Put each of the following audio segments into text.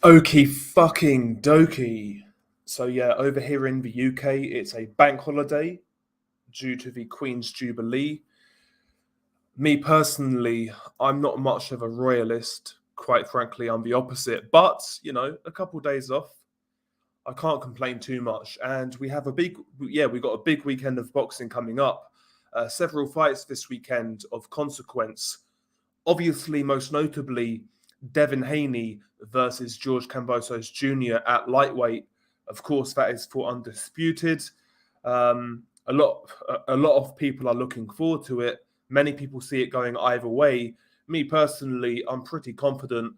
Okie fucking dokie. So yeah, over here in the UK, it's a bank holiday due to the Queen's Jubilee. Me personally, I'm not much of a royalist. Quite frankly, I'm the opposite. But, a couple days off, I can't complain too much. And we have we got a big weekend of boxing coming up. Several fights this weekend of consequence. Obviously, most notably, Devin Haney versus George Kambosos Jr. at lightweight. Of course, that is for undisputed. A lot of people are looking forward to it. Many people see it going either way. Me personally, I'm pretty confident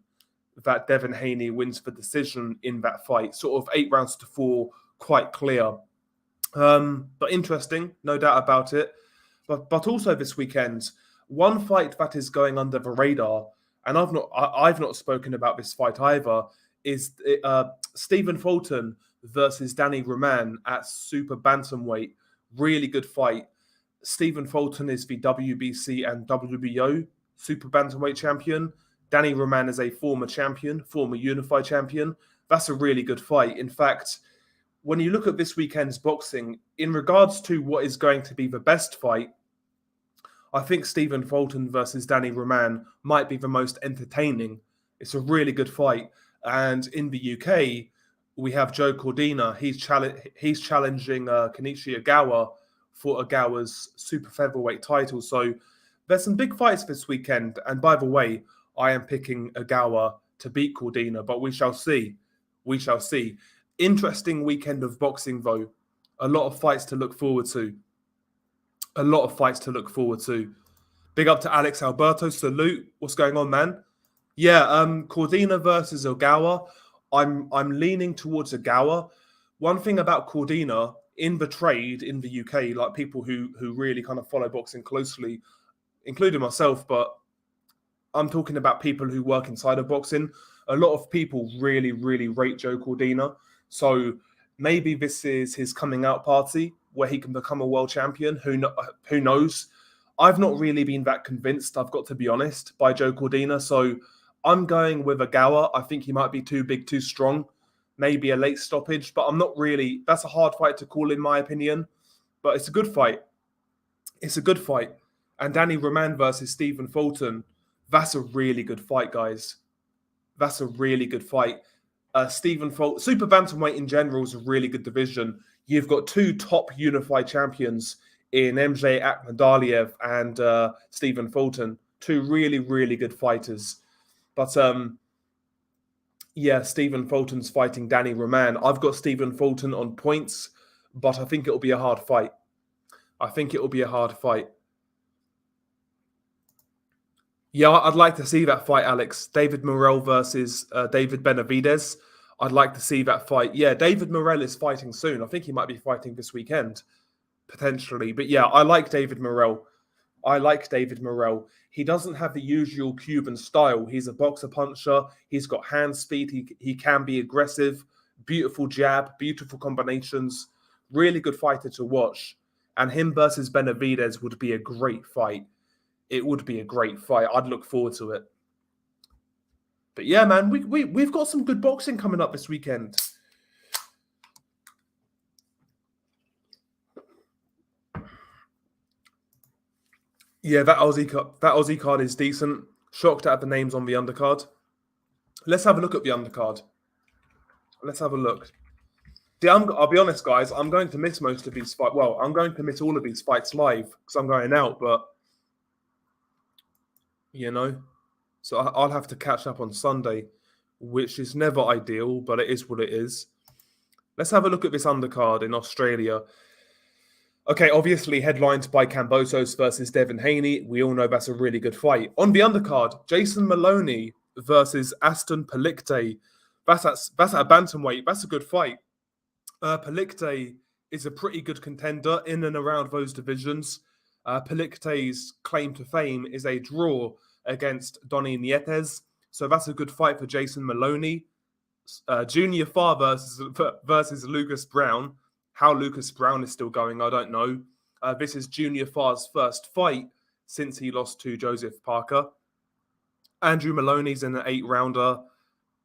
that Devin Haney wins the decision in that fight. Sort of 8 rounds to 4, quite clear. But interesting, no doubt about it. But also this weekend, one fight that is going under the radar, and I've not spoken about this fight either, is Stephen Fulton versus Danny Roman at super bantamweight. Really good fight. Stephen Fulton is the WBC and WBO super bantamweight champion. Danny Roman is a former champion, former unified champion. That's a really good fight. In fact, when you look at this weekend's boxing, in regards to what is going to be the best fight, I think Stephen Fulton versus Danny Roman might be the most entertaining. It's a really good fight. And in the UK, we have Joe Cordina. He's challenging Kenichi Ogawa for Ogawa's super featherweight title. So there's some big fights this weekend. And by the way, I am picking Ogawa to beat Cordina, but we shall see. We shall see. Interesting weekend of boxing, though. A lot of fights to look forward to. A lot of fights to look forward to. Big up to Alex Alberto. Salute. What's going on, man? Yeah, Cordina versus Ogawa. I'm leaning towards Ogawa. One thing about Cordina in the trade in the UK, like people who really kind of follow boxing closely, including myself, but I'm talking about people who work inside of boxing. A lot of people really, really rate Joe Cordina. So maybe this is his coming out party where he can become a world champion. Who knows? I've not really been that convinced, I've got to be honest, by Joe Cordina. So I'm going with Ogawa. I think he might be too big, too strong. Maybe a late stoppage, but I'm not really. That's a hard fight to call, in my opinion. But it's a good fight. It's a good fight. And Danny Roman versus Stephen Fulton. That's a really good fight, guys. That's a really good fight. Stephen Fulton, super bantamweight in general is a really good division. You've got two top unified champions in MJ Akhmadaliev and Stephen Fulton. Two really, really good fighters. But Stephen Fulton's fighting Danny Roman. I've got Stephen Fulton on points, but I think it'll be a hard fight. Yeah, I'd like to see that fight, Alex. David Morrell versus David Benavidez. I'd like to see that fight. Yeah, David Morrell is fighting soon. I think he might be fighting this weekend, potentially. But yeah, I like David Morrell. He doesn't have the usual Cuban style. He's a boxer puncher. He's got hand speed. He can be aggressive. Beautiful jab, beautiful combinations. Really good fighter to watch. And him versus Benavidez would be a great fight. It would be a great fight. I'd look forward to it. But yeah, man, we've got some good boxing coming up this weekend. Yeah, that Aussie card is decent. Shocked at the names on the undercard. Let's have a look at the undercard. Let's have a look. See, I'll be honest, guys. I'm going to miss most of these fights. Well, I'm going to miss all of these fights live because I'm going out. But so I'll have to catch up on Sunday, which is never ideal, but it is what it is. Let's have a look at this undercard in Australia. Okay, obviously headlined by Kambosos versus Devin Haney. We all know that's a really good fight. On the undercard, Jason Maloney versus Aston Palikte. That's at a bantamweight. That's a good fight. Palikte is a pretty good contender in and around those divisions. Palikte's claim to fame is a draw against Donny Nietes. So that's a good fight for Jason Maloney. Junior Farr versus Lucas Brown. How Lucas Brown is still going, I don't know. This is Junior Farr's first fight since he lost to Joseph Parker. Andrew Maloney's in an 8-rounder.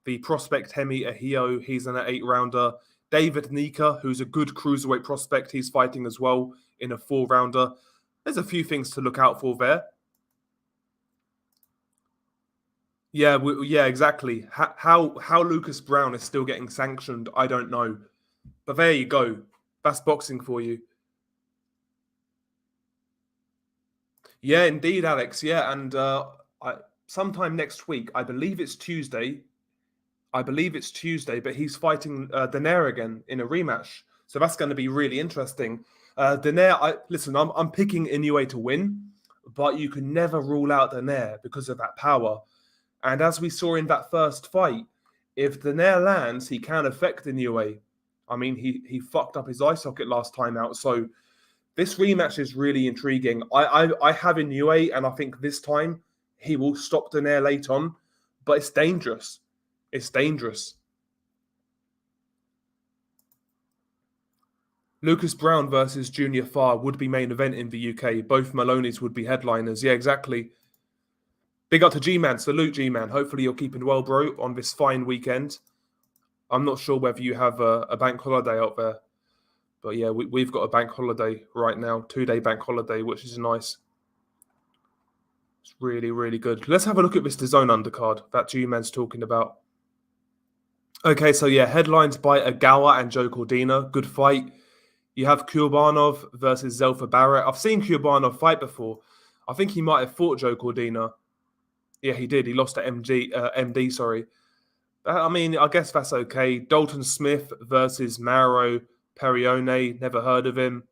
The prospect Hemi Ahio, he's in an 8-rounder. David Nika, who's a good cruiserweight prospect, he's fighting as well in a 4-rounder. There's a few things to look out for there. Yeah, yeah, exactly. How Lucas Brown is still getting sanctioned, I don't know. But there you go. That's boxing for you. Yeah, indeed, Alex. Yeah, and sometime next week, I believe it's Tuesday. But he's fighting Daenerys again in a rematch. So that's going to be really interesting. Daenerys, listen, I'm picking Inoue to win, but you can never rule out Daenerys because of that power. And as we saw in that first fight, if Daenerys lands, he can affect Inoue. I mean, he fucked up his eye socket last time out. So this rematch is really intriguing. I have Inoue, and I think this time he will stop Daenerys late on, but it's dangerous. It's dangerous. Lucas Brown versus Junior Farr would be main event in the UK. Both Maloneys would be headliners. Yeah, exactly. Big up to G-Man. Salute, G-Man. Hopefully you're keeping well, bro, on this fine weekend. I'm not sure whether you have a bank holiday out there. But yeah, we've got a bank holiday right now. 2-day bank holiday, which is nice. It's really, really good. Let's have a look at this DAZN undercard that G-Man's talking about. Okay, so yeah, headlines by Ogawa and Joe Cordina. Good fight. You have Kurbanov versus Zelfa Barrett. I've seen Kurbanov fight before. I think he might have fought Joe Cordina. Yeah, he did. He lost to MD, sorry. I mean, I guess that's okay. Dalton Smith versus Mauro Perione. Never heard of him.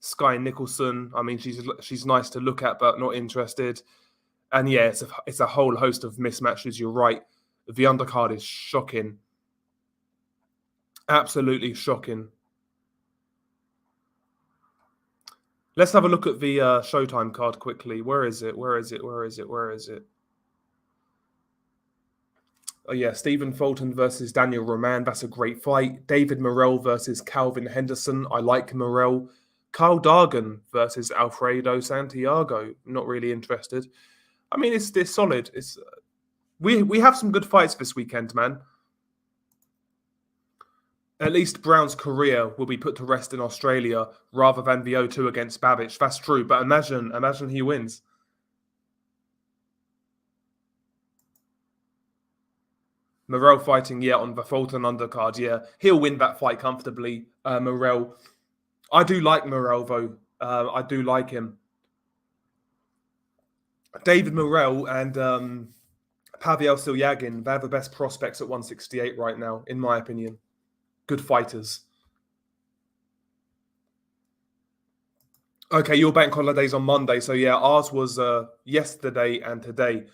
Sky Nicholson. I mean, she's nice to look at, but not interested. And yeah, it's a whole host of mismatches. You're right. The undercard is shocking. Absolutely shocking. Let's have a look at the Showtime card quickly. Where is it? Oh yeah, Stephen Fulton versus Daniel Roman. That's a great fight. David Morrell versus Calvin Henderson. I like Morrell. Kyle Dargan versus Alfredo Santiago. Not really interested. I mean, it's solid. We have some good fights this weekend, man. At least Brown's career will be put to rest in Australia rather than the 0-2 against Babbage. That's true, but imagine he wins. Morrell fighting, yeah, on the Fulton undercard, yeah. He'll win that fight comfortably, Morrell. I do like Morrell, though. I do like him. David Morrell and Pavel Silyagin, they're the best prospects at 168 right now, in my opinion. Good fighters. Okay, your bank holiday's on Monday, so yeah, ours was yesterday and today.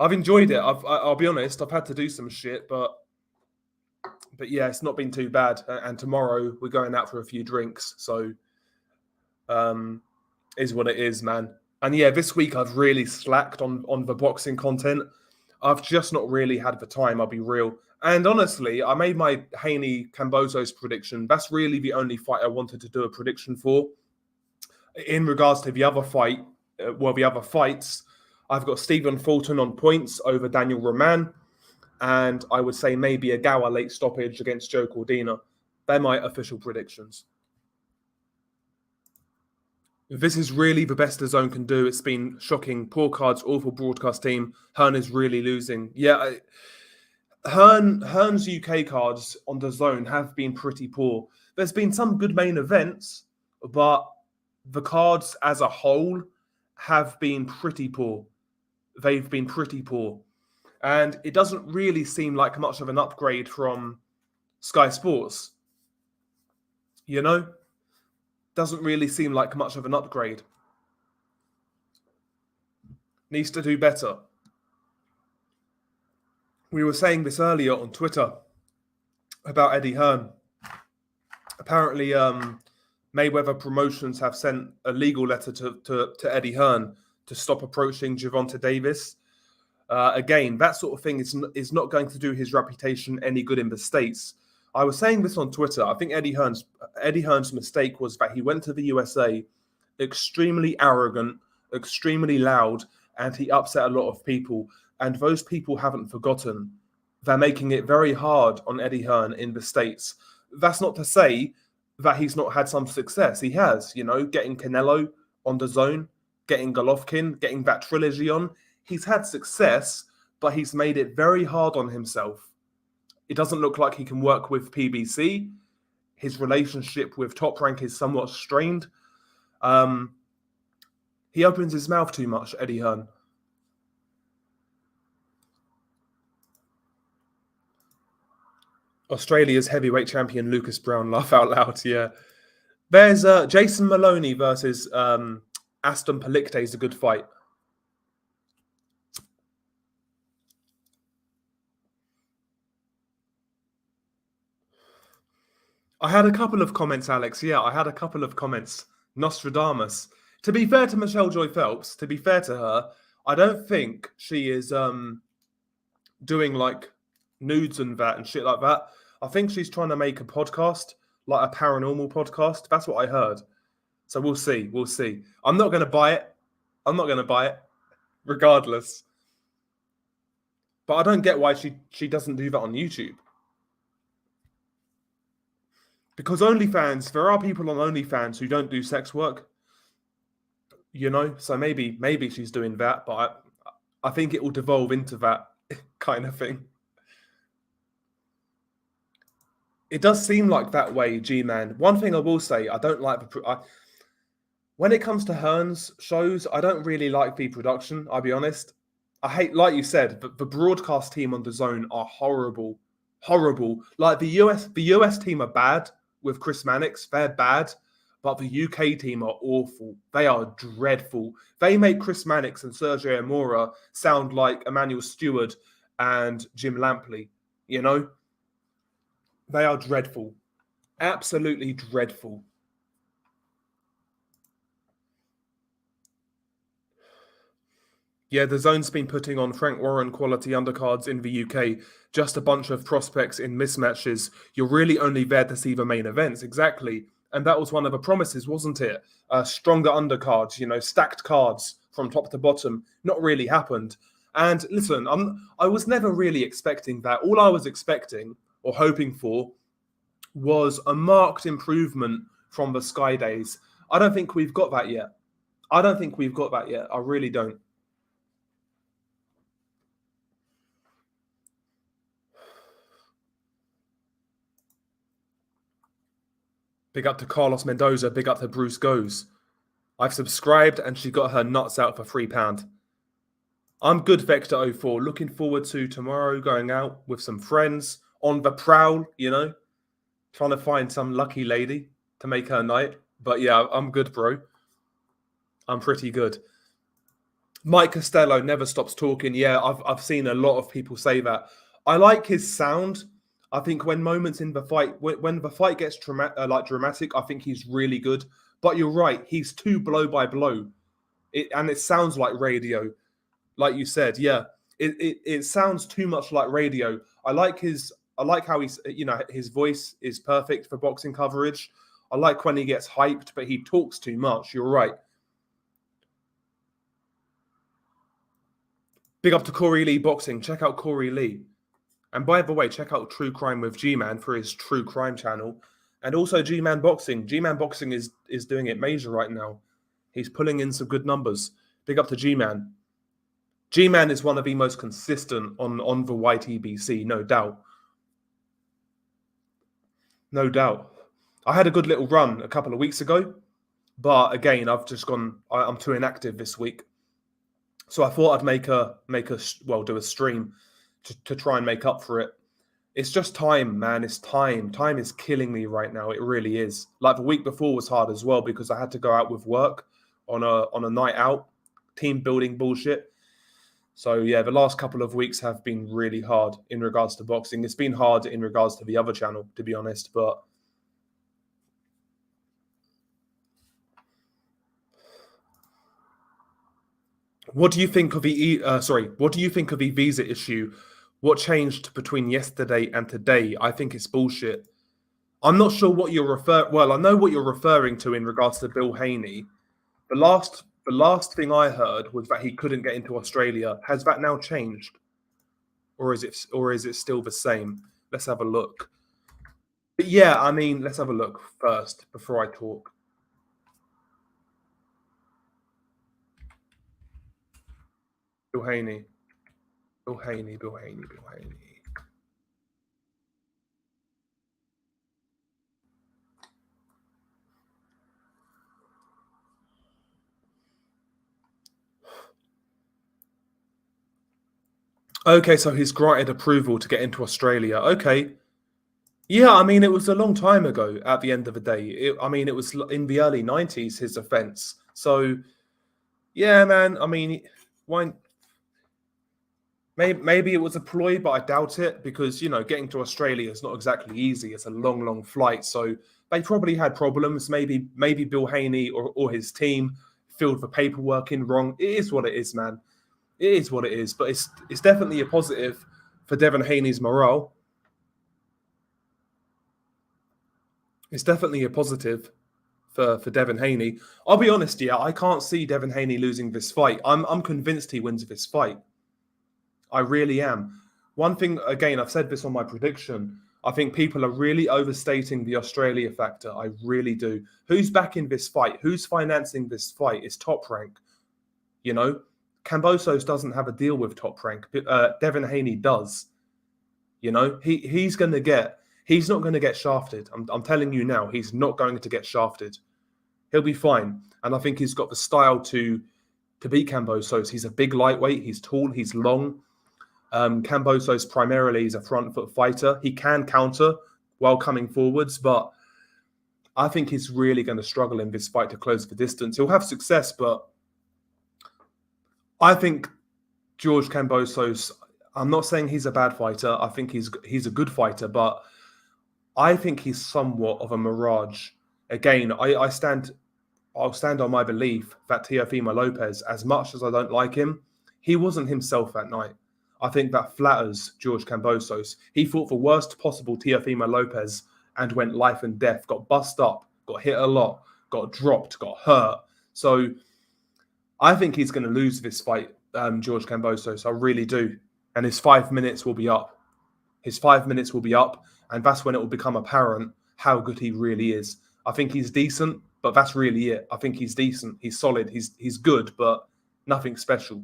I've enjoyed it. I'll be honest, I've had to do some shit, but yeah, it's not been too bad. And tomorrow we're going out for a few drinks, so is what it is, man. And yeah, this week I've really slacked on the boxing content. I've just not really had the time, I'll be real. And honestly, I made my Haney Kambosos prediction. That's really the only fight I wanted to do a prediction for. In regards to the other fight, the other fights, I've got Stephen Fulton on points over Daniel Roman, and I would say maybe a Ogawa late stoppage against Joe Cordina. They're my official predictions. This is really the best DAZN can do. It's been shocking. Poor cards, awful broadcast team. Hearn is really losing. Yeah, Hearn's UK cards on DAZN have been pretty poor. There's been some good main events, but the cards as a whole have been pretty poor. They've been pretty poor. And it doesn't really seem like much of an upgrade from Sky Sports. You know? Doesn't really seem like much of an upgrade. Needs to do better. We were saying this earlier on Twitter about Eddie Hearn. Apparently, Mayweather Promotions have sent a legal letter to Eddie Hearn to stop approaching Gervonta Davis. Again, that sort of thing is not going to do his reputation any good in the States. I was saying this on Twitter. I think Eddie Hearn's mistake was that he went to the USA extremely arrogant, extremely loud, and he upset a lot of people. And those people haven't forgotten. They're making it very hard on Eddie Hearn in the States. That's not to say that he's not had some success. He has, getting Canelo on the zone, getting Golovkin, getting that trilogy on. He's had success, but he's made it very hard on himself. It doesn't look like he can work with PBC. His relationship with Top Rank is somewhat strained. He opens his mouth too much, Eddie Hearn. Australia's heavyweight champion Lucas Brown, laugh out loud. Yeah, there's Jason Maloney versus Aston Palikte is a good fight. I had a couple of comments, Alex. Yeah, I had a couple of comments. Nostradamus. To be fair to Michelle Joy Phelps, to be fair to her, I don't think she is doing like nudes and that and shit like that. I think she's trying to make a podcast, like a paranormal podcast. That's what I heard. So we'll see. We'll see. I'm not going to buy it. I'm not going to buy it, regardless. But I don't get why she doesn't do that on YouTube. Because OnlyFans, there are people on OnlyFans who don't do sex work. So maybe she's doing that, but I think it will devolve into that kind of thing. It does seem like that way, G-Man. One thing I will say, I don't like when it comes to Hearn's shows, I don't really like the production, I'll be honest. I hate, like you said, the broadcast team on the zone are horrible. Horrible. Like the US team are bad with Chris Mannix, they're bad. But the UK team are awful. They are dreadful. They make Chris Mannix and Sergio Amora sound like Emmanuel Stewart and Jim Lampley. They are dreadful. Absolutely dreadful. Yeah, the zone's been putting on Frank Warren quality undercards in the UK. Just a bunch of prospects in mismatches. You're really only there to see the main events. Exactly. And that was one of the promises, wasn't it? Stronger undercards, stacked cards from top to bottom. Not really happened. And listen, I was never really expecting that. All I was expecting or hoping for was a marked improvement from the Sky days. I don't think we've got that yet. I really don't. Big up to Carlos Mendoza. Big up to Bruce Goes. I've subscribed and she got her nuts out for £3. I'm good, Vector04. Looking forward to tomorrow going out with some friends on the prowl, trying to find some lucky lady to make her night. But yeah, I'm good, bro. I'm pretty good. Mike Costello never stops talking. Yeah, I've seen a lot of people say that. I like his sound. I think when moments in the fight, when the fight gets dramatic, I think he's really good. But you're right, he's too blow by blow, and it sounds like radio, like you said. Yeah, it sounds too much like radio. I like how he's, his voice is perfect for boxing coverage. I like when he gets hyped, but he talks too much. You're right. Big up to Corey Lee Boxing. Check out Corey Lee. And by the way, check out True Crime with G-Man for his True Crime channel. And also G-Man Boxing. G-Man Boxing is doing it major right now. He's pulling in some good numbers. Big up to G-Man. G-Man is one of the most consistent on the YTBC, no doubt. No doubt. I had a good little run a couple of weeks ago. But again, I'm too inactive this week. So I thought I'd do a stream to try and make up for it. It's just time, man. It's time. Time is killing me right now. It really is. Like the week before was hard as well because I had to go out with work on a night out, team building bullshit. So yeah, the last couple of weeks have been really hard in regards to boxing. It's been hard in regards to the other channel, to be honest. But what do you think of the visa issue? What changed between yesterday and today? I think it's bullshit. I'm not sure what you're I know what you're referring to in regards to Bill Haney. The last thing I heard was that he couldn't get into Australia. Has that now changed? or is it still the same? Let's have a look. But yeah, I mean, let's have a look first before I talk. Bill Haney, Bill Haney, Bill Haney, Bill Haney. Okay, so he's granted approval to get into Australia. Okay. Yeah, I mean, it was a long time ago at the end of the day. I mean, it was in the early 90s, his offense. So, yeah, man, I mean, why? Maybe it was a ploy, but I doubt it because, getting to Australia is not exactly easy. It's a long, long flight. So they probably had problems. Maybe Bill Haney or his team filled the paperwork in wrong. It is what it is, man. It is what it is. But it's definitely a positive for Devin Haney's morale. It's definitely a positive for Devin Haney. I'll be honest, yeah, I can't see Devin Haney losing this fight. I'm convinced he wins this fight. I really am. One thing, again, I've said this on my prediction. I think people are really overstating the Australia factor. I really do. Who's backing this fight? Who's financing this fight? It's Top Rank. You know, Kambosos doesn't have a deal with Top Rank. Devin Haney does. You know, he's going to get. He's not going to get shafted. I'm telling you now, he's not going to get shafted. He'll be fine, and I think he's got the style to beat Kambosos. He's a big lightweight. He's tall. He's long. Kambosos primarily is a front foot fighter. He can counter while coming forwards, but I think he's really going to struggle in this fight to close the distance. He'll have success, but I think George Kambosos, I'm not saying he's a bad fighter. I think he's a good fighter, but I think he's somewhat of a mirage. Again, I'll stand on my belief that Teofimo Lopez, as much as I don't like him, he wasn't himself that night. I think that flatters George Kambosos. He fought the worst possible Teofimo Lopez and went life and death, got bust up, got hit a lot, got dropped, got hurt. So I think he's going to lose this fight, George Kambosos. I really do. And his 5 minutes will be up. His 5 minutes will be up, and that's when it will become apparent how good he really is. I think he's decent, but that's really it. I think he's decent. He's solid. He's good, but nothing special.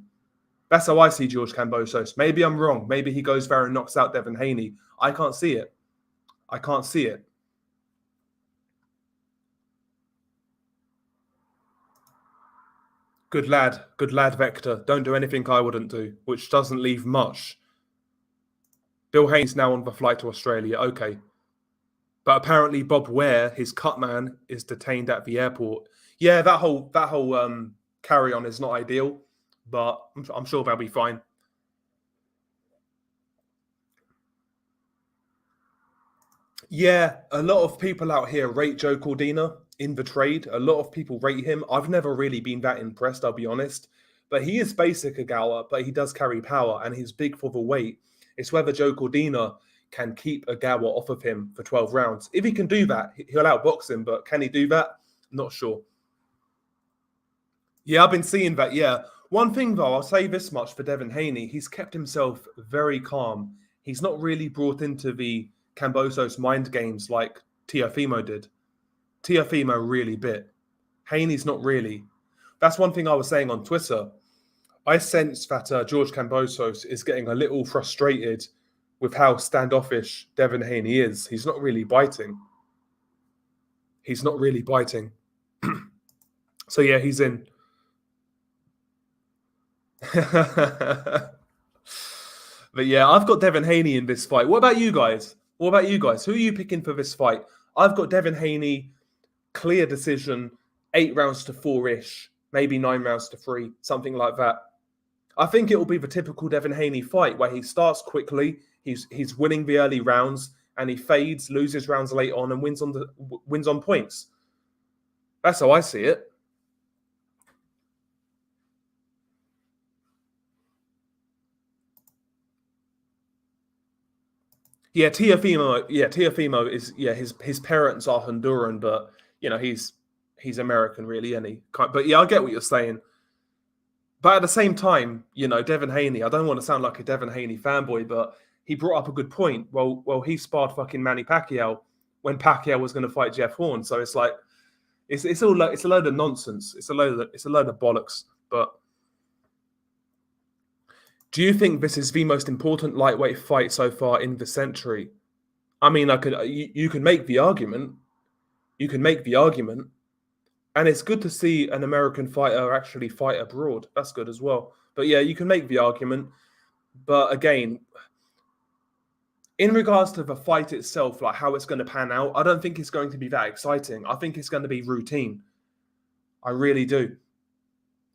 That's how I see George Kambosos. Maybe I'm wrong. Maybe he goes there and knocks out Devin Haney. I can't see it. I can't see it. Good lad, Vector. Don't do anything I wouldn't do, which doesn't leave much. Bill Haney's now on the flight to Australia. Okay. But apparently Bob Ware, his cut man, is detained at the airport. Yeah, that whole carry on is not ideal, but I'm sure they'll be fine. Yeah, a lot of people out here rate Joe Cordina in the trade. A lot of people rate him. I've never really been that impressed, I'll be honest. But he is basic Ogawa, but he does carry power and he's big for the weight. It's whether Joe Cordina can keep Ogawa off of him for 12 rounds. If he can do that, he'll outbox him, but can he do that? Not sure. Yeah, I've been seeing that, yeah. One thing, though, I'll say this much for Devin Haney. He's kept himself very calm. He's not really brought into the Kambosos mind games like Teofimo did. Teofimo really bit. Haney's not really. That's one thing I was saying on Twitter. I sense that George Kambosos is getting a little frustrated with how standoffish Devin Haney is. He's not really biting. He's not really biting. So, yeah, he's in. But yeah, I've got Devin Haney in this fight. What about you guys? Who are you picking for this fight? I've got Devin Haney, clear decision, 8 rounds to 4-ish, maybe 9 rounds to 3, something like that. I think it will be the typical Devin Haney fight where he starts quickly, he's winning the early rounds, and he fades, loses rounds late on, and wins on points. That's how I see it. Yeah, Teofimo is his parents are Honduran, but he's American really, and he can't, but yeah, I get what you're saying. But at the same time, Devin Haney, I don't want to sound like a Devin Haney fanboy, but he brought up a good point. Well, he sparred fucking Manny Pacquiao when Pacquiao was going to fight Jeff Horn. So it's like, it's all it's a load of nonsense. It's a load of bollocks. But do you think this is the most important lightweight fight so far in the century? I mean, you can make the argument. You can make the argument. And it's good to see an American fighter actually fight abroad. That's good as well. But yeah, you can make the argument. But again, in regards to the fight itself, like how it's going to pan out, I don't think it's going to be that exciting. I think it's going to be routine. I really do.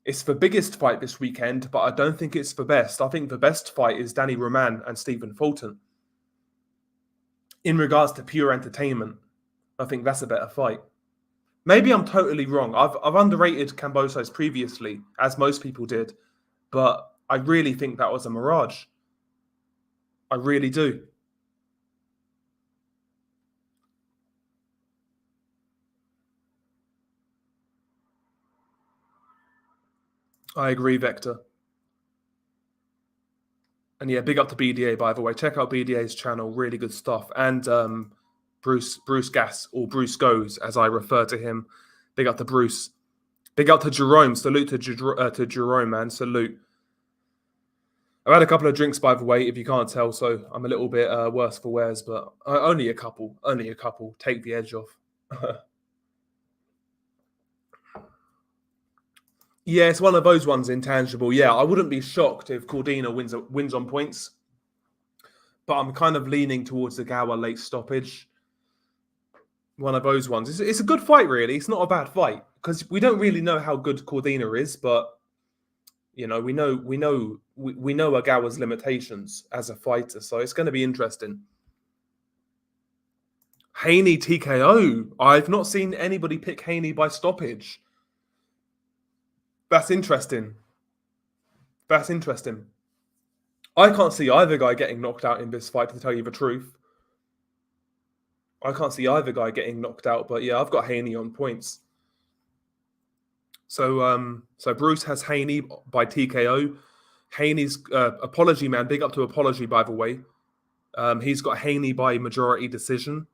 It's the biggest fight this weekend, but I don't think it's the best. I think the best fight is Danny Roman and Stephen Fulton. In regards to pure entertainment, I think that's a better fight. Maybe I'm totally wrong. I've underrated Kambosos previously, as most people did, but I really think that was a mirage. I really do. I agree, Vector. And yeah, big up to BDA, by the way. Check out BDA's channel, really good stuff. And Bruce Gas, or Bruce Goes, as I refer to him. Big up to Bruce. Big up to Jerome. Salute to Jerome, man. Salute. I've had a couple of drinks, by the way, if you can't tell, so I'm a little bit worse for wears, but only a couple. Only a couple. Take the edge off. Yeah, it's one of those ones, intangible. Yeah, I wouldn't be shocked if Cordina wins on points, but I'm kind of leaning towards the Ogawa late stoppage. One of those ones. It's a good fight, really. It's not a bad fight because we don't really know how good Cordina is, but we know Ogawa's limitations as a fighter, so it's going to be interesting. Haney TKO. I've not seen anybody pick Haney by stoppage. That's interesting. That's interesting. I can't see either guy getting knocked out in this fight, to tell you the truth. I can't see either guy getting knocked out, but yeah, I've got Haney on points. So Bruce has Haney by TKO. Haney's apology, man. Big up to apology, by the way. He's got Haney by majority decision.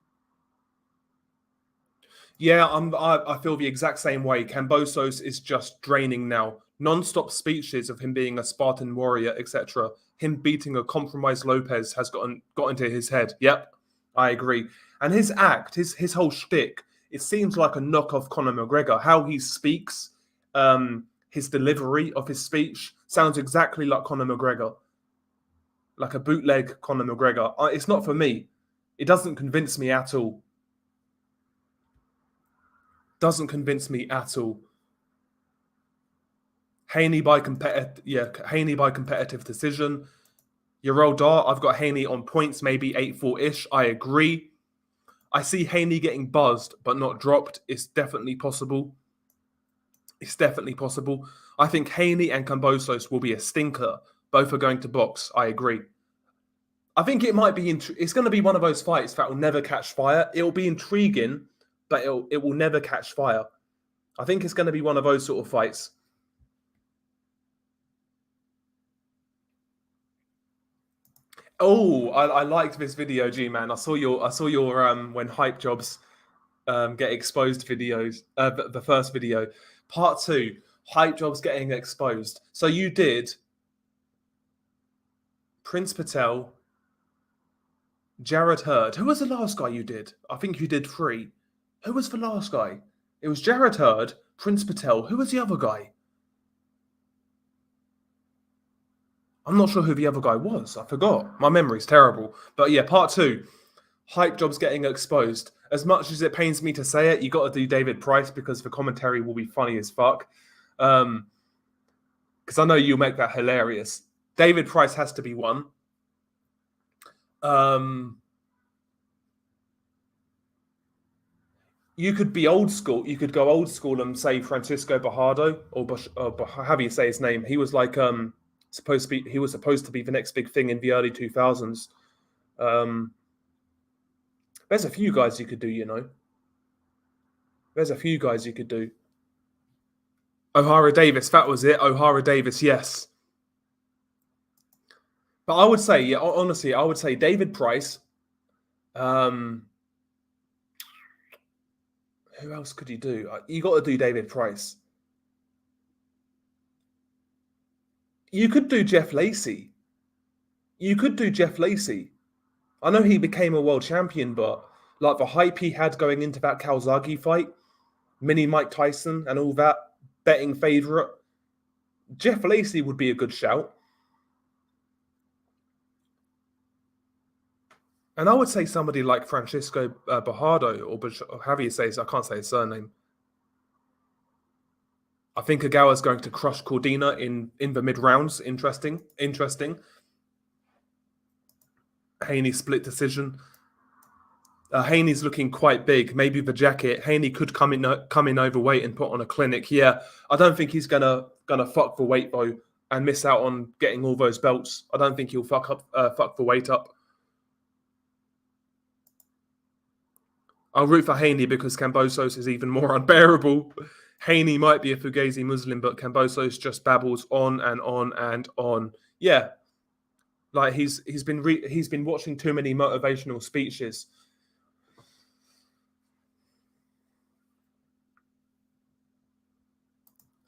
Yeah, I feel the exact same way. Kambosos is just draining now. Non-stop speeches of him being a Spartan warrior, etc. Him beating a compromised Lopez has got into his head. Yep, I agree. And his act, his whole shtick, it seems like a knockoff Conor McGregor. How he speaks, his delivery of his speech sounds exactly like Conor McGregor. Like a bootleg Conor McGregor. It's not for me. It doesn't convince me at all. Doesn't convince me at all. Haney by competitive decision. Yerel Dar, I've got Haney on points, maybe 8-4-ish. I agree. I see Haney getting buzzed, but not dropped. It's definitely possible. It's definitely possible. I think Haney and Kambosos will be a stinker. Both are going to box. I agree. I think it might be. It's going to be one of those fights that will never catch fire. It will be intriguing, but it will never catch fire. I think it's going to be one of those sort of fights. Oh, I liked this video, G-Man. I saw your when hype jobs get exposed videos. The first video, part 2, hype jobs getting exposed. So you did Prince Patel, Jared Hurd. Who was the last guy you did? I think you did 3. Who was the last guy? It was Jared Hurd, Prince Patel. Who was the other guy? I'm not sure who the other guy was. I forgot. My memory's terrible. But yeah, part 2. Hype jobs getting exposed. As much as it pains me to say it, you got to do David Price because the commentary will be funny as fuck. Because I know you'll make that hilarious. David Price has to be one. You could be old school. You could go old school and say Francisco Bajardo, or how do you say his name? He was like supposed to be the next big thing in the early 2000s. There's a few guys you could do, There's a few guys you could do. O'Hara Davis, that was it. O'Hara Davis, yes. But I would say, yeah, honestly, I would say David Price. Who else could you do? You got to do David Price. You could do Jeff Lacey. You could do Jeff Lacey. I know he became a world champion, but like the hype he had going into that Calzaghe fight, mini Mike Tyson and all that, betting favourite, Jeff Lacey would be a good shout. And I would say somebody like Francisco Bajado, or however you say his, I can't say his surname. I think Ogawa's going to crush Cordina in the mid rounds. Interesting. Haney split decision. Haney's looking quite big. Maybe the jacket. Haney could come in overweight and put on a clinic. Yeah, I don't think he's gonna fuck the weight though and miss out on getting all those belts. I don't think he'll fuck the weight up. I'll root for Haney because Kambosos is even more unbearable. Haney might be a Fugazi Muslim, but Kambosos just babbles on and on and on. Yeah, like he's been watching too many motivational speeches.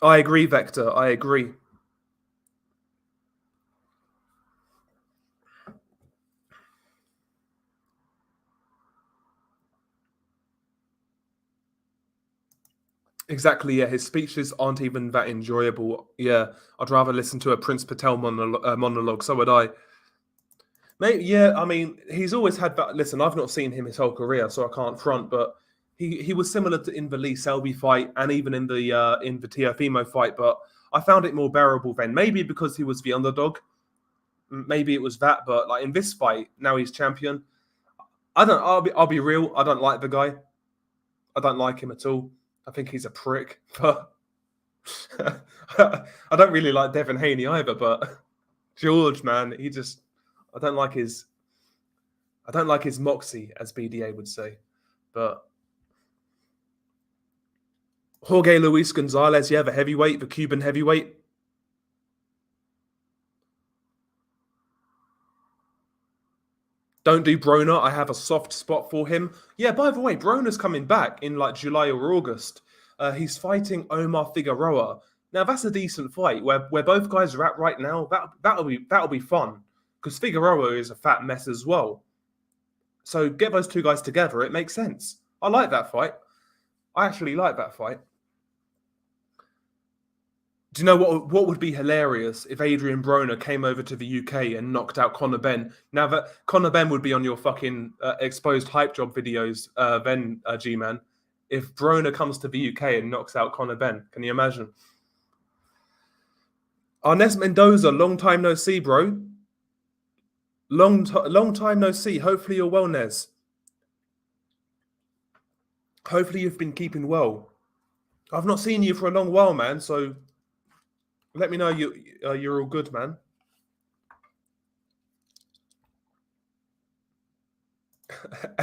I agree, Vector. I agree. Exactly, yeah. His speeches aren't even that enjoyable. Yeah, I'd rather listen to a Prince Patel monologue. So would I. Maybe, yeah. I mean, he's always had that. Listen, I've not seen him his whole career, so I can't front. But he was similar to in the Lee Selby fight and even in the Teofimo fight. But I found it more bearable then. Maybe because he was the underdog. Maybe it was that. But like in this fight, now he's champion. I'll be real. I don't like the guy. I don't like him at all. I think he's a prick, but I don't really like Devin Haney either. But George, man, I don't like his moxie, as BDA would say. But Jorge Luis Gonzalez, yeah, the heavyweight, the Cuban heavyweight. Don't do Broner. I have a soft spot for him. Yeah, by the way, Broner's coming back in like July or August. He's fighting Omar Figueroa. Now that's a decent fight where both guys are at right now. That'll be fun because Figueroa is a fat mess as well. So get those two guys together. It makes sense. I like that fight. I actually like that fight. Do you know what would be hilarious if Adrian Broner came over to the UK and knocked out Conor Benn? Now that Conor Benn would be on your fucking exposed hype job videos, then G-Man. If Broner comes to the UK and knocks out Conor Benn, can you imagine? Arnes Mendoza, long time no see, bro. Long time no see. Hopefully you're well, Nez. Hopefully you've been keeping well. I've not seen you for a long while, man. So let me know you're all good, man.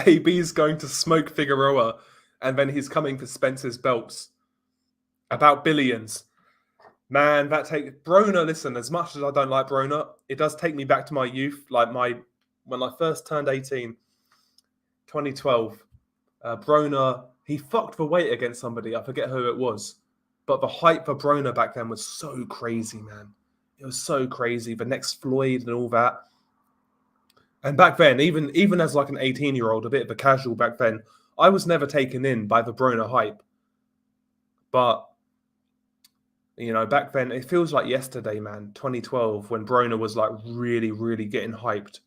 AB's going to smoke Figueroa, and then he's coming for Spencer's belts. About billions. Man, Broner, listen, as much as I don't like Broner, it does take me back to my youth, like when I first turned 18, 2012. Broner, he fucked the weight against somebody. I forget who it was. But the hype for Broner back then was so crazy, man. It was so crazy. The next Floyd and all that. And back then, even as like an 18-year-old, a bit of a casual back then, I was never taken in by the Broner hype. But, you know, back then, it feels like yesterday, man, 2012, when Broner was like really, really getting hyped.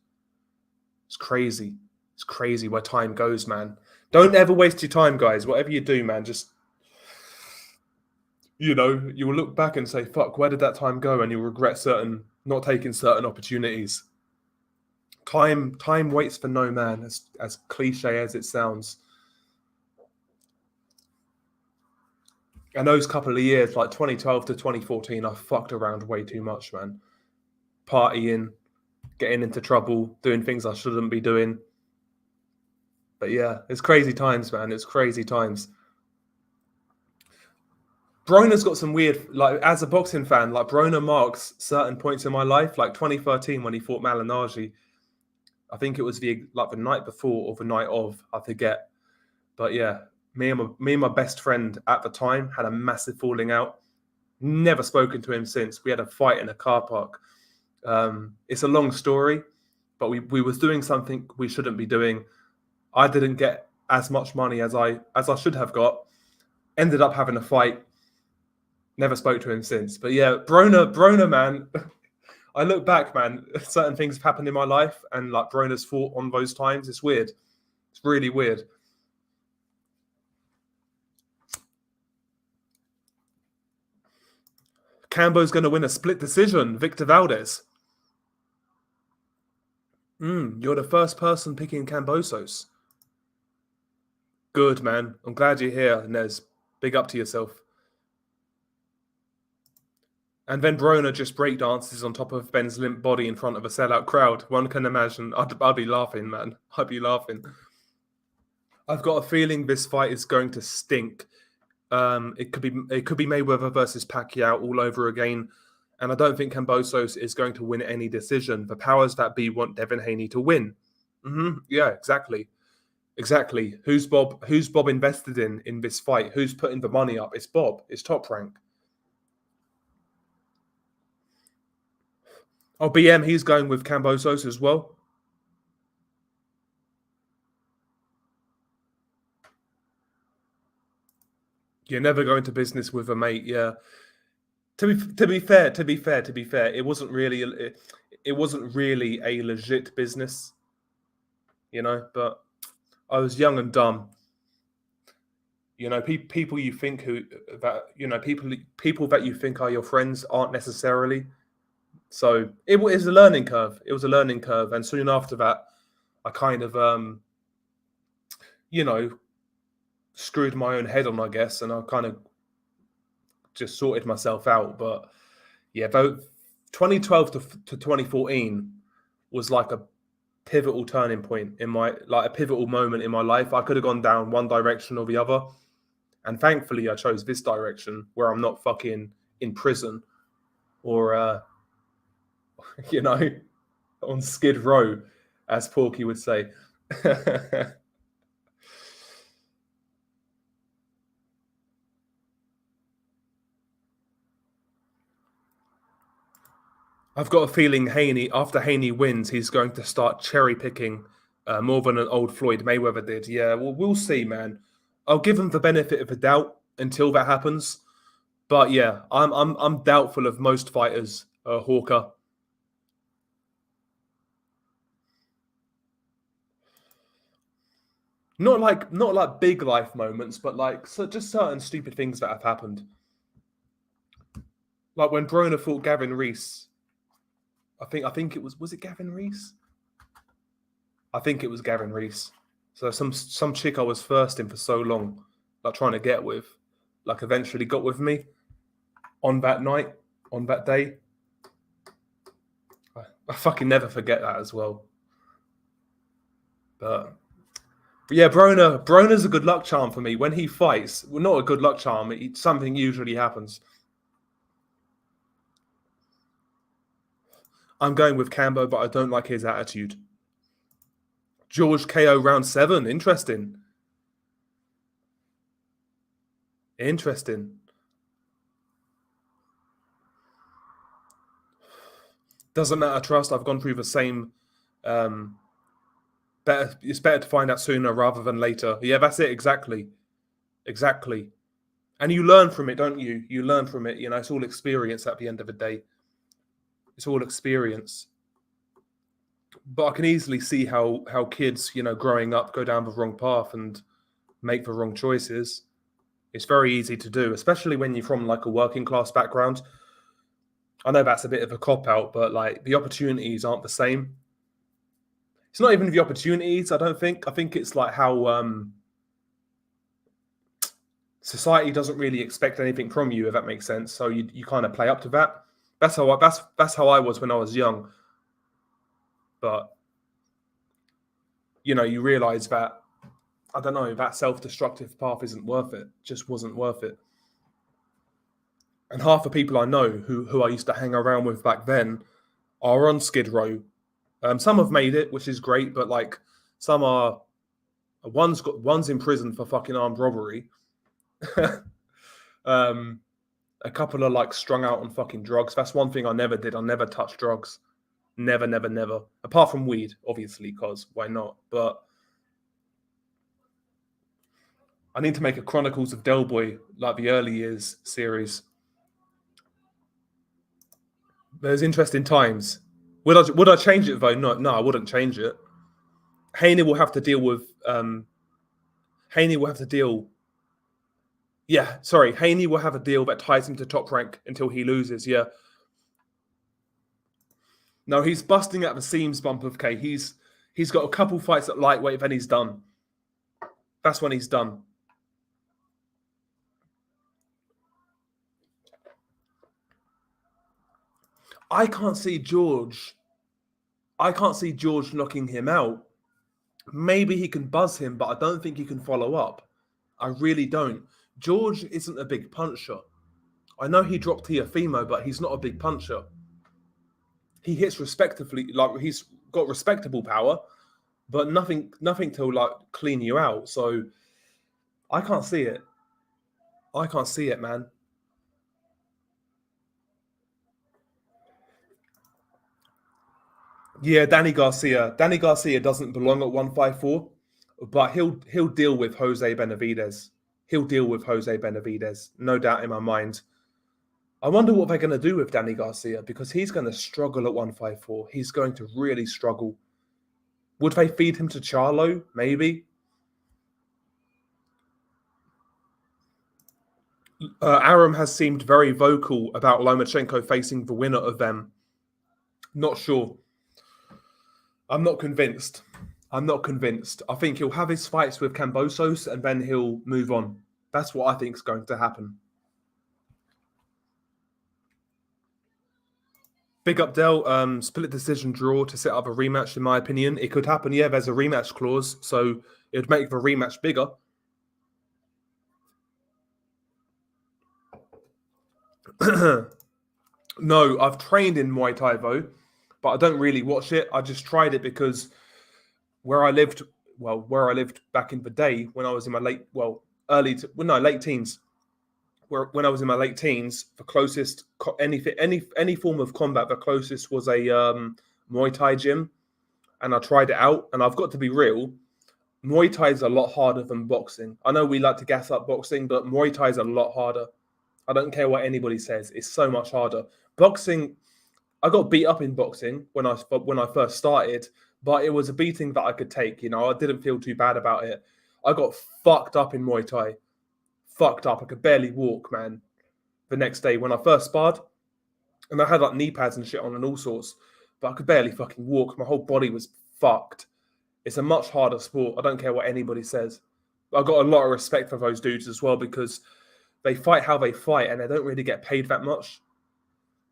It's crazy. It's crazy where time goes, man. Don't ever waste your time, guys. Whatever you do, man, just, you know, you will look back and say, fuck, where did that time go? And you'll regret not taking certain opportunities. Time waits for no man, as cliche as it sounds. And those couple of years, like 2012 to 2014, I fucked around way too much, man. Partying, getting into trouble, doing things I shouldn't be doing. But yeah, it's crazy times, man. It's crazy times. Broner's got some weird, like, as a boxing fan, like, Broner marks certain points in my life, like 2013 when he fought Malignaggi. I think it was the night before or the night of, I forget. But yeah, me and my best friend at the time had a massive falling out. Never spoken to him since. We had a fight in a car park. It's a long story, but we was doing something we shouldn't be doing. I didn't get as much money as I should have got. Ended up having a fight. Never spoke to him since. But yeah, Broner, man. I look back, man. Certain things have happened in my life, and like Broner's fought on those times. It's weird. It's really weird. Cambo's going to win a split decision. Victor Valdez. You're the first person picking Kambosos. Good, man. I'm glad you're here, Nez. Big up to yourself. And then Broner just breakdances on top of Ben's limp body in front of a sellout crowd. One can imagine. I'd be laughing, man. I'd be laughing. I've got a feeling this fight is going to stink. It could be Mayweather versus Pacquiao all over again. And I don't think Kambosos is going to win any decision. The powers that be want Devin Haney to win. Yeah, exactly. Exactly. Who's Bob invested in this fight? Who's putting the money up? It's Bob. It's Top Rank. Oh, BM, he's going with Kambosos as well. You're never going to business with a mate, yeah. To be fair, it wasn't really a legit business, you know. But I was young and dumb. You know, people you think people that you think are your friends aren't necessarily. So it was a learning curve. It was a learning curve, and soon after that, I kind of screwed my own head on, I guess, and I kind of just sorted myself out. But yeah, though 2012 to 2014 was like a pivotal turning point in my, like a pivotal moment in my life. I could have gone down one direction or the other. And thankfully I chose this direction where I'm not fucking in prison or, on Skid Row, as Porky would say. I've got a feeling after Haney wins, he's going to start cherry picking more than an old Floyd Mayweather did. Yeah, well, we'll see, man. I'll give him the benefit of the doubt until that happens. But yeah, I'm doubtful of most fighters, Hawker. Not like big life moments, but like just certain stupid things that have happened. Like when Broner fought Gavin Reese. I think it was it Gavin Reese? I think it was Gavin Reese. So some chick I was first in for so long, like trying to get with, like eventually got with me on that night, on that day. I fucking never forget that as well. But yeah, Broner's a good luck charm for me. When he fights, well, not a good luck charm, something usually happens. I'm going with Cambo, but I don't like his attitude. George KO round 7. Interesting. Doesn't matter, trust. I've gone through the same. It's better to find out sooner rather than later. Yeah, that's it. Exactly. And you learn from it, don't you? You learn from it. You know, it's all experience at the end of the day. It's all experience. But I can easily see how kids, growing up, go down the wrong path and make the wrong choices. It's very easy to do, especially when you're from like a working class background. I know that's a bit of a cop out, but like the opportunities aren't the same. It's not even the opportunities, I don't think. I think it's like how society doesn't really expect anything from you, if that makes sense. So you kind of play up to that. That's how I was when I was young. But you realize that, I don't know, that self-destructive path isn't worth it. Just wasn't worth it. And half the people I know who I used to hang around with back then are on Skid Row. Some have made it, which is great, but like some are. One's in prison for fucking armed robbery. A couple are like strung out on fucking drugs. That's one thing I never did. I never touched drugs. Never, never, never. Apart from weed, obviously, because why not? But I need to make a Chronicles of Del Boy, like the early years series. There's interesting times. Would I change it though? No, I wouldn't change it. Haney will have to deal with. Haney will have to deal. Yeah, sorry. Haney will have a deal that ties him to top rank until he loses. Yeah. No, he's busting at the seams, Bump of K. He's got a couple fights at lightweight, then he's done. That's when he's done. I can't see George knocking him out. Maybe he can buzz him, but I don't think he can follow up. I really don't. George isn't a big puncher. I know he dropped Teofimo, but he's not a big puncher. He hits respectively, like he's got respectable power, but nothing to like clean you out. So I can't see it. I can't see it, man. Yeah, Danny Garcia. Danny Garcia doesn't belong at 154, but he'll deal with Jose Benavidez. He'll deal with Jose Benavidez, no doubt in my mind. I wonder what they're going to do with Danny Garcia because he's going to struggle at 154. He's going to really struggle. Would they feed him to Charlo? Maybe. Aram has seemed very vocal about Lomachenko facing the winner of them. Not sure. I'm not convinced. I think he'll have his fights with Kambosos and then he'll move on. That's what I think is going to happen. Big up Dell, split decision draw to set up a rematch, in my opinion. It could happen, yeah, there's a rematch clause, so it would make the rematch bigger. No, I've trained in Muay Thai though, but I don't really watch it. I just tried it because where I lived back in the day when I was in my late teens. When I was in my late teens, the closest any form of combat, the closest was a Muay Thai gym, and I tried it out. And I've got to be real, Muay Thai is a lot harder than boxing. I know we like to gas up boxing, but Muay Thai is a lot harder. I don't care what anybody says; it's so much harder. Boxing, I got beat up in boxing when I first started, but it was a beating that I could take. You know, I didn't feel too bad about it. I got fucked up in Muay Thai. Fucked up. I could barely walk, man. The next day when I first sparred, and I had like knee pads and shit on and all sorts, but I could barely fucking walk. My whole body was fucked. It's a much harder sport. I don't care what anybody says. I've got a lot of respect for those dudes as well because they fight how they fight and they don't really get paid that much.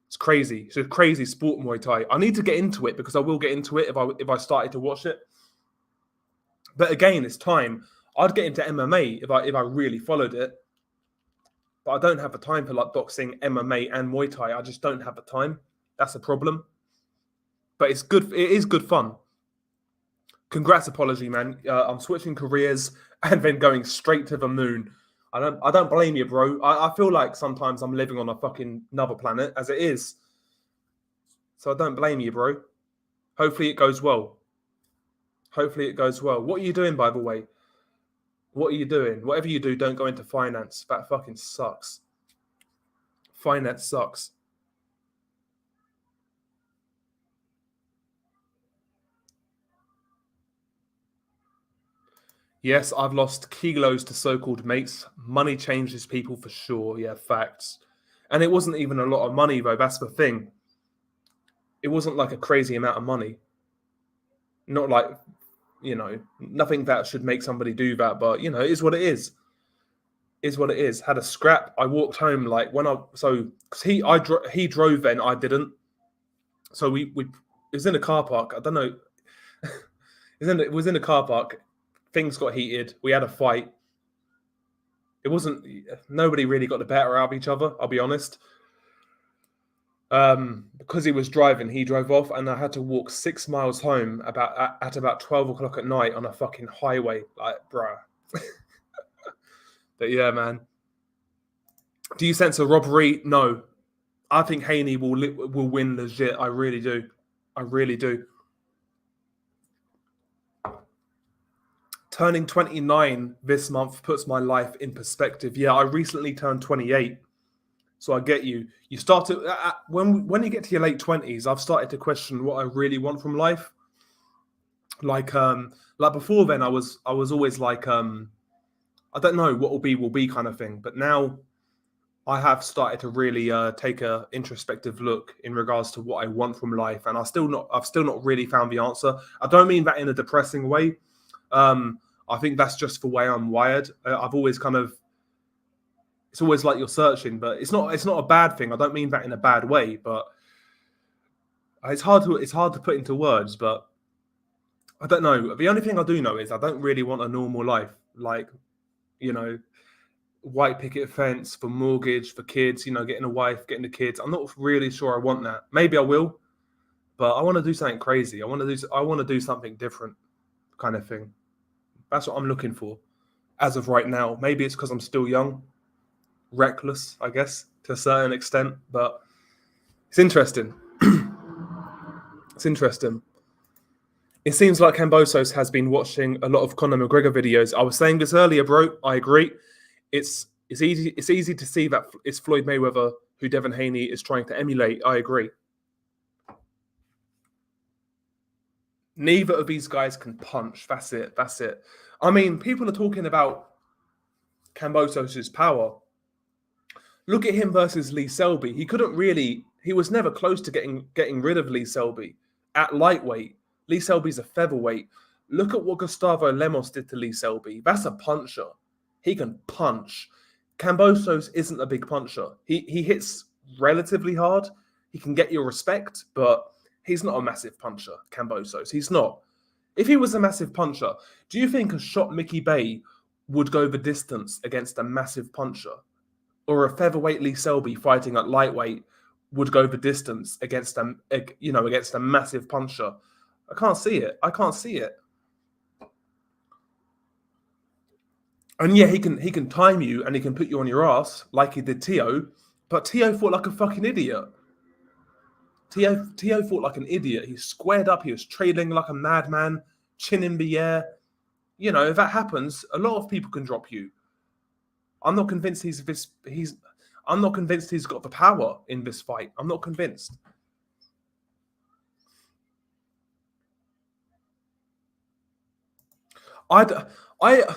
It's crazy. It's a crazy sport, Muay Thai. I need to get into it because I will get into it if I started to watch it. But again, it's time. I'd get into MMA if I really followed it. But I don't have the time for like boxing, MMA, and Muay Thai. I just don't have the time. That's a problem. But it's good. It is good fun. Congrats, Apology, man. I'm switching careers and then going straight to the moon. I don't blame you, bro. I feel like sometimes I'm living on a fucking another planet as it is. So I don't blame you, bro. Hopefully it goes well. Hopefully it goes well. What are you doing, by the way? What are you doing? Whatever you do, don't go into finance. That fucking sucks. Finance sucks. Yes, I've lost kilos to so-called mates. Money changes people for sure. Yeah, facts. And it wasn't even a lot of money, though. That's the thing. It wasn't like a crazy amount of money. Not like, you know, nothing that should make somebody do that. But, you know, it is what it is. Is what it is. Had a scrap. I walked home like when because he drove then, I didn't. So it was in a car park. I don't know. It was in a car park. Things got heated. We had a fight. It wasn't. Nobody really got the better out of each other. I'll be honest. Because he was driving, he drove off, and I had to walk 6 miles home at about 12 o'clock at night on a fucking highway. Like, bruh. But yeah, man. Do you sense a robbery? No. I think Haney will win legit. I really do. I really do. Turning 29 this month puts my life in perspective. Yeah, I recently turned 28. So I get you. You start to when you get to your late 20s, I've started to question what I really want from life. Like before then, I was always like I don't know, what will be kind of thing. But now I have started to really take a introspective look in regards to what I want from life, and I've still not really found the answer. I don't mean that in a depressing way. I think that's just the way I'm wired. I've always kind of, it's always like you're searching, but it's not a bad thing. I don't mean that in a bad way, but it's hard to put into words. But I don't know. The only thing I do know is I don't really want a normal life, like, you know, white picket fence for mortgage, for kids, you know, getting a wife, getting the kids. I'm not really sure I want that. Maybe I will, but I want to do something crazy. I want to do something different, kind of thing. That's what I'm looking for as of right now. Maybe it's because I'm still young, reckless, I guess, to a certain extent, but it's interesting. It's interesting. It seems like Kambosos has been watching a lot of Conor McGregor videos. I was saying this earlier, bro. I agree. It's easy to see that it's Floyd Mayweather who Devin Haney is trying to emulate. I agree. Neither of these guys can punch. That's it. I mean, people are talking about Kambosos' power. Look at him versus Lee Selby. He was never close to getting rid of Lee Selby at lightweight. Lee Selby's a featherweight. Look at what Gustavo Lemos did to Lee Selby. That's a puncher. He can punch. Kambosos isn't a big puncher. He hits relatively hard. He can get your respect, but he's not a massive puncher, Kambosos. He's not. If he was a massive puncher, do you think a shot Mickey Bay would go the distance against a massive puncher? Or a featherweight Lee Selby fighting at lightweight would go the distance against a massive puncher? I can't see it. And yeah, he can time you and he can put you on your ass like he did Tio, but Tio fought like a fucking idiot. Tio fought like an idiot. He squared up. He was trailing like a madman, chin in the air. You know, if that happens, a lot of people can drop you. I'm not convinced I'm not convinced he's got the power in this fight. I'm not convinced.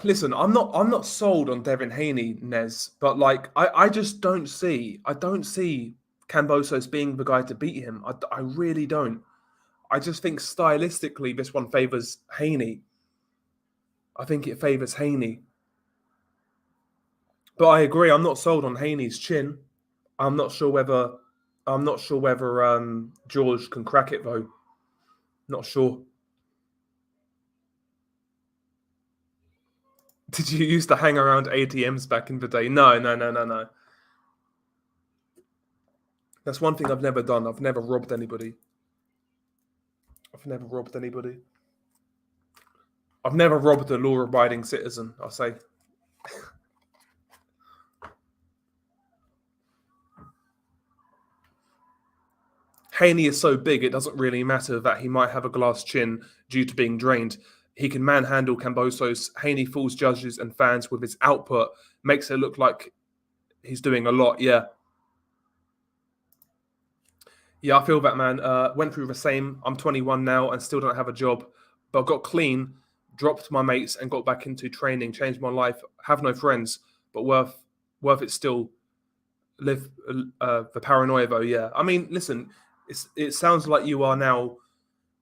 Listen. I'm not sold on Devin Haney, Nez, but like I don't see Kambosos being the guy to beat him. I really don't. I just think stylistically this one favors Haney. I think it favors Haney. But I agree. I'm not sold on Haney's chin. I'm not sure whether George can crack it though. Not sure. Did you used to hang around ATMs back in the day? No. That's one thing I've never done. I've never robbed anybody. I've never robbed a law-abiding citizen, I'll say. Haney is so big, it doesn't really matter that he might have a glass chin due to being drained. He can manhandle Kambosos. Haney fools judges and fans with his output, makes it look like he's doing a lot. Yeah, I feel that, man. Went through the same. I'm 21 now and still don't have a job, but got clean, dropped my mates and got back into training, changed my life. Have no friends, but worth it still. Live the paranoia though. Yeah, I mean, listen, it sounds like you are now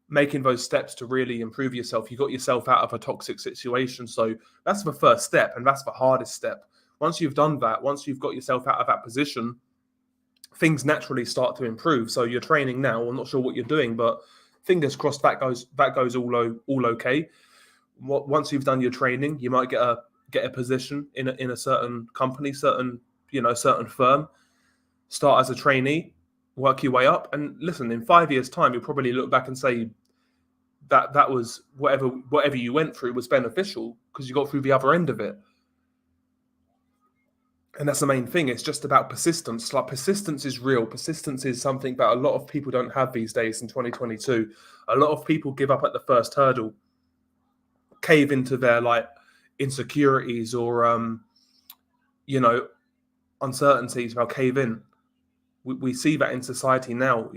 making those steps to really improve yourself. You got yourself out of a toxic situation, so that's the first step, and that's the hardest step. Once you've done that, once you've got yourself out of that position, things naturally start to improve. So you're training now. I'm not sure what you're doing, but fingers crossed that goes all okay. Once you've done your training, you might get get a position in a certain company, certain firm, start as a trainee, work your way up, and listen, in 5 years' time, you'll probably look back and say that was whatever you went through was beneficial because you got through the other end of it. And that's the main thing. It's just about persistence. Like, persistence is real. Persistence is something that a lot of people don't have these days in 2022. A lot of people give up at the first hurdle, cave into their insecurities or uncertainties. They'll cave in. We see that in society now,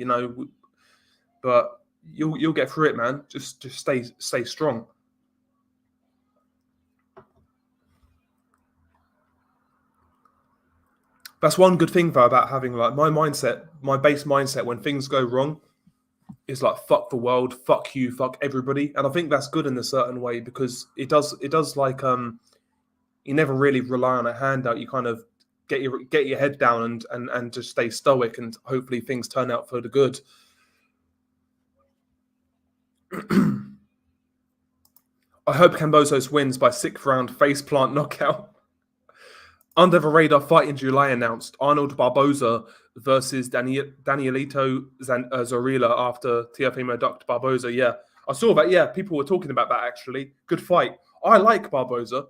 but you'll get through it, man. Just stay strong. That's one good thing though about having my base mindset when things go wrong is fuck the world, fuck you, fuck everybody. And I think that's good in a certain way because it does you never really rely on a handout. You kind of get your head down and just stay stoic, and hopefully things turn out for the good. I hope Kambosos wins by 6th round faceplant knockout. Under the radar fight in July announced: Arnold Barboza versus Danielito Zorrilla after Teofimo ducked Barboza. Yeah, I saw that. Yeah, people were talking about that actually. Good fight. I like Barboza.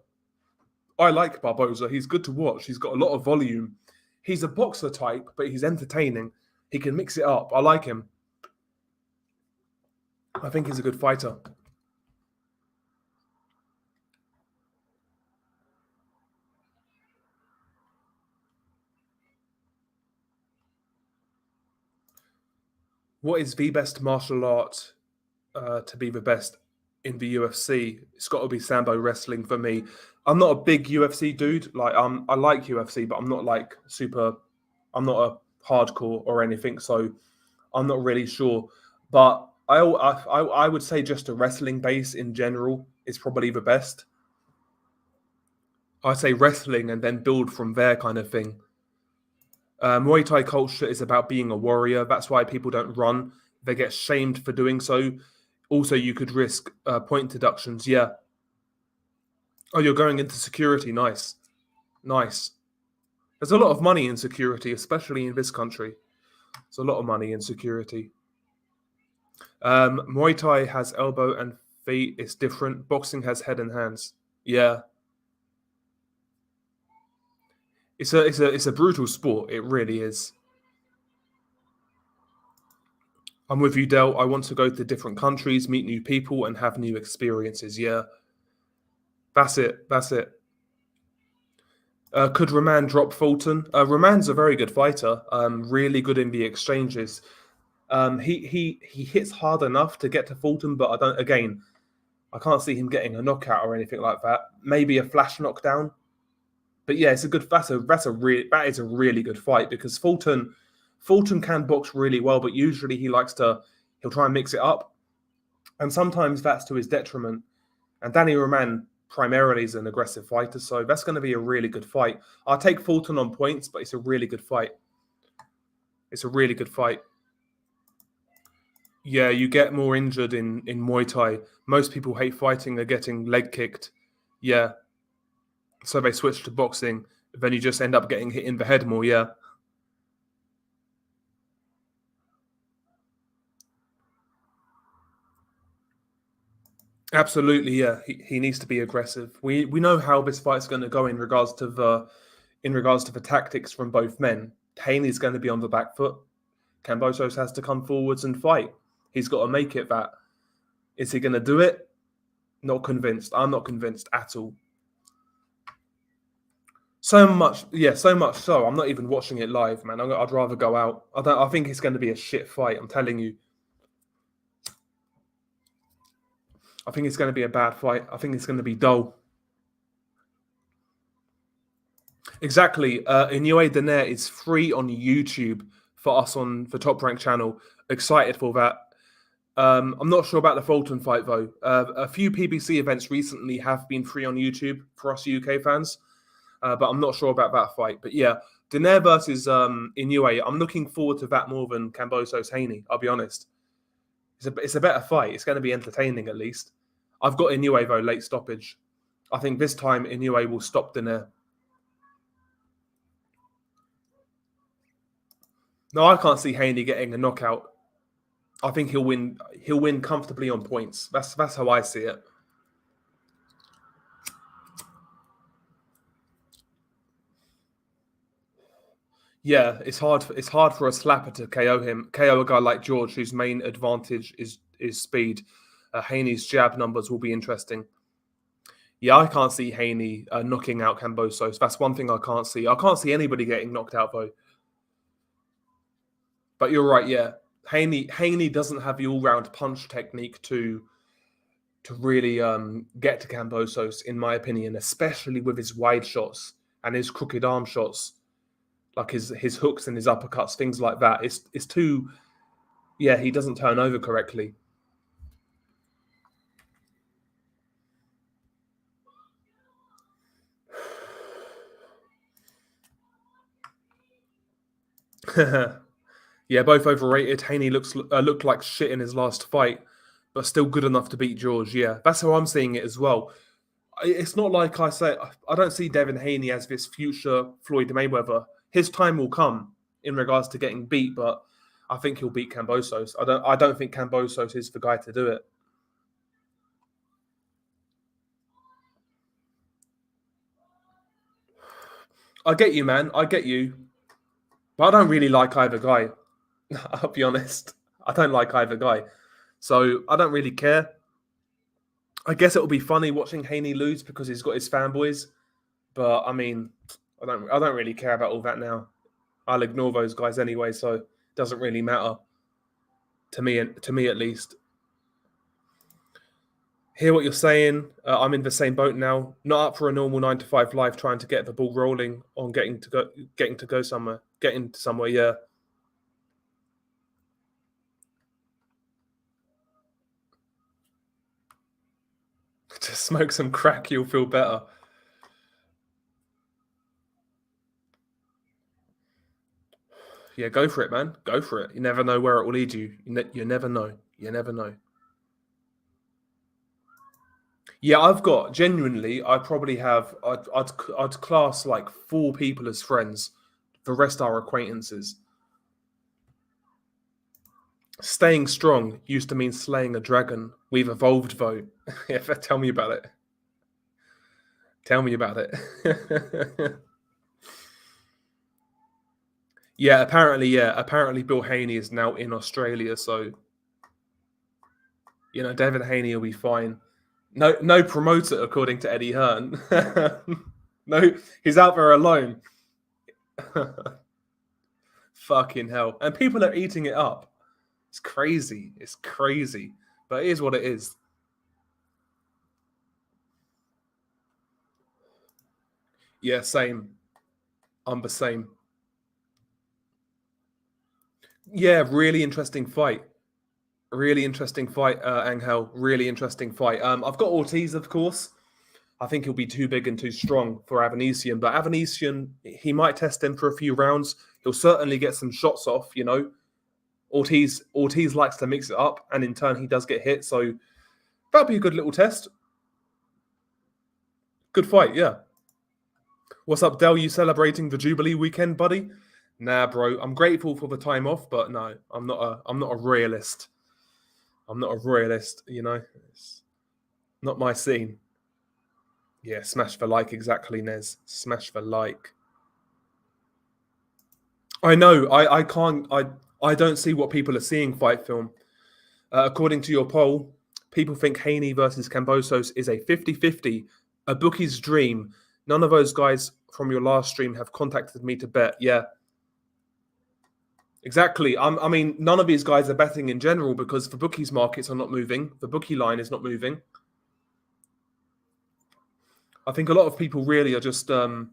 He's good to watch. He's got a lot of volume. He's a boxer type, but he's entertaining. He can mix it up. I like him. I think he's a good fighter. What is the best martial art to be the best in the UFC? It's got to be Sambo wrestling for me. I'm not a big UFC dude. I like UFC, but I'm not I'm not a hardcore or anything, so I'm not really sure. But I would say just a wrestling base in general is probably the best. I say wrestling and then build from there, kind of thing. Muay Thai culture is about being a warrior. That's why people don't run. They get shamed for doing so. Also, you could risk point deductions. Yeah. Oh, you're going into security. Nice. There's a lot of money in security, especially in this country. There's a lot of money in security. Muay Thai has elbow and feet. It's different. Boxing has head and hands. Yeah. It's a brutal sport. It really is. I'm with you, Del. I want to go to different countries, meet new people, and have new experiences. Yeah. That's it. Could Roman drop Fulton? Roman's a very good fighter. Really good in the exchanges. He hits hard enough to get to Fulton, but I can't see him getting a knockout or anything like that. Maybe a flash knockdown. But yeah, it's a good. That is a really good fight because Fulton can box really well, but usually he'll try and mix it up, and sometimes that's to his detriment. And Danny Roman primarily is an aggressive fighter, so that's going to be a really good fight. I'll take Fulton on points, but it's a really good fight. Yeah, you get more injured in Muay Thai. Most people hate fighting; they're getting leg kicked. Yeah. So they switch to boxing, then you just end up getting hit in the head more, yeah. Absolutely, yeah. He needs to be aggressive. We know how this fight's going to go in regards to the tactics from both men. Haney's going to be on the back foot. Kambosos has to come forwards and fight. He's got to make it that. Is he going to do it? Not convinced. I'm not convinced at all. So much so. I'm not even watching it live, man. I'd rather go out. I think it's going to be a shit fight. I'm telling you. I think it's going to be a bad fight. I think it's going to be dull. Exactly. Inoue Daenerys is free on YouTube for us on the Top Rank channel. Excited for that. I'm not sure about the Fulton fight though. A few PBC events recently have been free on YouTube for us UK fans. But I'm not sure about that fight. But yeah, Daenerys versus Inoue. I'm looking forward to that more than Kambosos Haney. I'll be honest. It's a better fight. It's going to be entertaining at least. I've got Inoue though, late stoppage. I think this time Inoue will stop Danair. No, I can't see Haney getting a knockout. I think he'll win. He'll win comfortably on points. That's how I see it. Yeah, it's hard. It's hard for a slapper to KO him. KO a guy like George, whose main advantage is speed. Haney's jab numbers will be interesting. Yeah, I can't see Haney knocking out Kambosos. That's one thing I can't see. I can't see anybody getting knocked out though. But you're right. Yeah, Haney doesn't have the all-round punch technique to really get to Kambosos, in my opinion, especially with his wide shots and his crooked arm shots, like his hooks and his uppercuts, things like that. It's too. Yeah, he doesn't turn over correctly. Yeah, both overrated. Haney looked like shit in his last fight, but still good enough to beat George. Yeah, that's how I'm seeing it as well. It's not like I don't see Devin Haney as this future Floyd Mayweather. His time will come in regards to getting beat, but I think he'll beat Kambosos. I don't think Kambosos is the guy to do it. I get you, man. I get you. But I don't really like either guy. I'll be honest. I don't like either guy. So I don't really care. I guess it'll be funny watching Haney lose because he's got his fanboys. But I mean, I don't really care about all that now. I'll ignore those guys anyway, so it doesn't really matter. To me at least. Hear what you're saying. I'm in the same boat now. Not up for a normal 9 to 5 life, trying to get the ball rolling on getting to go somewhere. Getting to somewhere, yeah. To smoke some crack, you'll feel better. Yeah, go for it, man. Go for it. You never know where it will lead you. You never know. You never know. Yeah, I've got genuinely. I probably have. I'd class like 4 people as friends. The rest are acquaintances. Staying strong used to mean slaying a dragon. We've evolved, though. Yeah, tell me about it. Tell me about it. Yeah, apparently Bill Haney is now in Australia, so David Haney will be fine. No promoter, according to Eddie Hearn. No, he's out there alone. Fucking hell. And people are eating it up. It's crazy. It's crazy. But it is what it is. Yeah, same. I'm the same. Yeah, really interesting fight. Really interesting fight, Angel. Really interesting fight. I've got Ortiz, of course. I think he'll be too big and too strong for Avanesian. But Avanesian, he might test him for a few rounds. He'll certainly get some shots off, Ortiz likes to mix it up, and in turn, he does get hit. So that'll be a good little test. Good fight, yeah. What's up, Del? You celebrating the Jubilee weekend, buddy? Nah, bro. I'm grateful for the time off, but no, I'm not a realist. I'm not a royalist, It's not my scene. Yeah, smash the like, exactly, Nez. Smash the like. I know. I can't. I don't see what people are seeing. Fight film. According to your poll, people think Haney versus Kambosos is a 50-50, a bookie's dream. None of those guys from your last stream have contacted me to bet. Yeah. Exactly. I mean, none of these guys are betting in general because the bookies markets are not moving. The bookie line is not moving. I think a lot of people really are just they're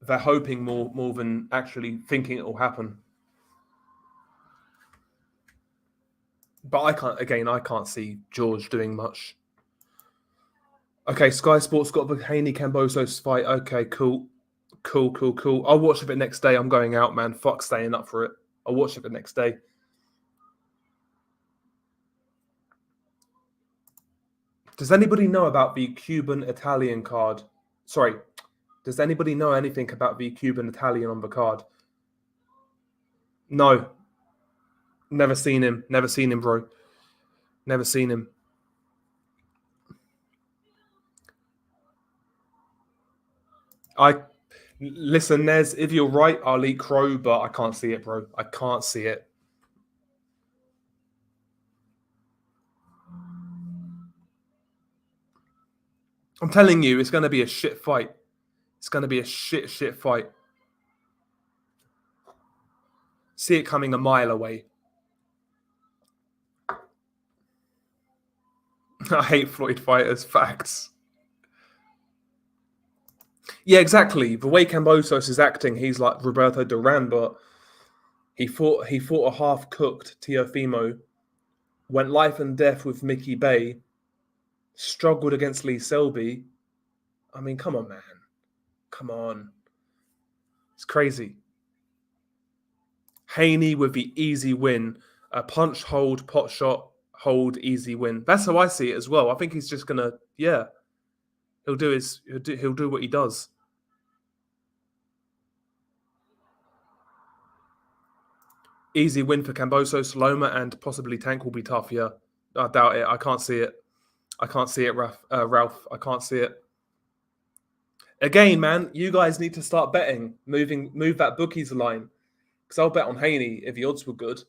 hoping more than actually thinking it will happen. But I can't see George doing much. Okay, Sky Sports got the Haney Kambosos fight. Okay, cool. I'll watch it the next day. I'm going out, man. Fuck staying up for it. I'll watch it the next day. Does anybody know about the Cuban-Italian card? Sorry, does anybody know anything about the Cuban-Italian on the card? No. Never seen him. Never seen him, bro. Never seen him. Listen, Nez, if you're right, I'll eat crow, but I can't see it, bro. I can't see it. I'm telling you, it's going to be a shit fight. It's going to be a shit fight. See it coming a mile away. I hate Floyd fighters. Facts. Yeah, exactly. The way Kambosos is acting, he's like Roberto Duran, but he fought a half-cooked Teofimo, went life and death with Mickey Bay, struggled against Lee Selby. I mean, come on, man. Come on. It's crazy. Haney with the easy win. A punch, hold, pot shot, hold, easy win. That's how I see it as well. I think he's just gonna, he'll do what he does. Easy win for Kambosos. Loma and possibly Tank will be tough. Yeah, I doubt it. I can't see it. I can't see it, Ralph. I can't see it. Again, man, you guys need to start betting. Move that bookies line. Because I'll bet on Haney if the odds were good.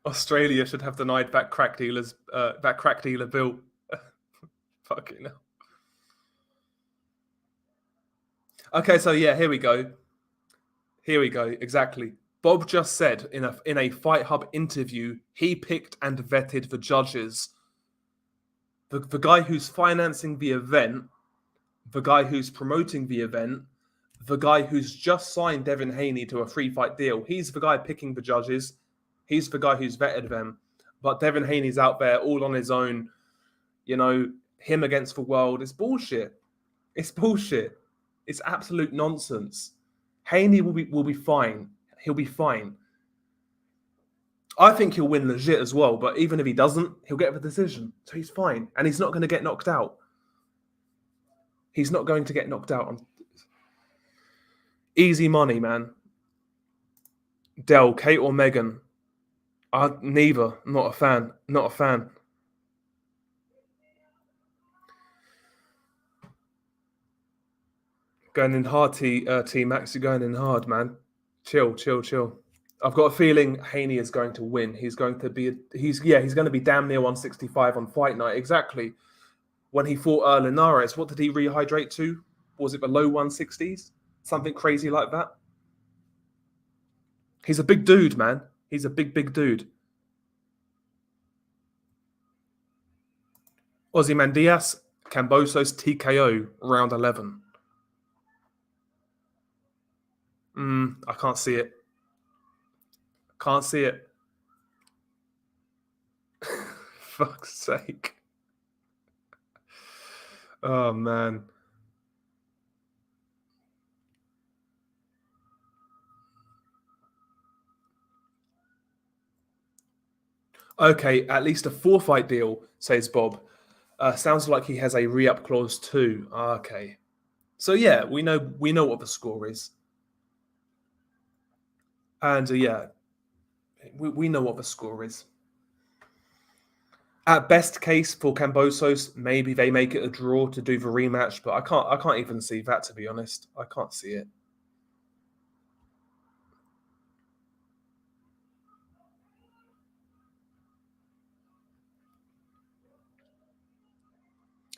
Australia should have denied that crack dealer bill. Fucking hell. Okay, so yeah, here we go. Exactly. Bob just said in a Fight Hub interview, he picked and vetted the judges. The guy who's financing the event, the guy who's promoting the event, the guy who's just signed Devin Haney to a free fight deal. He's the guy picking the judges. He's the guy who's vetted them. But Devin Haney's out there all on his own. You know, him against the world. It's bullshit. It's bullshit. It's absolute nonsense. Haney will be fine. He'll be fine. I think he'll win legit as well, but even if he doesn't, he'll get the decision. So he's fine. And he's not going to get knocked out. He's not going to get knocked out. On easy money, man. Del, Kate or Megan? Neither. Not a fan. Not a fan. Going in hard, T-Max. You're going in hard, man. Chill. I've got a feeling Haney is going to win. He's going to be damn near 165 on fight night. Exactly. When he fought Linares, what did he rehydrate to? Was it below 160s? Something crazy like that. He's a big dude, man. He's a big dude. Ozymandias, Kambosos, TKO, round 11. I can't see it. Can't see it. Fuck's sake. Oh, man. Okay, at least a 4-fight deal, says Bob. Sounds like he has a re-up clause too. Okay. So yeah, we know what the score is. And we know what the score is. At best case for Kambosos, maybe they make it a draw to do the rematch, but I can't even see that, to be honest. I can't see it.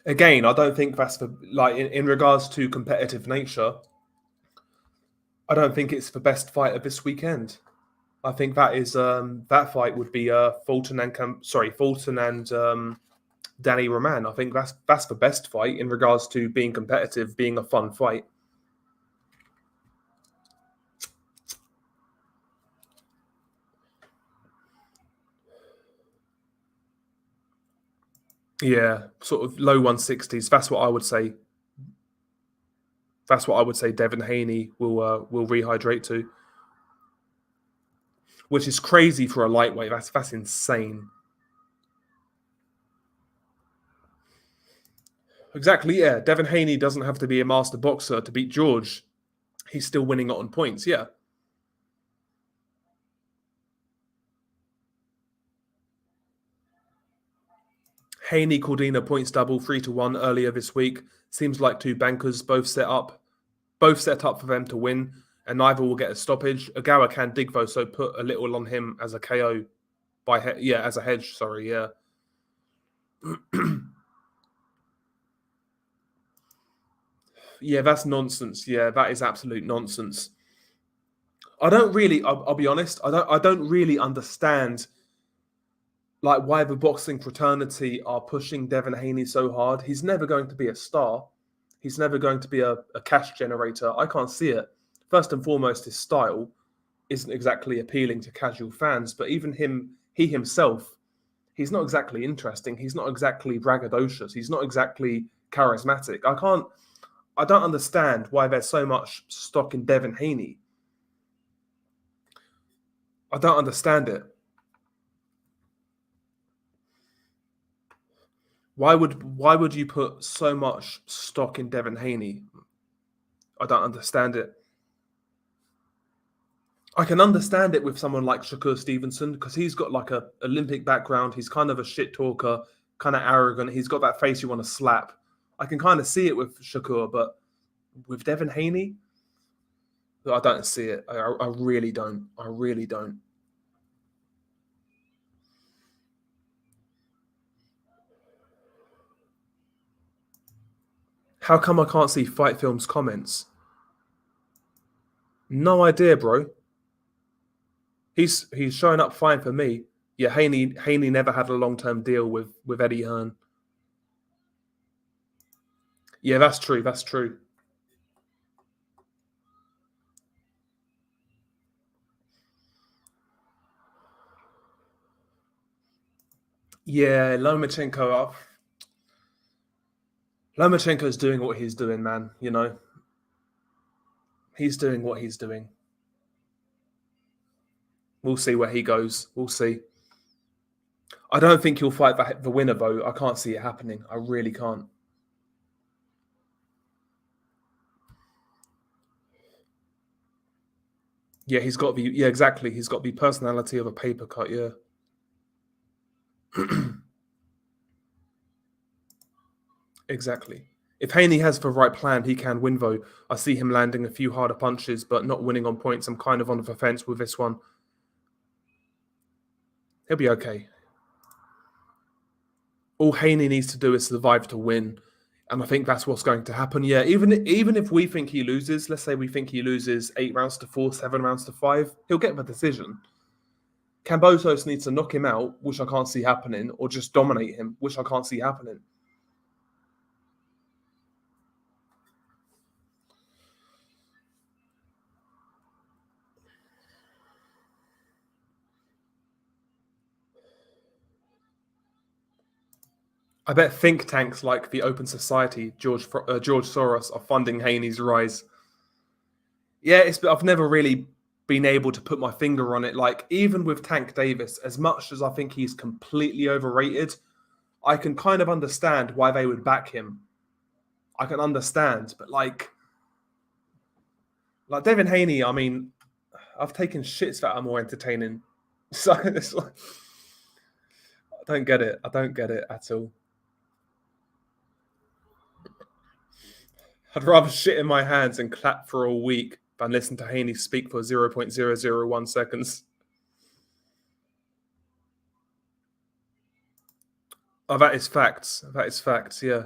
Again, I don't think that's in regards to competitive nature. I don't think it's the best fight of this weekend. I think that is that fight would be Fulton and Danny Roman. I think that's the best fight in regards to being competitive, being a fun fight. Yeah, sort of low 160s. That's what I would say. That's what I would say Devin Haney will rehydrate to. which is crazy for a lightweight. That's insane. Exactly, yeah. Devin Haney doesn't have to be a master boxer to beat George. He's still winning it on points, yeah. Haney, Cordina points double 3-1 earlier this week. Seems like two bankers both set up for them to win, and neither will get a stoppage. Ogawa can dig though, so put a little on him as a KO as a hedge. Sorry, yeah. Yeah, that's nonsense. Yeah, that is absolute nonsense. I'll be honest. I don't really understand like why the boxing fraternity are pushing Devin Haney so hard. He's never going to be a star. He's never going to be a cash generator. I can't see it. First and foremost, his style isn't exactly appealing to casual fans, but even he himself, he's not exactly interesting. He's not exactly braggadocious. He's not exactly charismatic. I don't understand why there's so much stock in Devin Haney. I don't understand it. Why would you put so much stock in Devin Haney? I don't understand it. I can understand it with someone like Shakur Stevenson because he's got like a Olympic background. He's kind of a shit talker, kind of arrogant. He's got that face you want to slap. I can kind of see it with Shakur, but with Devin Haney, I don't see it. I really don't. I really don't. How come I can't see Fight Film's comments? No idea, bro. He's showing up fine for me. Yeah, Haney never had a long-term deal with Eddie Hearn. Yeah, that's true. That's true. Yeah, Lomachenko's doing what he's doing, man. You know, he's doing what he's doing. We'll see where he goes. We'll see. I don't think he'll fight the winner, though. I can't see it happening. I really can't. Yeah, he's got the exactly. He's got the personality of a paper cut. Yeah. Exactly. If Haney has the right plan, he can win, though. I see him landing a few harder punches, but not winning on points. I'm kind of on the fence with this one. He'll be okay. All Haney needs to do is survive to win. And I think that's what's going to happen. Yeah, even if we think he loses, let's say we think he loses 8-4, 7-5, he'll get the decision. Kambosos needs to knock him out, which I can't see happening, or just dominate him, which I can't see happening. I bet think tanks like the Open Society, George Soros, are funding Haney's rise. Yeah, I've never really been able to put my finger on it. Like, even with Tank Davis, as much as I think he's completely overrated, I can kind of understand why they would back him. I can understand, but like Devin Haney, I mean, I've taken shits that are more entertaining. So it's like, I don't get it. I don't get it at all. I'd rather shit in my hands and clap for a week than listen to Haney speak for 0.001 seconds. Oh, that is facts. That is facts, yeah.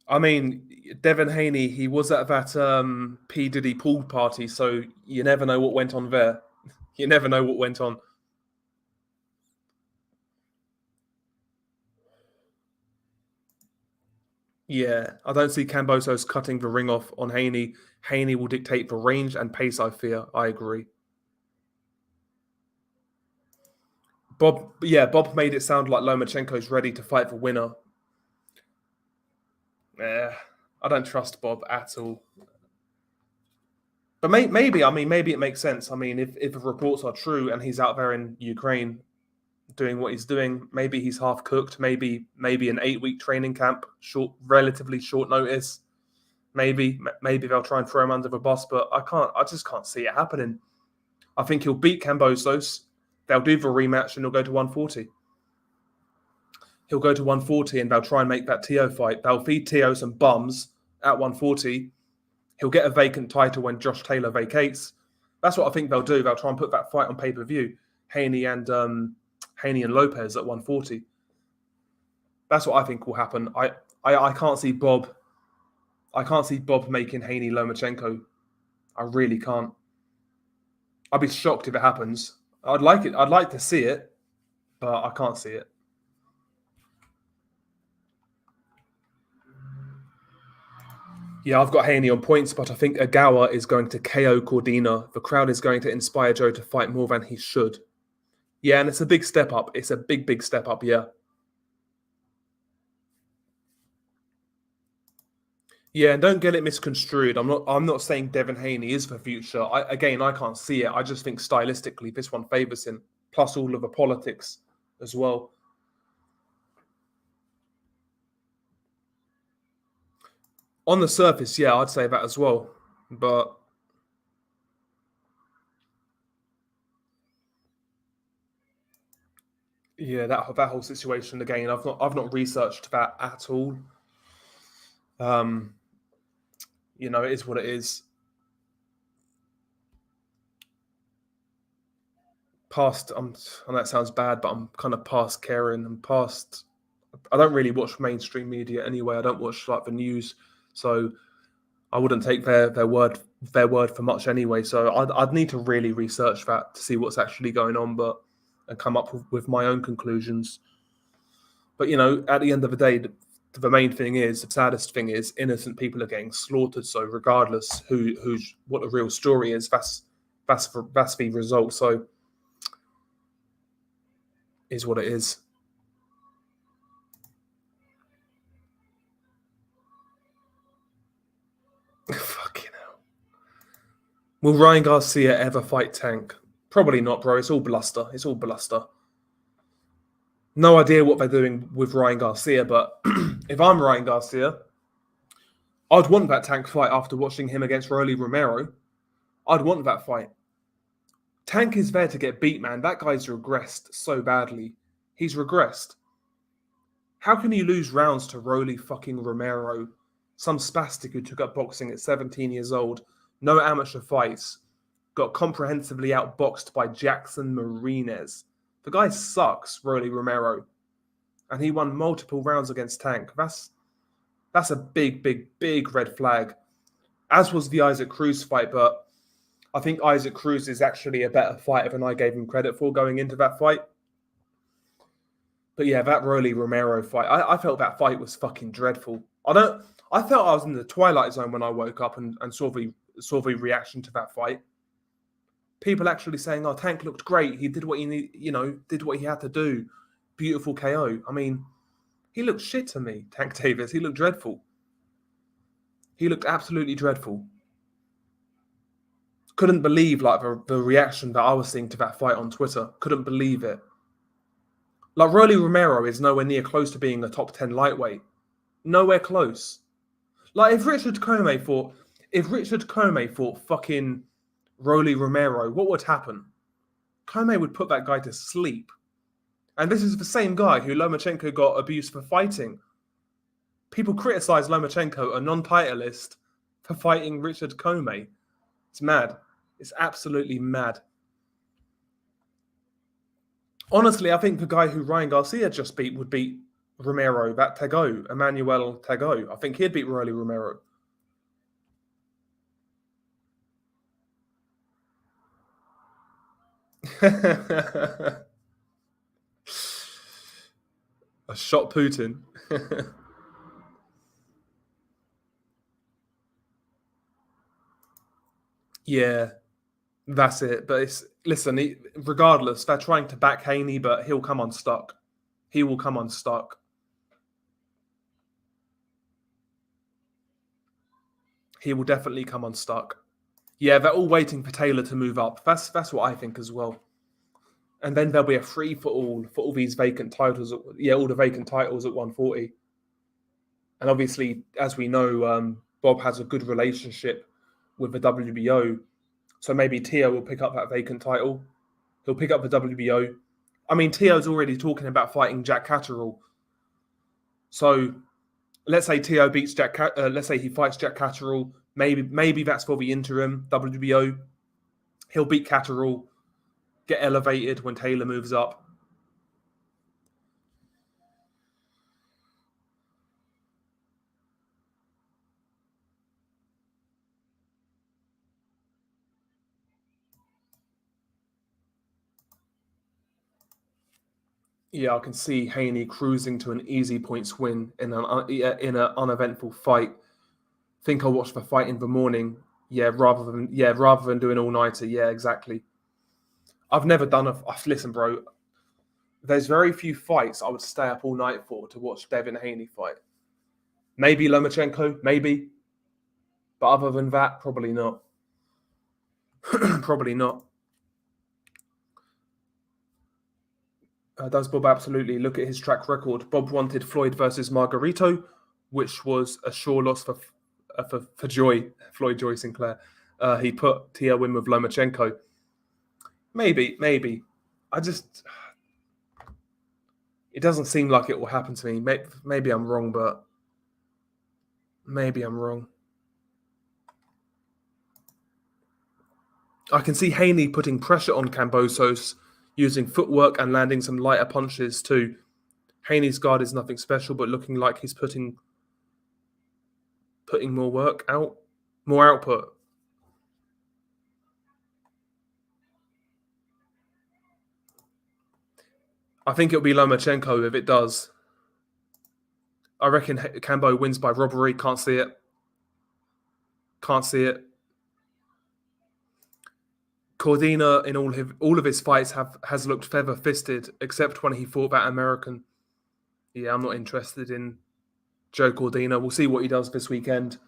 I mean, Devin Haney, he was at that P. Diddy pool party, so you never know what went on there. You never know what went on. Yeah, I don't see Kambosos cutting the ring off on Haney. Haney will dictate the range and pace, I fear. I agree. Bob made it sound like Lomachenko's ready to fight for winner. Yeah, I don't trust Bob at all. But maybe it makes sense. I mean, if the reports are true and he's out there in Ukraine doing what he's doing, maybe he's half cooked. Maybe an 8-week training camp, relatively short notice. Maybe they'll try and throw him under the bus, but I just can't see it happening. I think he'll beat Kambosos. They'll do the rematch and he'll go to 140. He'll go to 140 and they'll try and make that Teo fight. They'll feed Teo some bums at 140. He'll get a vacant title when Josh Taylor vacates. That's what I think they'll do. They'll try and put that fight on pay-per-view. Haney and Lopez at 140. That's what I think will happen. I can't see Bob. I can't see Bob making Haney Lomachenko. I really can't. I'd be shocked if it happens. I'd like it. I'd like to see it, but I can't see it. Yeah, I've got Haney on points, but I think Ogawa is going to KO Cordina. The crowd is going to inspire Joe to fight more than he should. Yeah, and it's a big step up. It's a big step up, yeah. Yeah, and don't get it misconstrued. I'm not saying Devin Haney is the future. I can't see it. I just think stylistically this one favours him, plus all of the politics as well. On the surface, yeah, I'd say that as well. But yeah, that whole situation again, I've not researched that at all. It is what it is. And that sounds bad, but I'm kind of past caring and past. I don't really watch mainstream media anyway. I don't watch like the news, so I wouldn't take their word for much anyway. So I'd need to really research that to see what's actually going on, and come up with my own conclusions. But at the end of the day, the main thing is, the saddest thing is, innocent people are getting slaughtered. So regardless what the real story is, that's the result. So is what it is. Fucking hell. Will Ryan Garcia ever fight Tank? Probably not, bro. It's all bluster. No idea what they're doing with Ryan Garcia, but if I'm Ryan Garcia, I'd want that Tank fight after watching him against Romero. I'd want that fight. Tank is there to get beat, man. That guy's regressed so badly. He's regressed. How can you lose rounds to fucking Romero? Some spastic who took up boxing at 17 years old, no amateur fights, got comprehensively outboxed by Jackson Martinez. The guy sucks, Romero. And he won multiple rounds against Tank. That's a big red flag. As was the Isaac Cruz fight, but I think Isaac Cruz is actually a better fighter than I gave him credit for going into that fight. But yeah, that Romero fight, I felt that fight was fucking dreadful. I felt I was in the twilight zone when I woke up and saw the reaction to that fight. People actually saying, "Oh, Tank looked great. He did what did what he had to do. Beautiful KO." I mean, he looked shit to me, Tank Davis. He looked dreadful. He looked absolutely dreadful. Couldn't believe the reaction that I was seeing to that fight on Twitter. Couldn't believe it. Like, Romero is nowhere near close to being a top 10 lightweight. Nowhere close. Like, if Richard Comey fought fucking Rolly Romero, what would happen? Comey would put that guy to sleep. And this is the same guy who Lomachenko got abused for fighting. People criticize Lomachenko, a non-titleist, for fighting Richard Comey. It's mad. It's absolutely mad. Honestly, I think the guy who Ryan Garcia just beat would beat Romero, that Tago, Emmanuel Tago. I think he'd beat Rolly Romero. I shot Putin. Yeah, that's it. But regardless, they're trying to back Haney, but he'll come unstuck. He will come unstuck. He will definitely come unstuck. Yeah, they're all waiting for Taylor to move up. That's what I think as well. And then there'll be a free for all these vacant titles. Yeah, all the vacant titles at 140. And obviously, as we know, Bob has a good relationship with the WBO. So maybe Tio will pick up that vacant title. He'll pick up the WBO. I mean, Tio's already talking about fighting Jack Catterall. So let's say Tio beats Jack. Let's say he fights Jack Catterall. Maybe that's for the interim WBO. He'll beat Catterall, get elevated when Taylor moves up. Yeah, I can see Haney cruising to an easy points win in an uneventful fight. Think I'll watch the fight in the morning. Rather than doing all nighter. Yeah, exactly. I've never done a. Listen, bro. There's very few fights I would stay up all night for to watch Devin Haney fight. Maybe Lomachenko, maybe, but other than that, probably not. Probably not. Does Bob absolutely look at his track record? Bob wanted Floyd versus Margarito, which was a sure loss for Joy, Floyd Joy Sinclair. He put Tia win with Lomachenko. Maybe. It doesn't seem like it will happen to me. Maybe I'm wrong, but maybe I'm wrong. I can see Haney putting pressure on Kambosos, using footwork and landing some lighter punches too. Haney's guard is nothing special, but looking like he's putting more work out, more output. I think it'll be Lomachenko if it does. I reckon Cambo wins by robbery. Can't see it. Cordina in all of his fights has looked feather-fisted, except when he fought that American. Yeah, I'm not interested in Joe Cordina. We'll see what he does this weekend.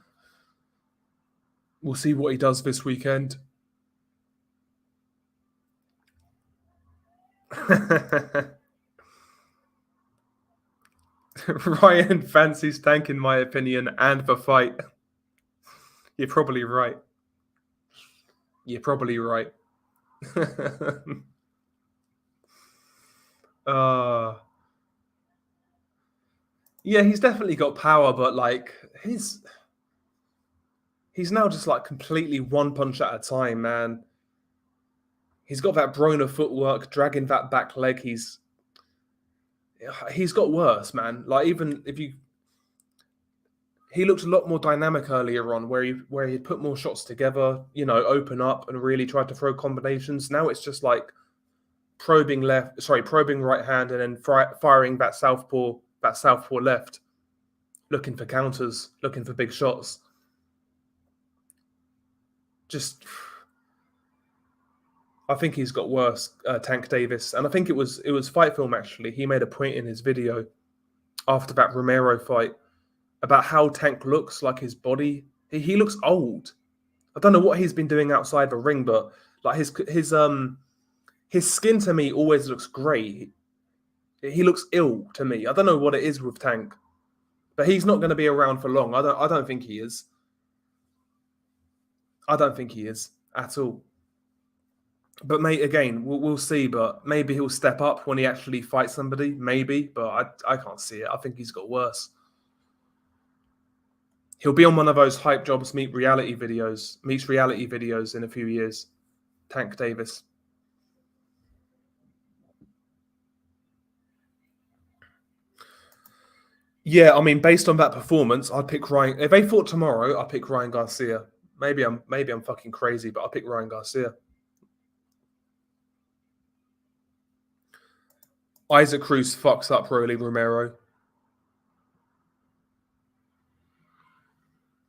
Ryan fancies Tank, in my opinion, and the fight. You're probably right. Yeah, he's definitely got power, but like he's now just like completely one punch at a time, man. He's got that Broner footwork, dragging that back leg. He's got worse, man. Like even if he looked a lot more dynamic earlier on, where he put more shots together, open up and really tried to throw combinations. Now it's just like probing right hand, and then firing that southpaw left, looking for counters, looking for big shots. I think he's got worse, Tank Davis, and I think it was Fight Film actually. He made a point in his video after that Romero fight about how Tank looks, like his body. He looks old. I don't know what he's been doing outside the ring, but like his skin to me always looks grey. He looks ill to me. I don't know what it is with Tank, but he's not going to be around for long. I don't think he is. I don't think he is at all. But mate, again, we'll see. But maybe he'll step up when he actually fights somebody. Maybe, but I can't see it. I think he's got worse. He'll be on one of those hype jobs meets reality videos in a few years. Tank Davis. Yeah, I mean, based on that performance, I'd pick Ryan. If they fought tomorrow, I'd pick Ryan Garcia. Maybe I'm fucking crazy, but I'll pick Ryan Garcia. Isaac Cruz fucks up Rolly Romero.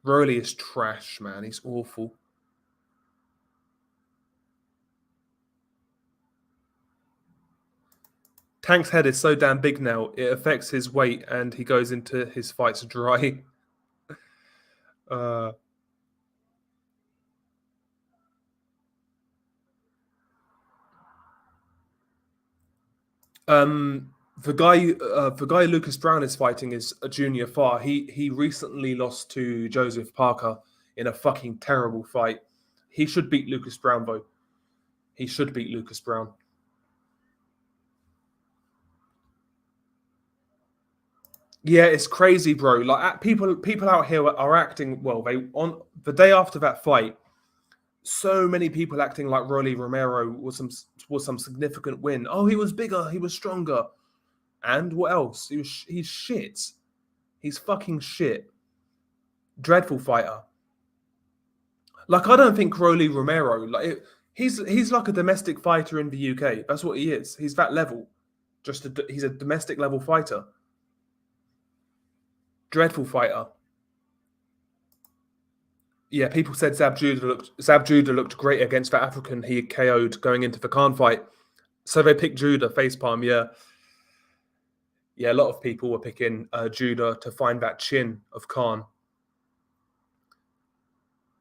Rolly is trash, man. He's awful. Tank's head is so damn big now, it affects his weight and he goes into his fights dry. The guy Lucas Brown is fighting is a junior far. He recently lost to Joseph Parker in a fucking terrible fight. He should beat Lucas Brown though. He should beat Lucas Brown. Yeah, it's crazy, bro. Like people out here are acting well. They on the day after that fight, so many people acting like Rolly Romero was some significant win. Oh, he was bigger, he was stronger, and what else? He's shit. He's fucking shit. Dreadful fighter. Like I don't think Rolly Romero he's like a domestic fighter in the UK. That's what he is. He's that level. He's a domestic level fighter. Dreadful fighter. Yeah, people said Zab Judah looked great against that African he KO'd going into the Khan fight. So they picked Judah facepalm. Yeah. A lot of people were picking Judah to find that chin of Khan.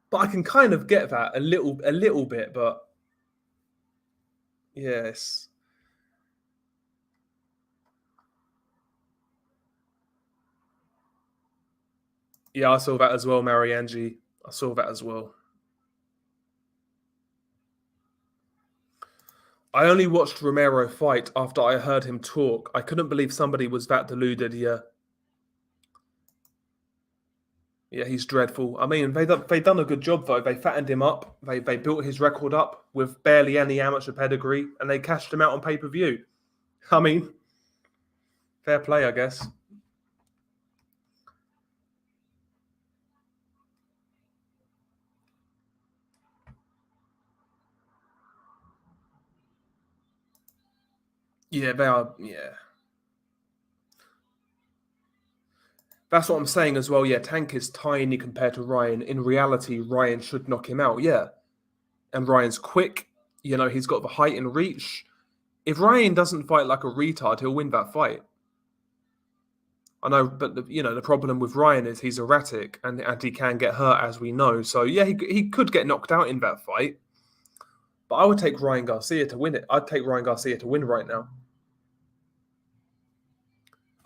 But I can kind of get that a little bit, but yes. Yeah, I saw that as well, Mariangi. I saw that as well. I only watched Romero fight after I heard him talk. I couldn't believe somebody was that deluded. Yeah. Yeah, he's dreadful. I mean, they done a good job though. They fattened him up. They built his record up with barely any amateur pedigree, and they cashed him out on pay-per-view. I mean, fair play, I guess. Yeah, they are. Yeah, that's what I'm saying as well. Yeah, Tank is tiny compared to Ryan. In reality, Ryan should knock him out. Yeah, and Ryan's quick. You know, he's got the height and reach. If Ryan doesn't fight like a retard, he'll win that fight. I know, but the problem with Ryan is he's erratic and he can get hurt, as we know. So yeah, he could get knocked out in that fight. But I would take Ryan Garcia to win it. I'd take Ryan Garcia to win right now.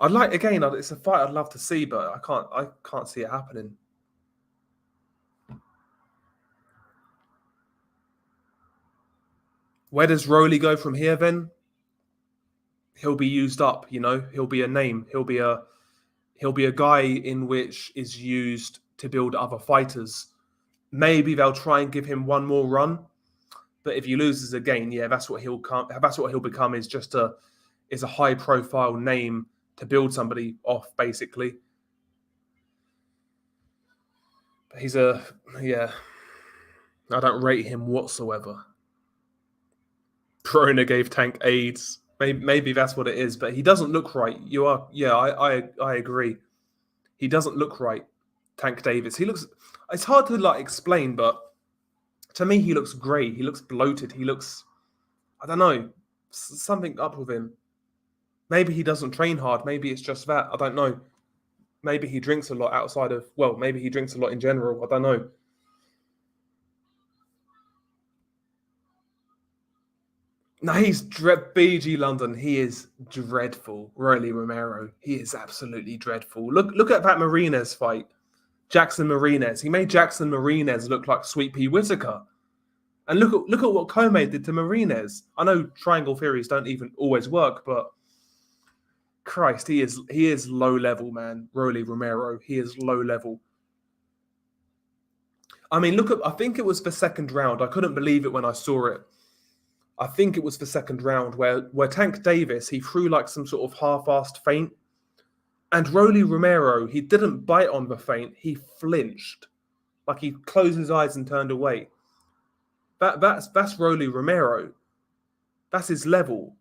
It's a fight I'd love to see, but I can't see it happening. Where does Rowley go from here then? He'll be used up, he'll be a name. He'll be a guy in which is used to build other fighters. Maybe they'll try and give him one more run, but if he loses again, yeah, that's what he'll become is just a high profile name to build somebody off, basically. But I don't rate him whatsoever. Prona gave Tank AIDS. Maybe that's what it is, but he doesn't look right. I agree. He doesn't look right, Tank Davis. He looks. It's hard to explain, but to me, he looks grey. He looks bloated. He looks. I don't know, something up with him. Maybe he doesn't train hard. Maybe it's just that. I don't know. Maybe he drinks a lot outside of. Well, maybe he drinks a lot in general. I don't know. No, he's BG London. He is dreadful. Rolly Romero. He is absolutely dreadful. Look at that Marinez fight. Jackson Marinez. He made Jackson Marinez look like Sweet Pea Whitaker. And look at what Comey did to Marinez. I know triangle theories don't even always work, but Christ, he is low level, man. Rolly Romero. He is low level. I mean, I think it was the second round. I couldn't believe it when I saw it. I think it was the second round where Tank Davis, he threw some sort of half-assed feint. And Rolly Romero, he didn't bite on the feint. He flinched. He closed his eyes and turned away. That's Rolly Romero. That's his level.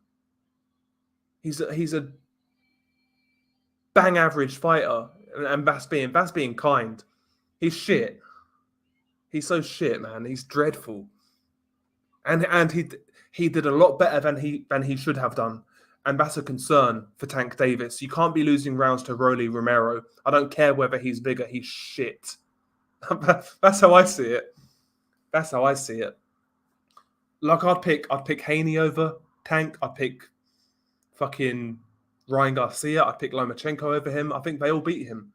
He's a bang average fighter. And that's being kind. He's shit. He's so shit, man. He's dreadful. And he did a lot better than he should have done. And that's a concern for Tank Davis. You can't be losing rounds to Rolly Romero. I don't care whether he's bigger. He's shit. That's how I see it. That's how I see it. I'd pick Haney over Tank. I'd pick fucking Ryan Garcia. I picked Lomachenko over him. I think they all beat him.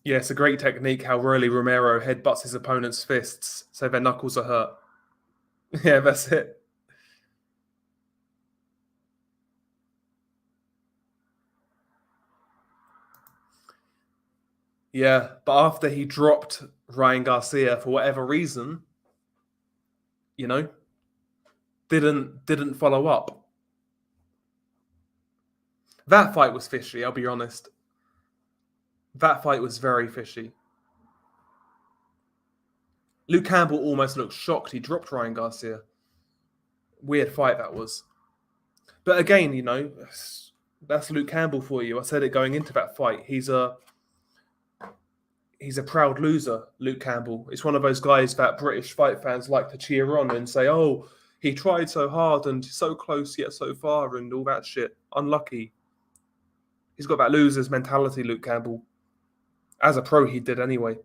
Yeah, it's a great technique how really Romero headbutts his opponent's fists so their knuckles are hurt. Yeah, that's it. Yeah, but after he dropped Ryan Garcia for whatever reason, you know, didn't follow up. That fight was fishy, I'll be honest. That fight was very fishy. Luke Campbell almost looked shocked he dropped Ryan Garcia. Weird fight that was. But again, you know, that's Luke Campbell for you. I said it going into that fight. He's a proud loser, Luke Campbell. It's one of those guys that British fight fans like to cheer on and say, oh, he tried so hard and so close yet so far and all that shit. Unlucky. He's got that loser's mentality, Luke Campbell. As a pro, he did anyway.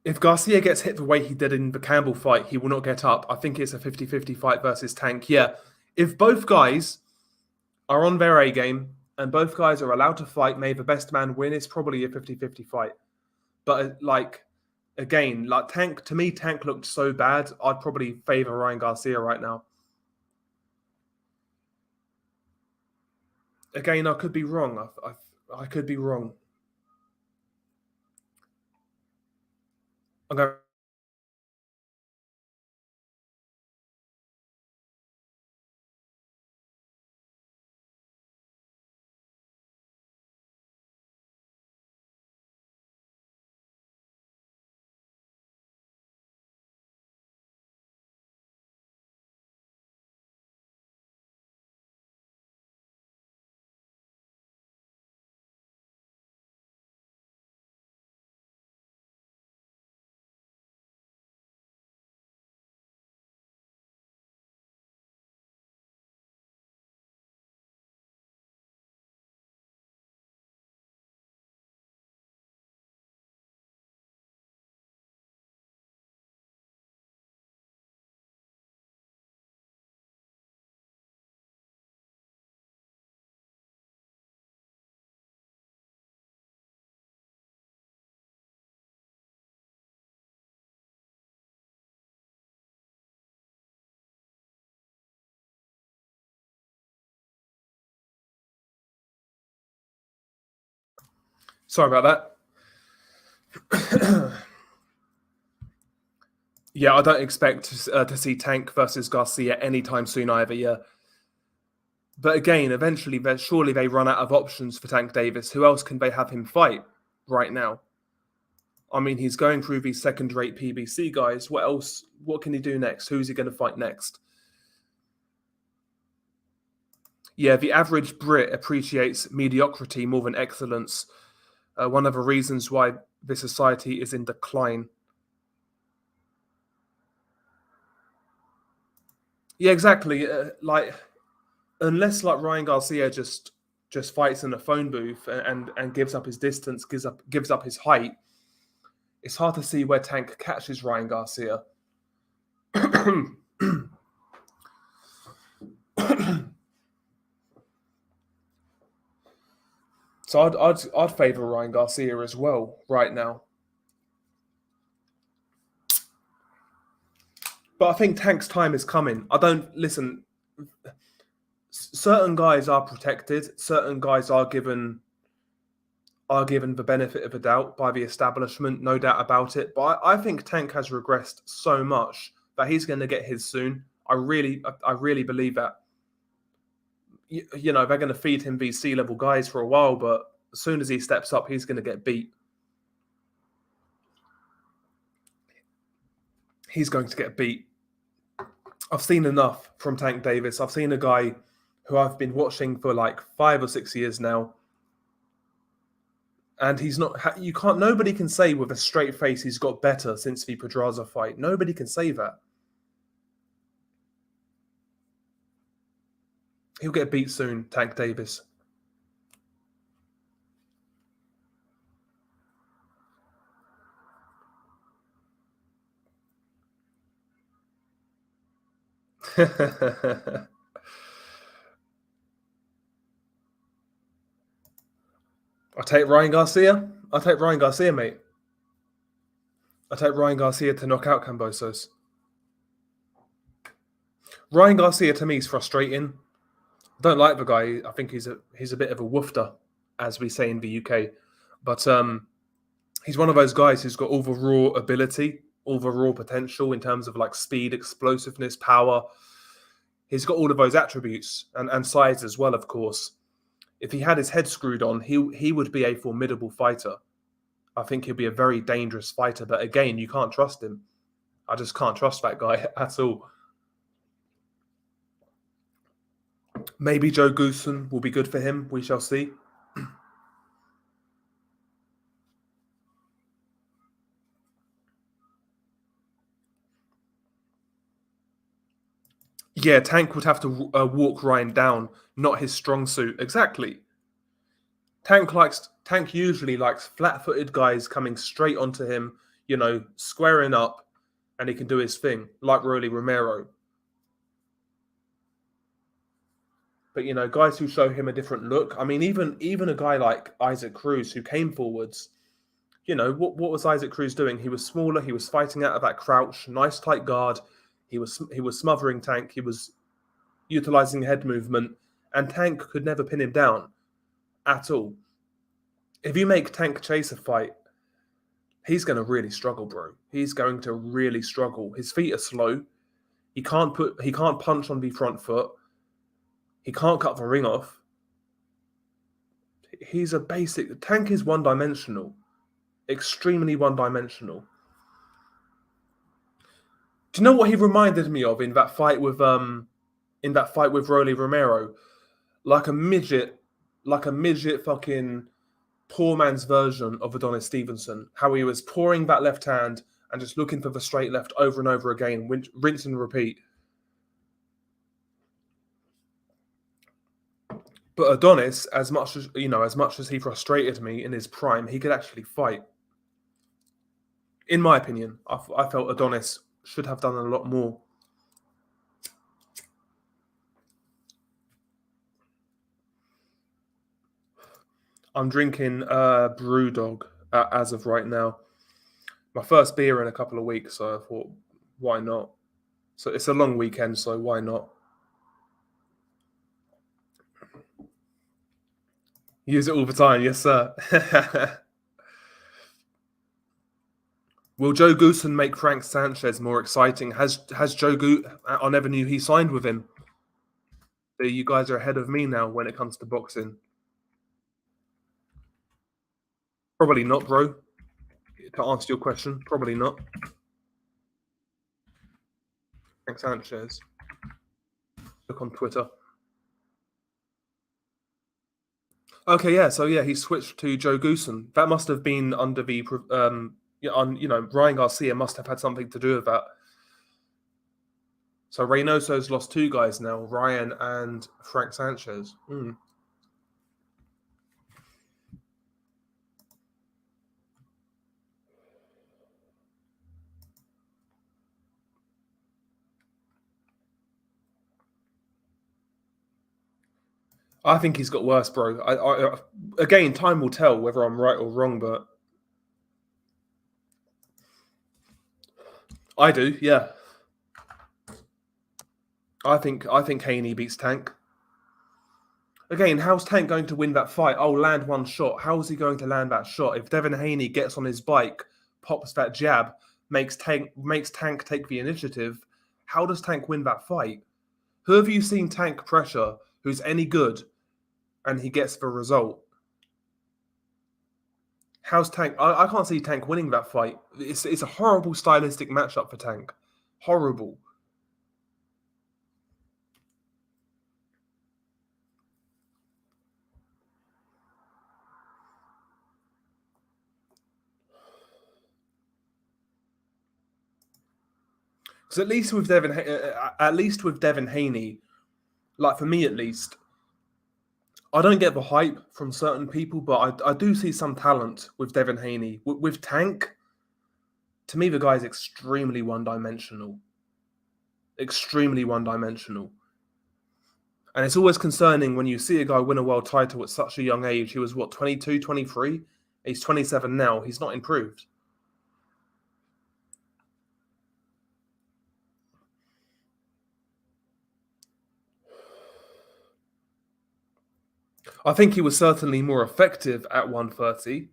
If Garcia gets hit the way he did in the Campbell fight, he will not get up. I think it's a 50-50 fight versus Tank. Yeah, if both guys are on their A game and both guys are allowed to fight, may the best man win, it's probably a 50-50 fight. But again, Tank, to me, Tank looked so bad, I'd probably favour Ryan Garcia right now. Again, I could be wrong. I could be wrong. I'm going. Sorry about that. Yeah, I don't expect to see Tank versus Garcia anytime soon either, yeah. But again, eventually, surely they run out of options for Tank Davis. Who else can they have him fight right now? I mean, he's going through these second-rate PBC guys. What else? What can he do next? Who's he going to fight next? Yeah, the average Brit appreciates mediocrity more than excellence. One of the reasons why this society is in decline. Yeah, exactly. Unless Ryan Garcia just fights in a phone booth and gives up his distance, gives up his height, it's hard to see where Tank catches Ryan Garcia. So I'd favour Ryan Garcia as well right now. But I think Tank's time is coming. I don't listen. Certain guys are protected. Certain guys are given the benefit of a doubt by the establishment, no doubt about it. But I think Tank has regressed so much that he's going to get his soon. I really believe that. You know, they're going to feed him these C-level guys for a while, but as soon as he steps up, he's going to get beat. He's going to get beat. I've seen enough from Tank Davis. I've seen a guy who I've been watching for 5 or 6 years now. And he's not, nobody can say with a straight face he's got better since the Pedraza fight. Nobody can say that. He'll get beat soon, Tank Davis. I'll take Ryan Garcia. I'll take Ryan Garcia, mate. I'll take Ryan Garcia to knock out Kambosos. Ryan Garcia to me is frustrating. I don't like the guy. I think he's a bit of a woofter, as we say in the UK. But he's one of those guys who's got all the raw ability, all the raw potential in terms of like speed, explosiveness, power. He's got all of those attributes and size as well, of course. If he had his head screwed on, he would be a formidable fighter. I think he'll be a very dangerous fighter. But again, you can't trust him. I just can't trust that guy at all. Maybe Joe Goosen will be good for him. We shall see. Yeah, Tank would have to walk Ryan down, not his strong suit. Exactly. Tank usually likes flat-footed guys coming straight onto him, squaring up, and he can do his thing, like Romero. But guys who show him a different look. I mean, even a guy like Isaac Cruz who came forwards. What was Isaac Cruz doing? He was smaller. He was fighting out of that crouch, nice tight guard. He was smothering Tank. He was utilizing head movement, and Tank could never pin him down at all. If you make Tank chase a fight, he's going to really struggle, bro. He's going to really struggle. His feet are slow. He can't punch on the front foot. He can't cut the ring off. He's a basic. Tank is one-dimensional, extremely one-dimensional. Do you know what he reminded me of in that fight with Rolly Romero? Like a midget fucking poor man's version of Adonis Stevenson. How he was pouring that left hand and just looking for the straight left over and over again, rinse and repeat. But Adonis, as much as he frustrated me in his prime, he could actually fight. In my opinion, I felt Adonis should have done a lot more. I'm drinking Brewdog as of right now. My first beer in a couple of weeks, so I thought, why not? So it's a long weekend, so why not? Use it all the time, yes, sir. Will Joe Goosen make Frank Sanchez more exciting? Has Joe I never knew he signed with him. So you guys are ahead of me now when it comes to boxing. Probably not, bro. To answer your question, probably not. Frank Sanchez. Look on Twitter. Okay, yeah. So yeah, he switched to Joe Goosen. That must have been under the Ryan Garcia must have had something to do with that. So Reynoso's lost two guys now, Ryan and Frank Sanchez. I think he's got worse, bro. Again, time will tell whether I'm right or wrong, but I do, yeah. I think Haney beats Tank. Again, how's Tank going to win that fight? Oh, land one shot. How is he going to land that shot? If Devin Haney gets on his bike, pops that jab, makes Tank take the initiative, how does Tank win that fight? Who have you seen Tank pressure who's any good and he gets the result? How's Tank? I can't see Tank winning that fight. It's a horrible stylistic matchup for Tank. Horrible. Because at least with Devin Haney, like for me at least, I don't get the hype from certain people, but I do see some talent with Devin Haney. With Tank, to me, the guy's extremely one-dimensional. Extremely one-dimensional. And it's always concerning when you see a guy win a world title at such a young age. He was, what, 22, 23? He's 27 now. He's not improved. I think he was certainly more effective at 130.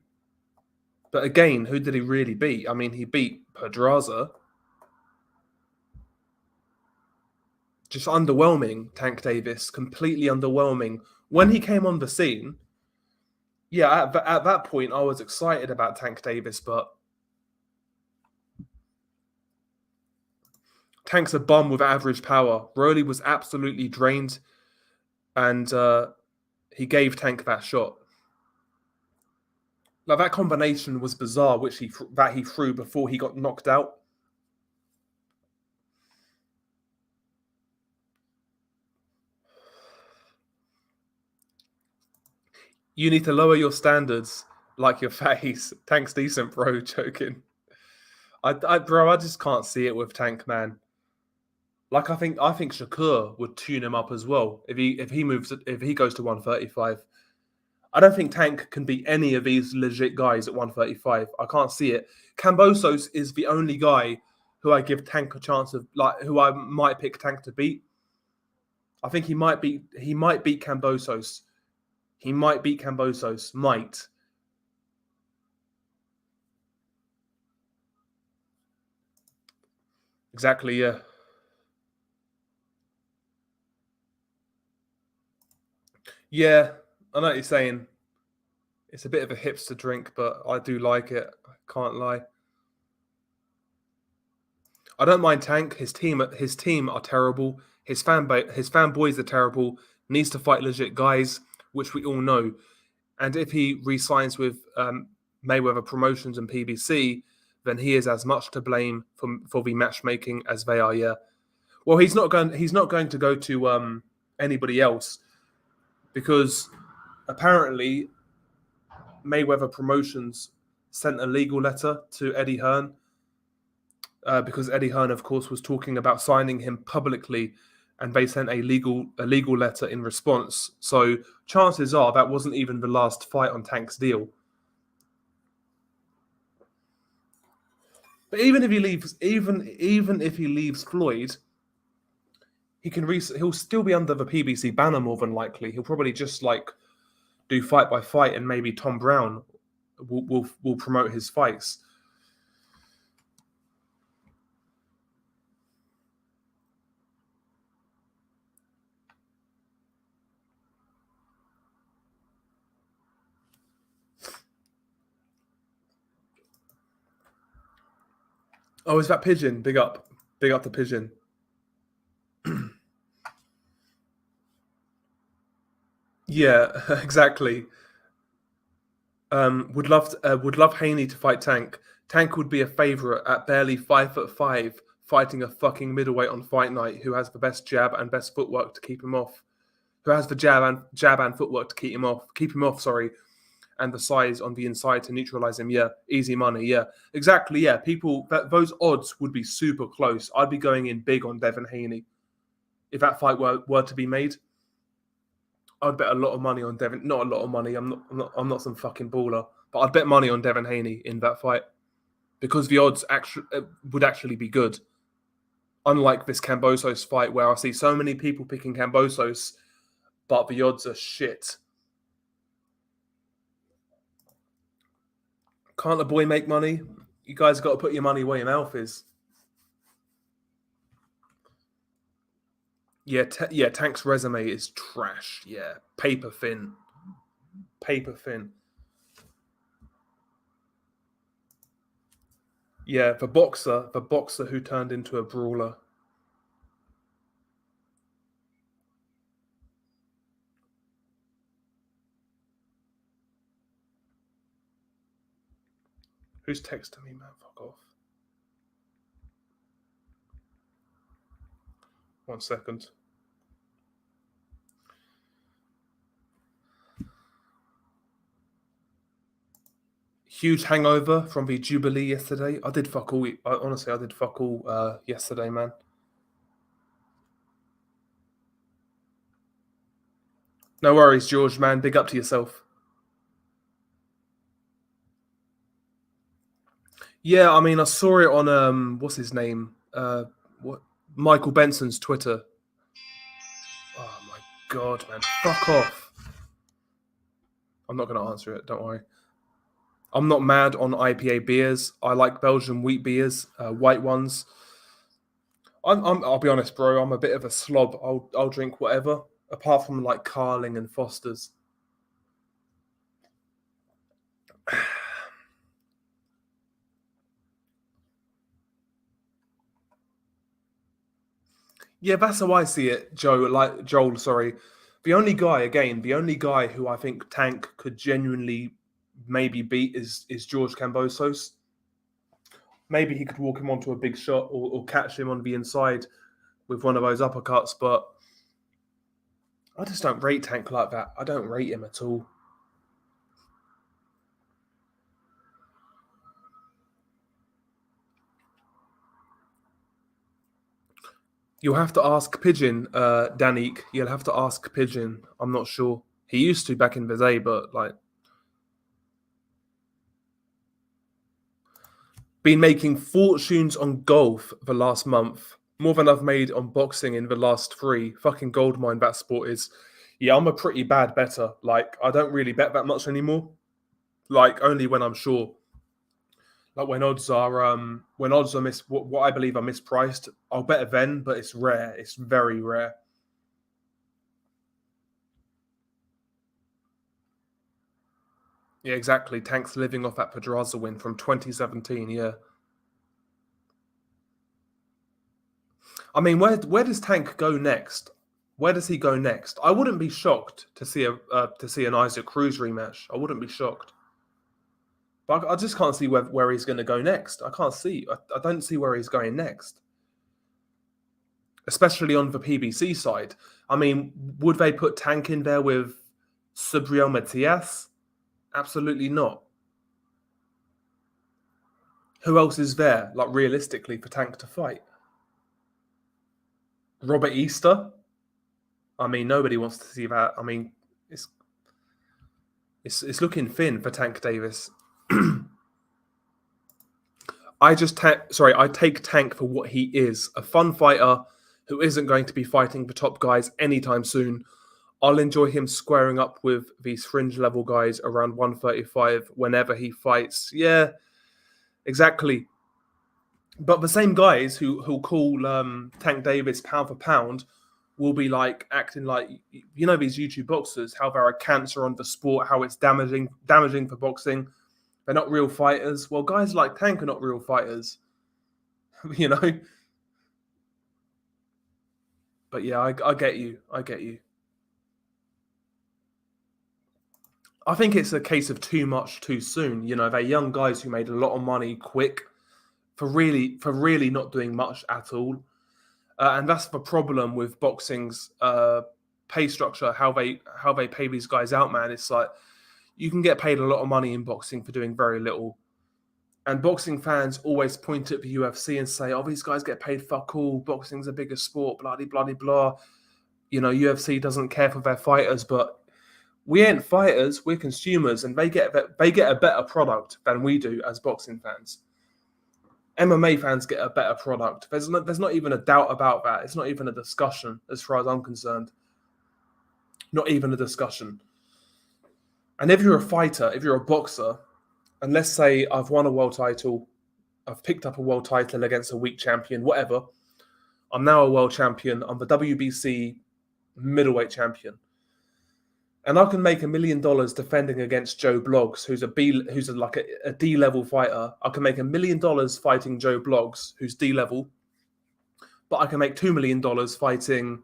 But again, who did he really beat? I mean, he beat Pedraza. Just underwhelming, Tank Davis. Completely underwhelming. When he came on the scene, yeah, at that point, I was excited about Tank Davis, but Tank's a bum with average power. Rolly was absolutely drained, and he gave Tank that shot. Like that combination was bizarre, which he threw before he got knocked out. You need to lower your standards, like your face. Tank's decent, bro. Joking. Bro, I just can't see it with Tank, man. Like I think Shakur would tune him up as well if he goes to 135. I don't think Tank can beat any of these legit guys at 135. I can't see it. Kambosos is the only guy who I give Tank a chance of, like, who I might pick Tank to beat. I think he might beat Kambosos. He might beat Kambosos. Might. Exactly, yeah. Yeah, I know what you're saying. It's a bit of a hipster drink, but I do like it. I can't lie. I don't mind Tank. His team are terrible. His fanboys are terrible. Needs to fight legit guys, which we all know. And if he re-signs with Mayweather Promotions and PBC, then he is as much to blame for the matchmaking as they are. Yeah. Well, he's not going. He's not going to go to anybody else because apparently Mayweather Promotions sent a legal letter to Eddie Hearn because Eddie Hearn, of course, was talking about signing him publicly, and they sent a legal letter in response. So chances are that wasn't even the last fight on Tank's deal. But even if he leaves, even if he leaves Floyd, he'll still be under the PBC banner more than likely. He'll probably just like do fight by fight, and maybe Tom Brown will promote his fights. Oh, is that Pigeon? Big up the Pigeon. Yeah, exactly. Would love Haney to fight Tank. Tank would be a favorite at barely 5'5", fighting a fucking middleweight on fight night who has the best jab and best footwork to keep him off. Who has the jab and footwork to keep him off. Sorry, and the size on the inside to neutralize him. Yeah, easy money. Yeah, exactly. Yeah, those odds would be super close. I'd be going in big on Devin Haney if that fight were to be made. I'd bet a lot of money on Devin. Not a lot of money. I'm not some fucking baller, but I'd bet money on Devin Haney in that fight because the odds would actually be good. Unlike this Kambosos fight, where I see so many people picking Kambosos, but the odds are shit. Can't a boy make money? You guys got to put your money where your mouth is. Yeah, Tank's resume is trash. Yeah, paper thin. Yeah, the boxer who turned into a brawler. Who's texting me, man? Fuck off. 1 second. Huge hangover from the Jubilee yesterday. I did fuck all. Honestly, I did fuck all yesterday, man. No worries, George, man. Big up to yourself. Yeah, I mean, I saw it on what's his name? What Michael Benson's Twitter. Oh my god, man! Fuck off. I'm not going to answer it. Don't worry. I'm not mad on IPA beers. I like Belgian wheat beers, white ones. I'll be honest, bro. I'm a bit of a slob. I'll drink whatever, apart from like Carling and Foster's. Yeah, that's how I see it, Joe. Like Joel, sorry. The only guy who I think Tank could genuinely maybe beat is George Kambosos. Maybe he could walk him onto a big shot or catch him on the inside with one of those uppercuts, but I just don't rate Tank like that. I don't rate him at all. You'll have to ask Pigeon, Danik. You'll have to ask Pigeon. I'm not sure. He used to back in the day, but like been making fortunes on golf the last month. More than I've made on boxing in the last 3. Fucking goldmine that sport is. Yeah, I'm a pretty bad better. Like, I don't really bet that much anymore. Like, only when I'm sure. Like when odds are what I believe are mispriced, I'll bet then, but it's rare. It's very rare. Yeah, exactly. Tank's living off that Pedraza win from 2017. Yeah. I mean, where does Tank go next? Where does he go next? I wouldn't be shocked to see an Isaac Cruz rematch. I wouldn't be shocked, but I just can't see where he's going to go next. I can't see. I don't see where he's going next, especially on the PBC side. I mean, would they put Tank in there with Subriel Matias? Absolutely not. Who else is there, like realistically, for Tank to fight? Robert Easter? I mean, nobody wants to see that. I mean, it's looking thin for Tank Davis. I take Tank for what he is, a fun fighter who isn't going to be fighting the top guys anytime soon. I'll enjoy him squaring up with these fringe level guys around 135 whenever he fights. Yeah, exactly. But the same guys who'll call Tank Davis pound for pound will be like acting like these YouTube boxers, how they're a cancer on the sport, how it's damaging for boxing. They're not real fighters. Well, guys like Tank are not real fighters, you know. But yeah, I get you. I get you. I think it's a case of too much too soon. They're young guys who made a lot of money quick for really not doing much at all. And that's the problem with boxing's pay structure, how they pay these guys out, man. It's like you can get paid a lot of money in boxing for doing very little. And boxing fans always point at the UFC and say, oh, these guys get paid fuck all. Boxing's a bigger sport, blah, blah, blah, blah. UFC doesn't care for their fighters, but we ain't fighters, we're consumers, and they get a better product than we do as boxing fans. MMA fans get a better product. There's not even a doubt about that. It's not even a discussion as far as I'm concerned. Not even a discussion. And if you're a fighter, if you're a boxer, and let's say I've won a world title, I've picked up a world title against a weak champion, whatever. I'm now a world champion. I'm the WBC middleweight champion. And I can make $1 million defending against Joe Bloggs, who's a D level fighter. I can make $1 million fighting Joe Bloggs, who's D level, but I can make $2 million fighting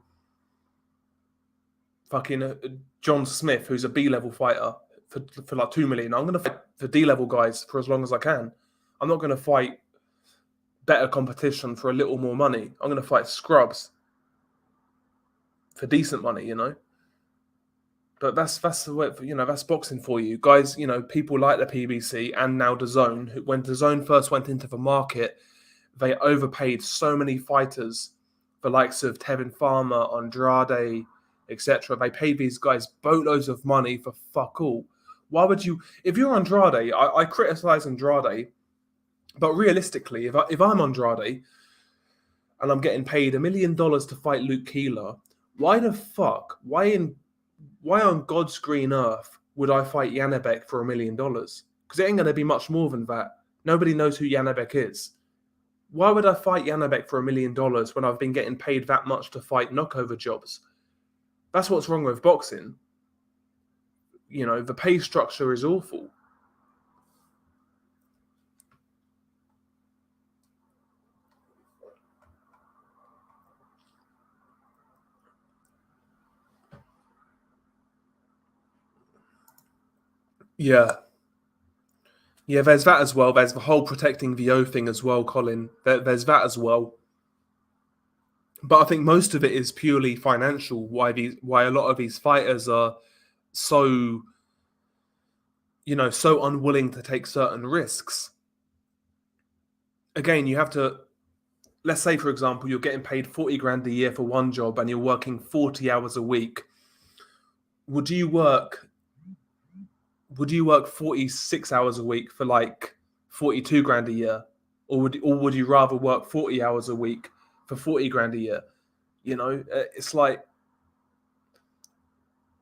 fucking John Smith, who's a B level fighter, for like $2 million. I'm going to fight the D level guys for as long as I can. I'm not going to fight better competition for a little more money. I'm going to fight scrubs for decent money, But that's the way, that's boxing for you guys. People like the PBC and now DAZN. When DAZN first went into the market, they overpaid so many fighters, the likes of Tevin Farmer, Andrade, etc. They paid these guys boatloads of money for fuck all. Why would you? If you're Andrade, I criticize Andrade, but realistically, if I'm Andrade and I'm getting paid $1 million to fight Luke Keeler, why the fuck? Why on God's green earth would I fight Janabek for $1 million? Because it ain't going to be much more than that. Nobody knows who Janabek is. Why would I fight Janabek for $1 million when I've been getting paid that much to fight knockover jobs? That's what's wrong with boxing. The pay structure is awful. Yeah. Yeah, there's that as well. There's the whole protecting VO thing as well, Colin. There's that as well. But I think most of it is purely financial. Why a lot of these fighters are so so unwilling to take certain risks. Again, you have to, let's say for example, you're getting paid 40 grand a year for one job and you're working 40 hours a week. Would you work 46 hours a week for like 42 grand a year? Or would you rather work 40 hours a week for 40 grand a year? It's like,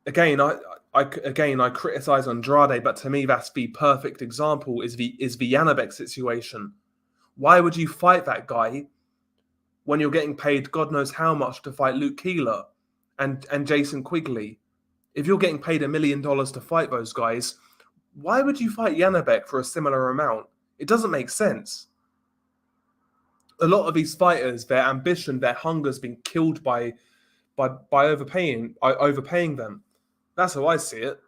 again, I criticize Andrade, but to me that's the perfect example is the Janabek situation. Why would you fight that guy when you're getting paid God knows how much to fight Luke Keeler and Jason Quigley? If you're getting paid $1 million to fight those guys, why would you fight Janabek for a similar amount? It doesn't make sense. A lot of these fighters, their ambition, their hunger's been killed by overpaying them. That's how I see it.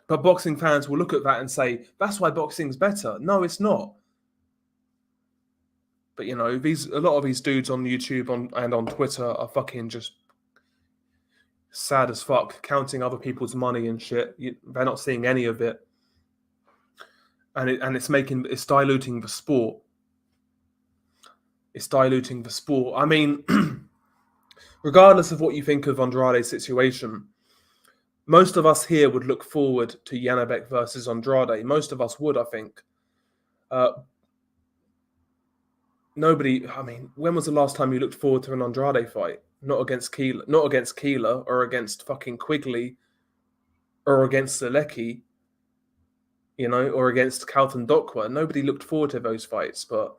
But boxing fans will look at that and say, that's why boxing's better. No, it's not. But a lot of these dudes on YouTube and on Twitter are fucking just sad as fuck, counting other people's money and shit. They're not seeing any of it. And it's diluting the sport. It's diluting the sport. I mean, regardless of what you think of Andrade's situation, most of us here would look forward to Janabek versus Andrade. Most of us would, I think. Nobody. I mean, when was the last time you looked forward to an Andrade fight? Not against Keeler, or against fucking Quigley, or against Selecki, or against Calton Dokwa. Nobody looked forward to those fights, but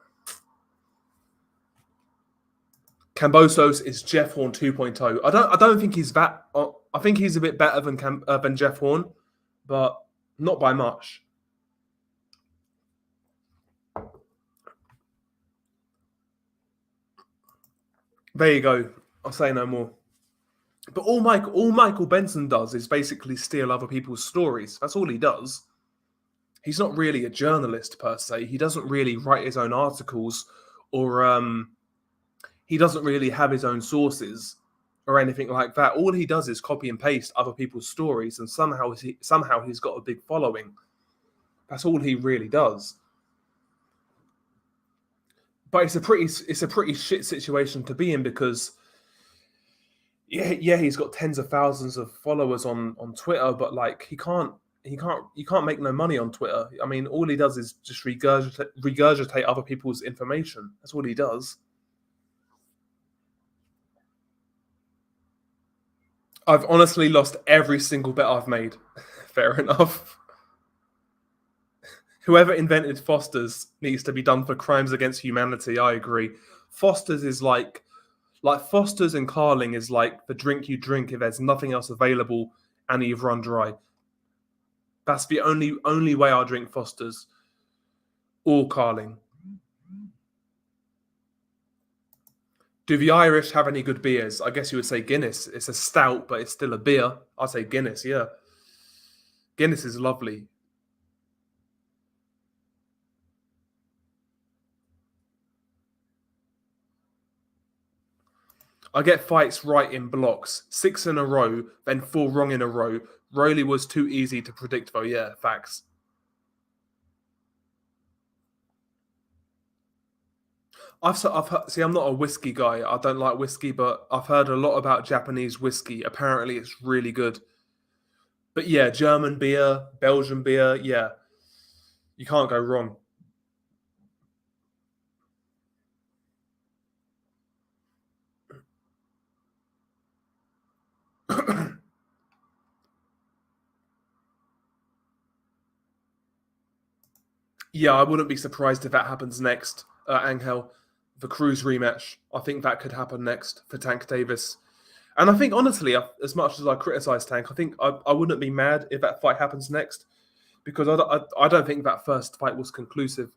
Kambosos is Jeff Horn 2.0. I don't think he's that. I think he's a bit better than Jeff Horn, but not by much. There you go. I'll say no more. But all Michael Benson does is basically steal other people's stories. That's all he does. He's not really a journalist per se. He doesn't really write his own articles, or he doesn't really have his own sources or anything like that. All he does is copy and paste other people's stories, and somehow he's got a big following. That's all he really does. But it's a pretty shit situation to be in because he's got tens of thousands of followers on Twitter, but like you can't make no money on Twitter. I mean, all he does is just regurgitate other people's information. That's all he does. I've honestly lost every single bet I've made. Fair enough. Whoever invented Foster's needs to be done for crimes against humanity. I agree. Foster's is like Foster's and Carling is like the drink you drink if there's nothing else available and you've run dry. That's the only way I drink Foster's or Carling. Do the Irish have any good beers? I guess you would say Guinness. It's a stout, but it's still a beer. I'd say Guinness, yeah. Guinness is lovely. I get fights right in blocks, 6 in a row, then 4 wrong in a row, Roley was too easy to predict, though. Yeah, facts. I've heard, see, I'm not a whiskey guy. I don't like whiskey, but I've heard a lot about Japanese whiskey. Apparently, it's really good. But yeah, German beer, Belgian beer, yeah, you can't go wrong. Yeah, I wouldn't be surprised if that happens next, Angel. The Cruz rematch. I think that could happen next for Tank Davis. And I think, honestly, as much as I criticise Tank, I think I wouldn't be mad if that fight happens next because I don't think that first fight was conclusive.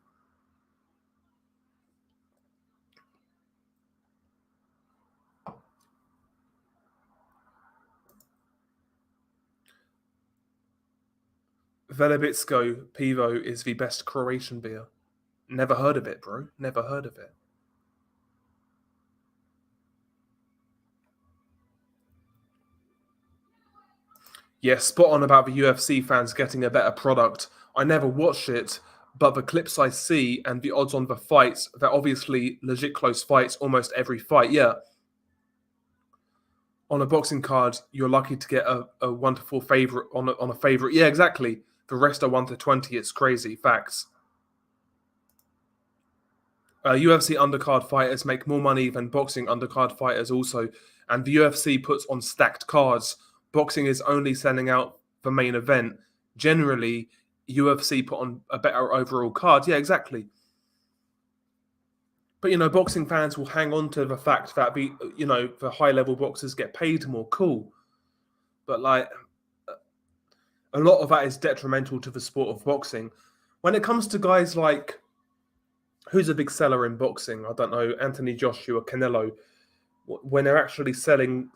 Velebitsko Pivo is the best Croatian beer. Never heard of it, bro. Never heard of it. Yeah, spot on about the UFC fans getting a better product. I never watched it, but the clips I see and the odds on the fights, they're obviously legit close fights almost every fight. Yeah. On a boxing card, you're lucky to get a 1-4 favorite on a favorite. Yeah, exactly. The rest are 1-20. It's crazy. Facts. UFC undercard fighters make more money than boxing undercard fighters also, and the UFC puts on stacked cards. Boxing is only sending out the main event. Generally, UFC put on a better overall card. Yeah, exactly. But boxing fans will hang on to the fact that the high level boxers get paid more. Cool, but like a lot of that is detrimental to the sport of boxing. When it comes to guys like who's a big seller in boxing, I don't know, Anthony Joshua, Canelo, when they're actually selling,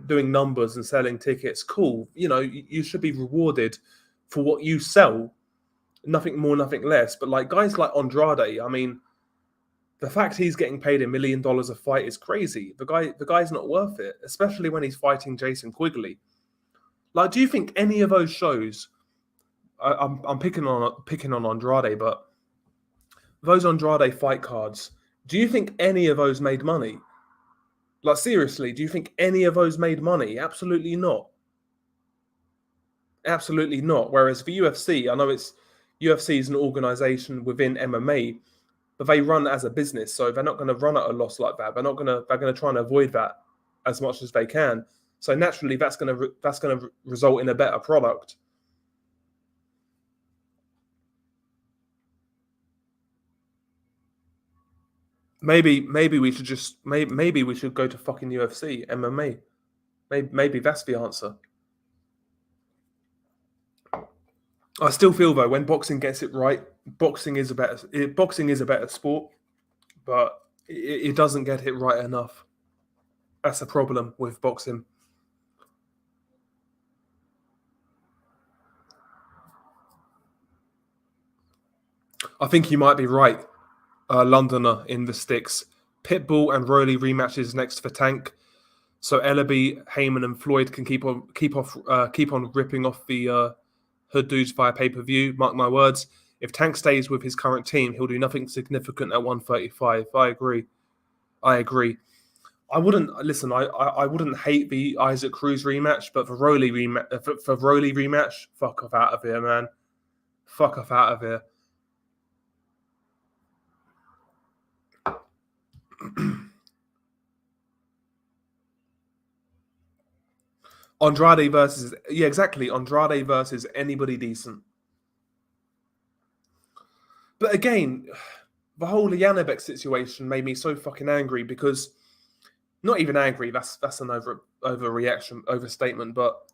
doing numbers and selling tickets, cool. You should be rewarded for what you sell, nothing more, nothing less. But like guys like Andrade, I mean, the fact he's getting paid $1 million a fight is crazy. The guy's not worth it, especially when he's fighting Jason Quigley. Like, do you think any of those shows? I'm picking on Andrade, but those Andrade fight cards, do you think any of those made money? Like, seriously, do you think any of those made money? Absolutely not. Absolutely not. Whereas for UFC, I know UFC is an organization within MMA, but they run as a business, so they're not going to run at a loss like that. They're going to try and avoid that as much as they can. So naturally, that's going to result in a better product. Maybe we should maybe we should go to fucking UFC MMA. Maybe that's the answer. I still feel though when boxing gets it right, boxing is a better sport, but it doesn't get it right enough. That's a problem with boxing. I think you might be right. Londoner in the sticks. Pitbull and Roley rematches next for Tank. So Ellaby, Heyman, and Floyd can keep on ripping off the hood dudes via pay per view. Mark my words. If Tank stays with his current team, he'll do nothing significant at 135. I agree. I wouldn't listen. I wouldn't hate the Isaac Cruz rematch, but for Roley rematch, fuck off out of here, man. Fuck off out of here. Andrade versus exactly. Andrade versus anybody decent. But again, the whole Janabek situation made me so fucking angry because not even angry. That's an overreaction, overstatement. But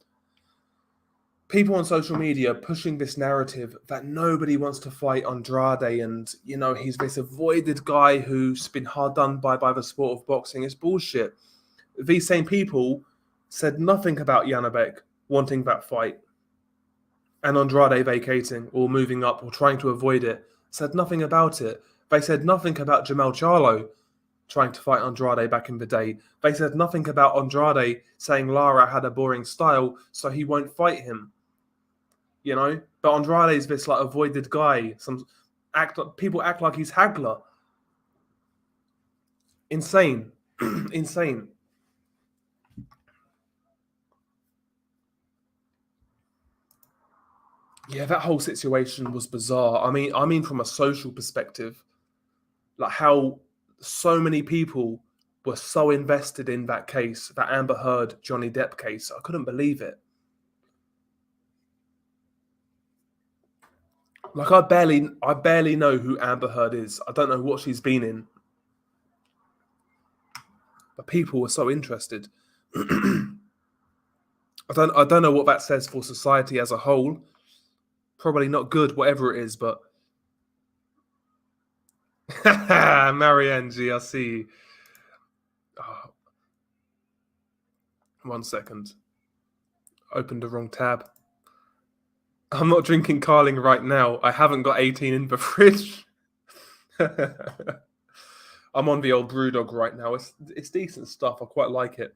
people on social media pushing this narrative that nobody wants to fight Andrade, and he's this avoided guy who's been hard done by the sport of boxing. It's bullshit. These same people said nothing about Janabek wanting that fight and Andrade vacating or moving up or trying to avoid it. Said nothing about it. They said nothing about Jamal Charlo. trying to fight Andrade back in the day. They said nothing about Andrade saying Lara had a boring style, so he won't fight him. You know, but Andrade's this like avoided guy. People act like he's Hagler. Insane, insane. Yeah, that whole situation was bizarre. I mean, from a social perspective, like how so many people were so invested in that case, that Amber Heard Johnny Depp case. I couldn't believe it. Like I barely know who Amber Heard is. I don't know what she's been in, but people were so interested. I don't know what that says for society as a whole. Probably not good, whatever it is, but Marianne, I see. Oh, 1 second. Opened the wrong tab. I'm not drinking Carling right now. I haven't got 18 in the fridge. I'm on the old Brewdog right now. It's decent stuff. I quite like it.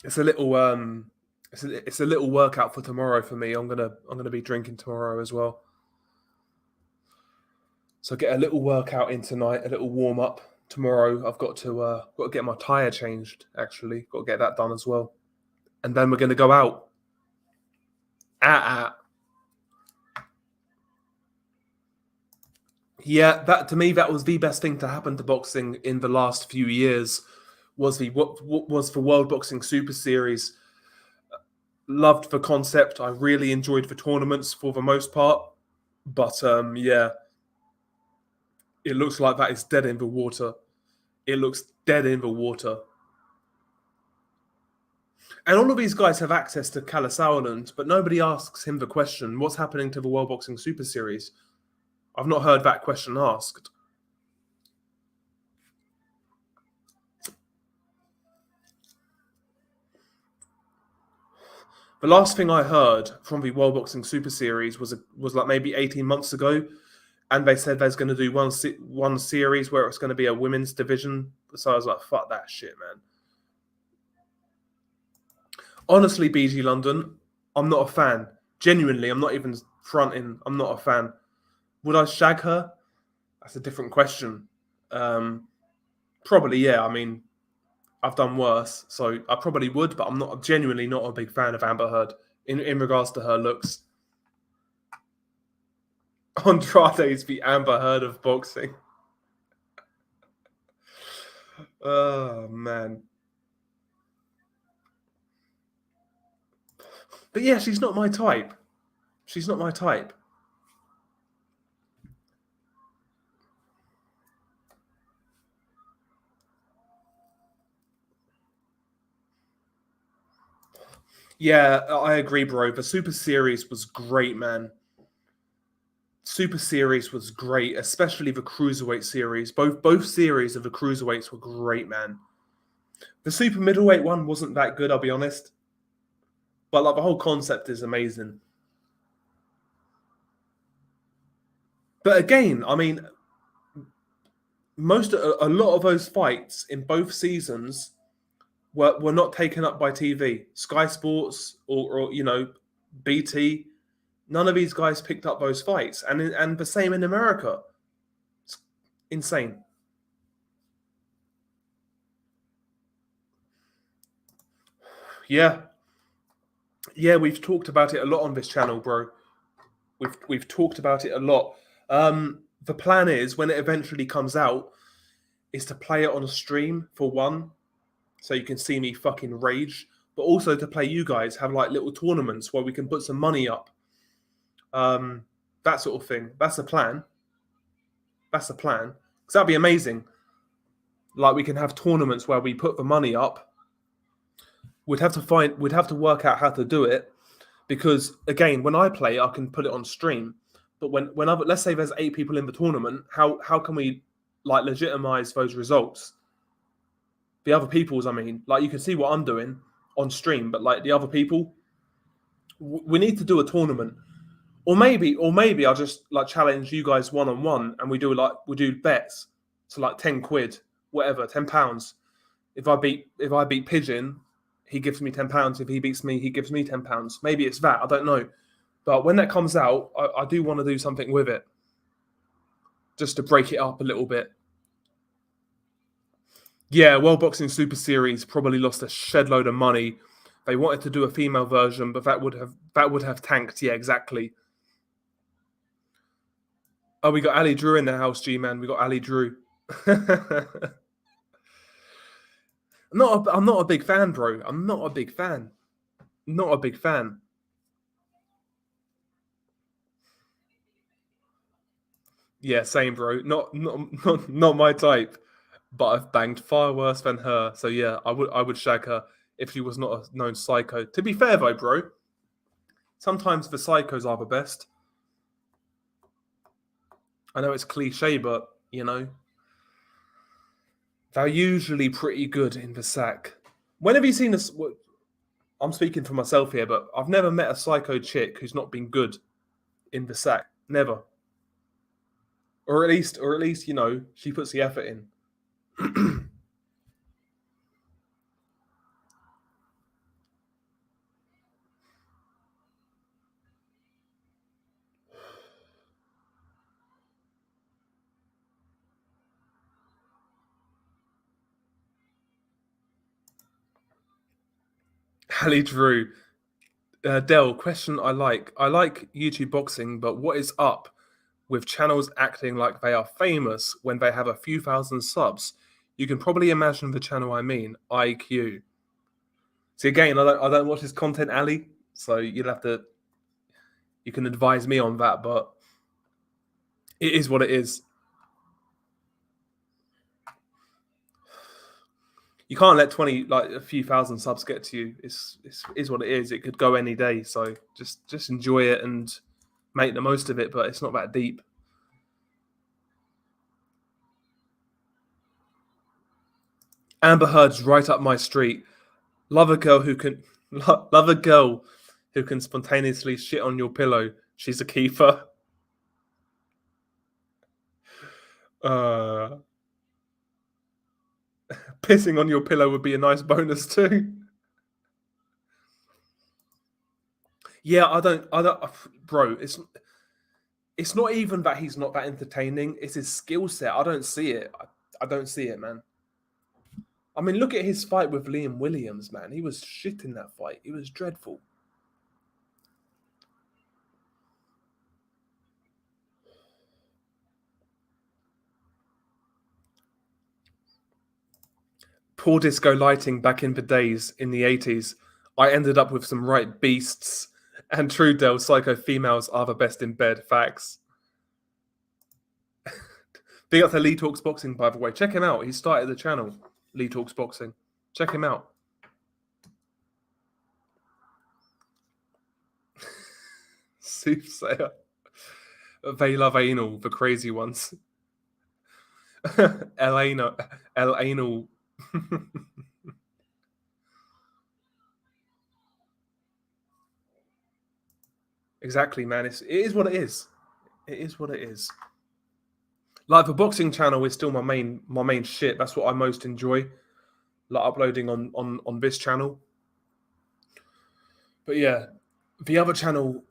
It's a little it's a little workout for tomorrow for me. I'm gonna be drinking tomorrow as well. So get a little workout in tonight, a little warm up. Tomorrow I've got to get my tyre changed. Actually, got to get that done as well, and then we're gonna go out. Yeah, that to me that was the best thing to happen to boxing in the last few years. Was the World Boxing Super Series. Loved the concept. I really enjoyed the tournaments for the most part, but yeah, it looks like that is dead in the water. It looks dead in the water. And all of these guys have access to Kalle Sauerland, but nobody asks him the question, what's happening to the World Boxing Super Series? I've not heard that question asked. The last thing I heard from the World Boxing Super Series was like maybe 18 months ago, and they said there's going to do one series where it's going to be a women's division. So I was like, fuck that shit, man. Honestly, BG London, I'm not a fan. Genuinely, I'm not even fronting. I'm not a fan. Would I shag her? That's a different question. Probably, yeah. I mean, I've done worse, so I probably would, but I'm genuinely not a big fan of Amber Heard in regards to her looks. Andrade's the Amber Heard of boxing. Oh, man. But yeah, she's not my type. She's not my type. Yeah, I agree, bro. The Super Series was great, man. Super Series was great, especially the Cruiserweight series. Both series of the Cruiserweights were great, man. The Super Middleweight one wasn't that good, I'll be honest. But like the whole concept is amazing. But again, I mean, a lot of those fights in both seasons were not taken up by TV. Sky Sports or you know, BT, none of these guys picked up those fights. And the same in America. It's insane. Yeah. Yeah, we've talked about it a lot on this channel, bro. We've talked about it a lot. The plan is when it eventually comes out is to play it on a stream for one, so you can see me fucking rage, but also to play you guys, have like little tournaments where we can put some money up. That sort of thing. That's the plan. That's the plan. Because that'd be amazing. Like we can have tournaments where we put the money up. We'd have to work out how to do it. Because again, when I play, I can put it on stream. But let's say there's 8 people in the tournament, how can we like legitimize those results? The other people's, I mean, like you can see what I'm doing on stream, but like the other people, we need to do a tournament Or maybe I'll just like challenge you guys one on one, and we do bets. So like 10 quid, whatever, £10. If I beat Pigeon, he gives me £10. If he beats me, he gives me £10. Maybe it's that, I don't know. But when that comes out, I do want to do something with it, just to break it up a little bit. Yeah, World Boxing Super Series probably lost a shed load of money. They wanted to do a female version, but that would have tanked. Yeah, exactly. Oh, we got Ali Drew in the house, G man. We got Ali Drew. I'm not a big fan, bro. I'm not a big fan. Not a big fan. Yeah, same, bro. Not my type. But I've banged far worse than her. So yeah, I would shag her if she was not a known psycho. To be fair though, bro, sometimes the psychos are the best. I know it's cliche, but they're usually pretty good in the sack. When have you seen this? I'm speaking for myself here, but I've never met a psycho chick who's not been good in the sack. Never. Or at least, she puts the effort in. Ali Drew. Dell, question I like. I like YouTube boxing, but what is up with channels acting like they are famous when they have a few thousand subs? You can probably imagine the channel I mean, IQ. See, again, I don't watch his content, Ali, so you can advise me on that, but it is what it is. You can't let 20 like a few thousand subs get to you. It's is what it is. It could go any day, so just enjoy it and make the most of it. But it's not that deep. Amber Heard's right up my street. Love a girl who can love a girl who can spontaneously shit on your pillow. She's a keeper. Uh, Pissing on your pillow would be a nice bonus too. Yeah, I don't, bro. It's not even that he's not that entertaining. It's his skill set. I don't see it. I don't see it, man. I mean, look at his fight with Liam Williams, man. He was shit in that fight. It was dreadful. Poor disco lighting back in the days in the 80s. I ended up with some right beasts. And true, Del, psycho females are the best in bed. Facts. Big up to Lee Talks Boxing, by the way. Check him out. He started the channel, Lee Talks Boxing. Check him out. Soothsayer. They love anal, the crazy ones. El anal. Exactly, man. It is what it is. It is what it is. Like the boxing channel is still my main shit. That's what I most enjoy. Like uploading on this channel. But yeah, the other channel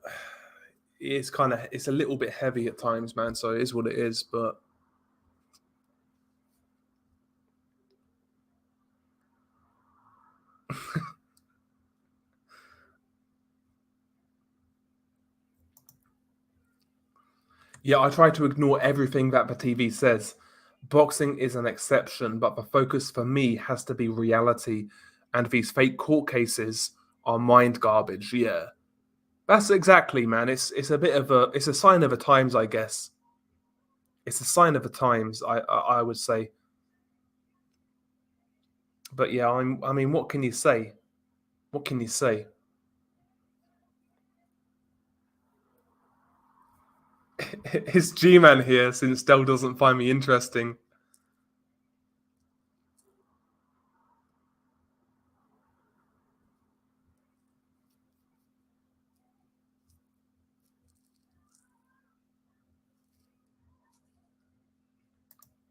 is it's a little bit heavy at times, man. So it is what it is. But yeah, I try to ignore everything that the TV says. Boxing is an exception, but the focus for me has to be reality. And these fake court cases are mind garbage. Yeah, that's exactly, man. It's a bit of it's a sign of the times, I guess. It's a sign of the times, I would say. But yeah, I mean, what can you say? What can you say? Is G-Man here since Dell doesn't find me interesting?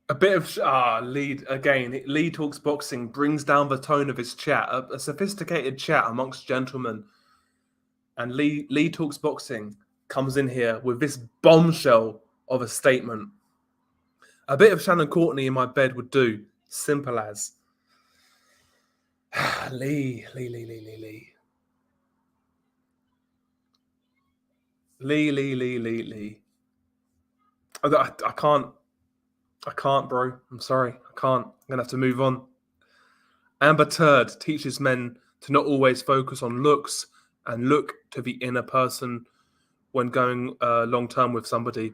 A bit of Lee again. Lee Talks Boxing brings down the tone of his chat, a sophisticated chat amongst gentlemen. And Lee Talks Boxing comes in here with this bombshell of a statement. A bit of Shannon Courtney in my bed would do. Simple as. Lee. I can't, bro. I'm sorry. I can't. I'm going to have to move on. Amber Turd teaches men to not always focus on looks and look to the inner person when going long term with somebody.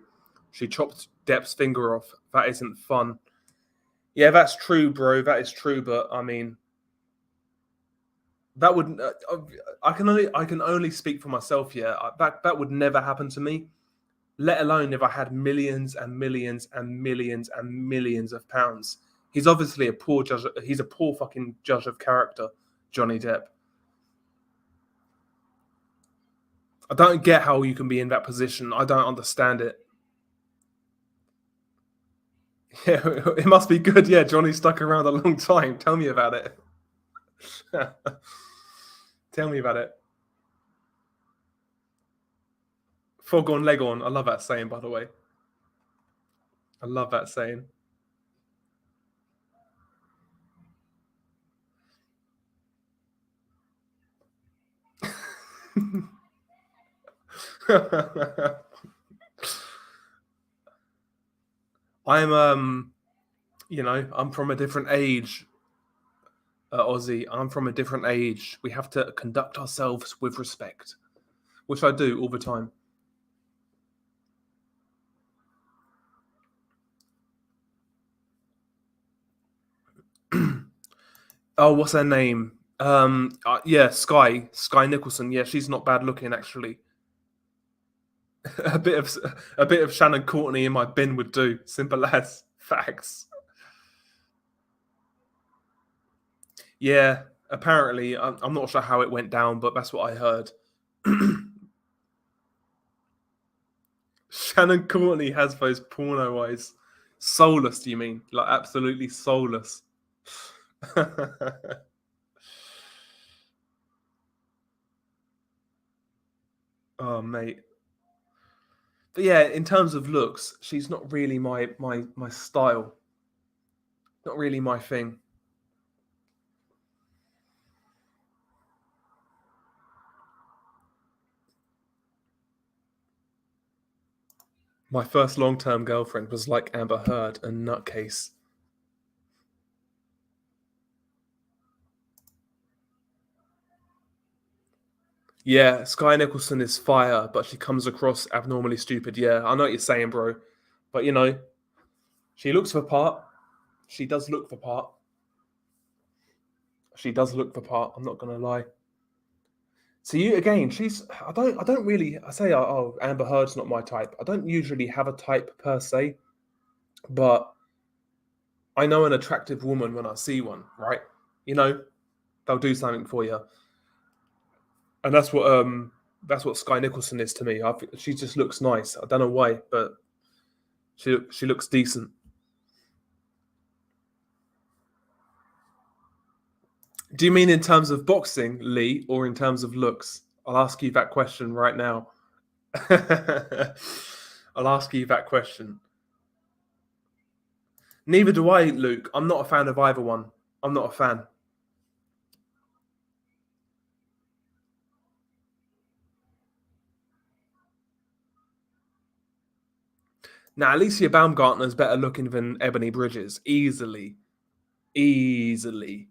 She chopped Depp's finger off. That isn't fun. Yeah, that's true, bro. That is true. But I mean, that would I can only speak for myself here. That would never happen to me. Let alone if I had millions and millions and millions and millions of pounds. He's obviously a poor judge. He's a poor fucking judge of character, Johnny Depp. I don't get how you can be in that position. I don't understand it. Yeah, it must be good. Yeah, Johnny stuck around a long time. Tell me about it. Tell me about it. Fog on, leg on. I love that saying, by the way. I love that saying. I'm I'm from a different age, Aussie. I'm from a different age. We have to conduct ourselves with respect, which I do all the time. Oh, what's her name? Yeah, Sky Nicholson. Yeah, she's not bad looking actually. a bit of Shannon Courtney in my bin would do. Simple as facts. Yeah, apparently, I'm not sure how it went down, but that's what I heard. Shannon Courtney has those porno eyes. Soulless, do you mean? Like absolutely soulless. Oh, mate. But yeah, in terms of looks, she's not really my style. Not really my thing. My first long-term girlfriend was like Amber Heard, a nutcase. Yeah, Sky Nicholson is fire, but she comes across abnormally stupid. Yeah, I know what you're saying, bro. But she looks the part. She does look the part. She does look the part. I'm not gonna lie. So you again, I don't really. I say, oh, Amber Heard's not my type. I don't usually have a type per se, but I know an attractive woman when I see one. Right? They'll do something for you, and that's what Sky Nicholson is to me. She just looks nice. I don't know why, but she looks decent. Do you mean in terms of boxing, Lee, or in terms of looks? I'll ask you that question right now. I'll ask you that question. Neither do I, Luke. I'm not a fan of either one. I'm not a fan. Now, Alicia Baumgartner's better looking than Ebony Bridges. Easily. Easily.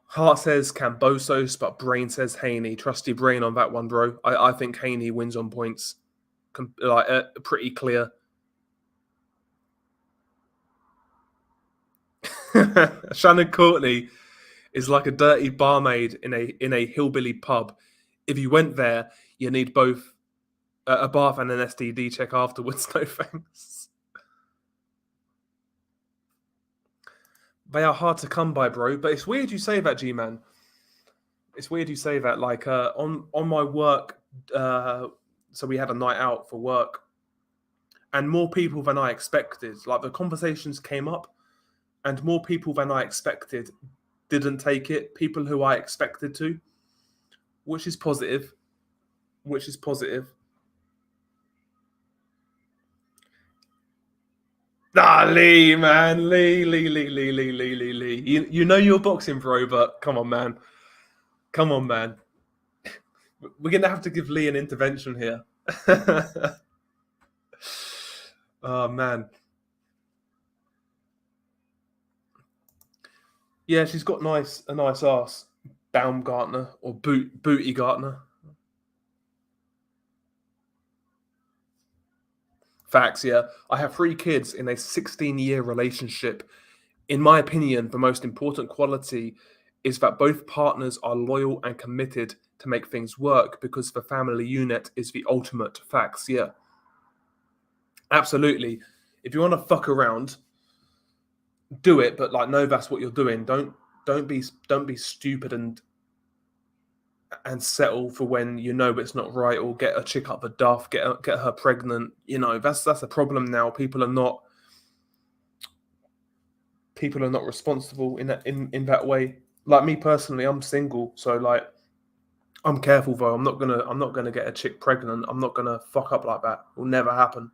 Heart says Kambosos, but brain says Haney. Trust your brain on that one, bro. I think Haney wins on points. Pretty clear. Shannon Courtney is like a dirty barmaid in a hillbilly pub. If you went there, you need both a bath and an STD check afterwards. No thanks. They are hard to come by, bro. But it's weird you say that, G-Man. It's weird you say that. Like on my work, so we had a night out for work, and more people than I expected. Like the conversations came up, and more people than I expected didn't take it. People who I expected to, which is positive. Which is positive. Ah, Lee, man, Lee. You know you're boxing, bro, but come on, man. Come on, man. We're gonna have to give Lee an intervention here. Oh man. Yeah, she's got a nice ass. Baumgartner or Booty Gartner. Facts, yeah. I have 3 kids in a 16-year relationship. In my opinion, the most important quality is that both partners are loyal and committed to make things work because the family unit is the ultimate. Facts, yeah. Absolutely. If you want to fuck around, do it, but like know that's what you're doing. Don't be stupid and settle for when you know it's not right, or get a chick up the duff, get her pregnant. You know, that's a problem now. People are not responsible in that way. Like me personally, I'm single, so like I'm careful though. I'm not gonna get a chick pregnant. I'm not gonna fuck up like that. It will never happen.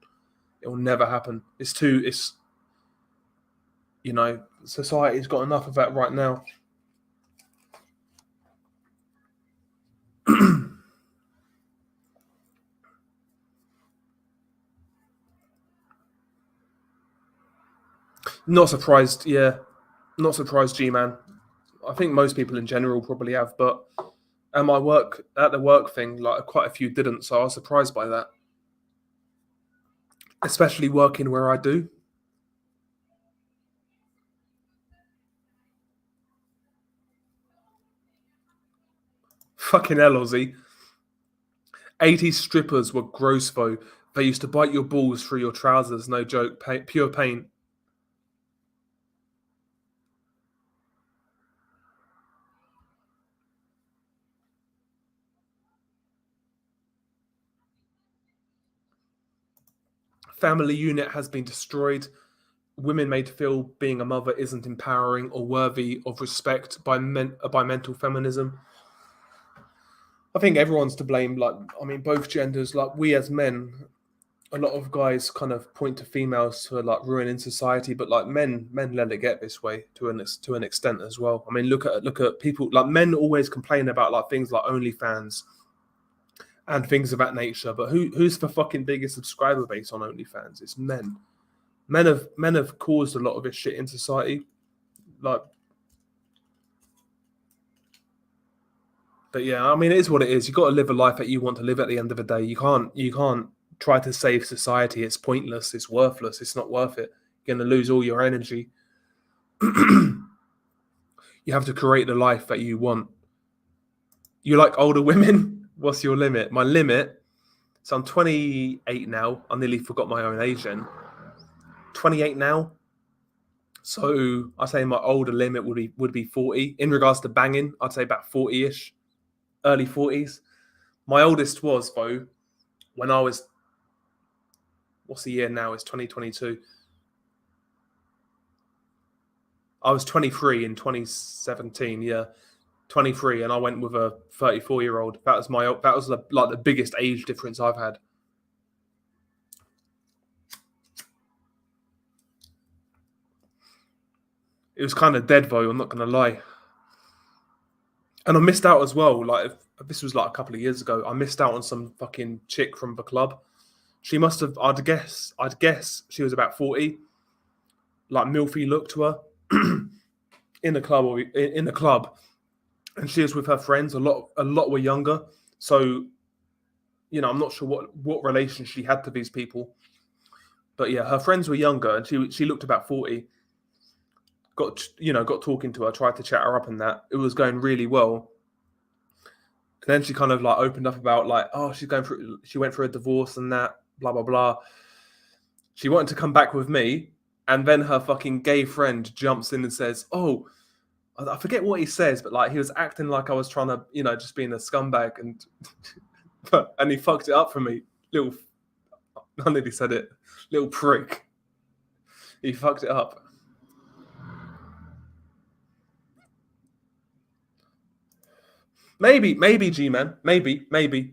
It will never happen. It's society's got enough of that right now. Not surprised, yeah. Not surprised, G man. I think most people in general probably have, but at the work thing, like quite a few didn't, so I was surprised by that. Especially working where I do. Fucking hell, Aussie. 80s strippers were gross though. They used to bite your balls through your trousers, no joke. Pure pain. Family unit has been destroyed. Women made to feel being a mother isn't empowering or worthy of respect by mental feminism. I think everyone's to blame. Like, I mean, both genders. Like, we as men, a lot of guys kind of point to females to like ruining society, but like men let it get this way to an extent as well. I mean, look at people like men always complain about like things like OnlyFans and things of that nature. But who's the fucking biggest subscriber base on OnlyFans? It's men. Men have caused a lot of this shit in society. Like, but yeah, I mean, it is what it is. You got to live a life that you want to live. At the end of the day, you can't try to save society. It's pointless. It's worthless. It's not worth it. You're going to lose all your energy. You have to create the life that you want. You like older women? What's your limit? My limit. So I'm 28 now. I nearly forgot my own age then. 28 now. So I say my older limit would be 40. In regards to banging, I'd say about 40-ish, early 40s. My oldest was though when I was, what's the year now? It's 2022. I was 23 in 2017. Yeah, 23, and I went with a 34-year-old. That was like the biggest age difference I've had. It was kind of dead though. I'm not gonna lie. And I missed out as well. Like if this was like a couple of years ago, I missed out on some fucking chick from the club. She must have. I'd guess she was about 40. Like milfy look to her in the club or in the club, and she was with her friends. A lot were younger. So I'm not sure what relation she had to these people. But yeah, her friends were younger, and she looked about 40. Got talking to her, tried to chat her up, and that it was going really well. And then she kind of like opened up about like, oh, she went through a divorce and that, blah blah blah. She wanted to come back with me, and then her fucking gay friend jumps in and says, "Oh, I forget what he says, but like he was acting like I was trying to, just being a scumbag, and and he fucked it up for me, little." I nearly said it. Little prick. He fucked it up. Maybe, G-Man. Maybe.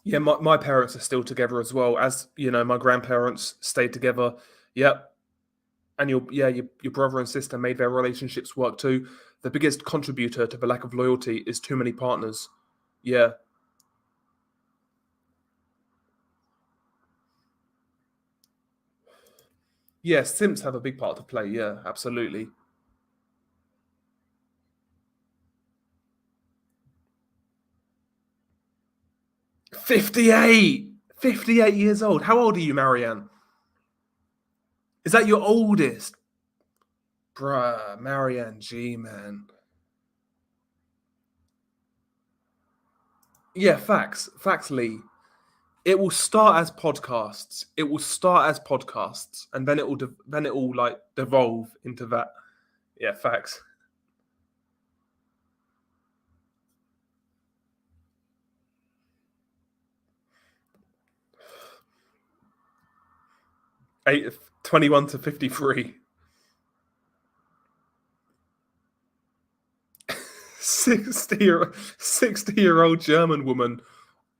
Yeah, my parents are still together as well. As you know, my grandparents stayed together. Yep. And your brother and sister made their relationships work too. The biggest contributor to the lack of loyalty is too many partners. Yeah. Yeah, simps have a big part to play. Yeah, absolutely. 58! 58 years old. How old are you, Marianne? Is that your oldest? Bruh, Marianne G, man. Yeah, facts. Facts, Lee. It will start as podcasts. It will start as podcasts, and then it will like devolve into that. Yeah, facts. Eight, 21 to 53. 60-year-old German woman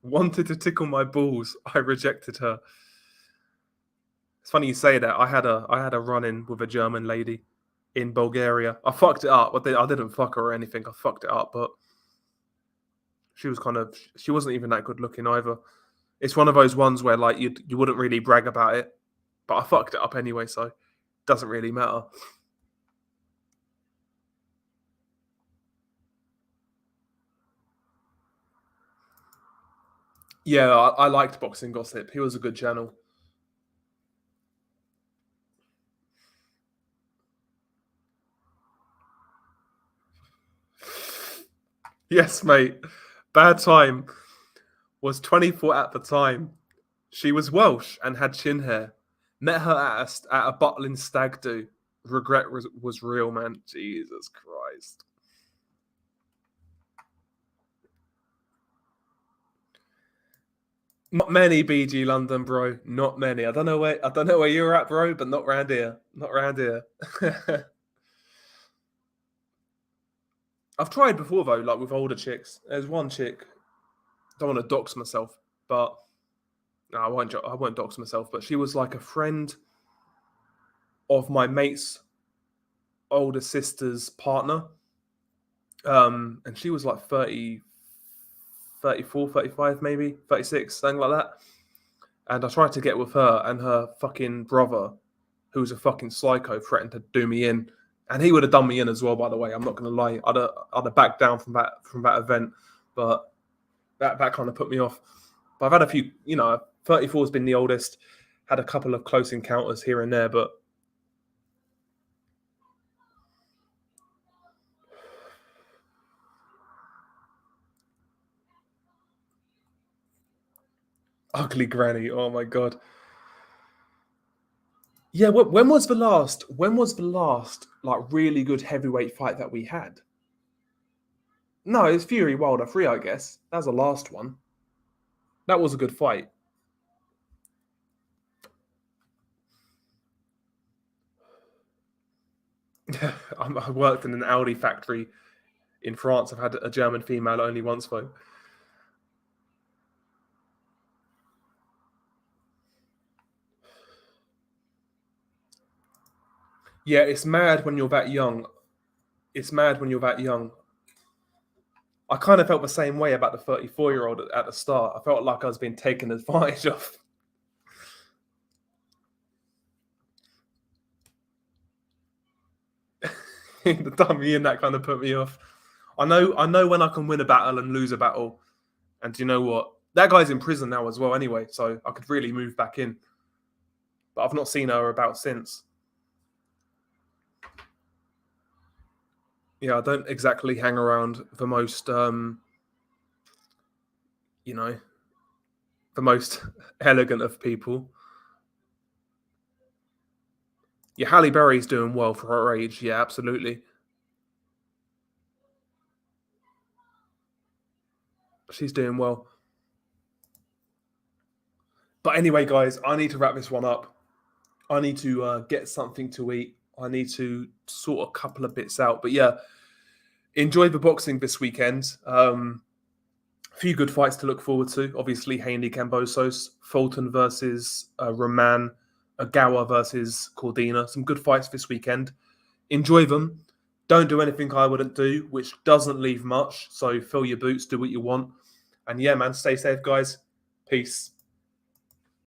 wanted to tickle my balls. I rejected her. It's funny you say that. I had a run in with a German lady in Bulgaria. I fucked it up, but I didn't fuck her or anything. I fucked it up, but she wasn't even that good looking either. It's one of those ones where like you wouldn't really brag about it, but I fucked it up anyway, so it doesn't really matter. Yeah, I liked Boxing Gossip. He was a good channel. Yes, mate. Bad time. Was 24 at the time. She was Welsh and had chin hair. Met her at a Butlin stag do. Regret was real, man. Jesus Christ. Not many, BG London, bro. Not many. I don't know where you're at, bro, but not round here. Not round here. I've tried before though, like with older chicks. There's one chick. Don't want to dox myself, but no, I won't. I won't dox myself. But she was like a friend of my mate's older sister's partner. And she was like 30, 34, 35, maybe 36, something like that. And I tried to get with her, and her fucking brother, who's a fucking psycho, threatened to do me in. And he would have done me in as well, by the way. I'm not gonna lie. I'd have backed down from that event, but that kind of put me off. But I've had a few, 34 has been the oldest. Had a couple of close encounters here and there, but ugly granny. Oh my god. Yeah, when was the last? When was the last like really good heavyweight fight that we had? No, it's Fury Wilder 3, I guess. That was the last one. That was a good fight. I worked in an Audi factory in France. I've had a German female only once though. Yeah, it's mad when you're that young. It's mad when you're that young. I kind of felt the same way about the 34-year-old at the start. I felt like I was being taken advantage of. The dummy in that kind of put me off. I know when I can win a battle and lose a battle. And do you know what? That guy's in prison now as well anyway, so I could really move back in. But I've not seen her about since. Yeah, I don't exactly hang around the most you know, the most elegant of people. Yeah, Halle Berry's doing well for her age. Yeah, absolutely. She's doing well. But anyway, guys, I need to wrap this one up. I need to get something to eat. I need to sort a couple of bits out. But yeah, enjoy the boxing this weekend. A few good fights to look forward to. Obviously, Haney, Kambosos, Fulton versus Roman, Ogawa versus Cordina. Some good fights this weekend. Enjoy them. Don't do anything I wouldn't do, which doesn't leave much. So fill your boots, do what you want. And yeah, man, stay safe, guys. Peace.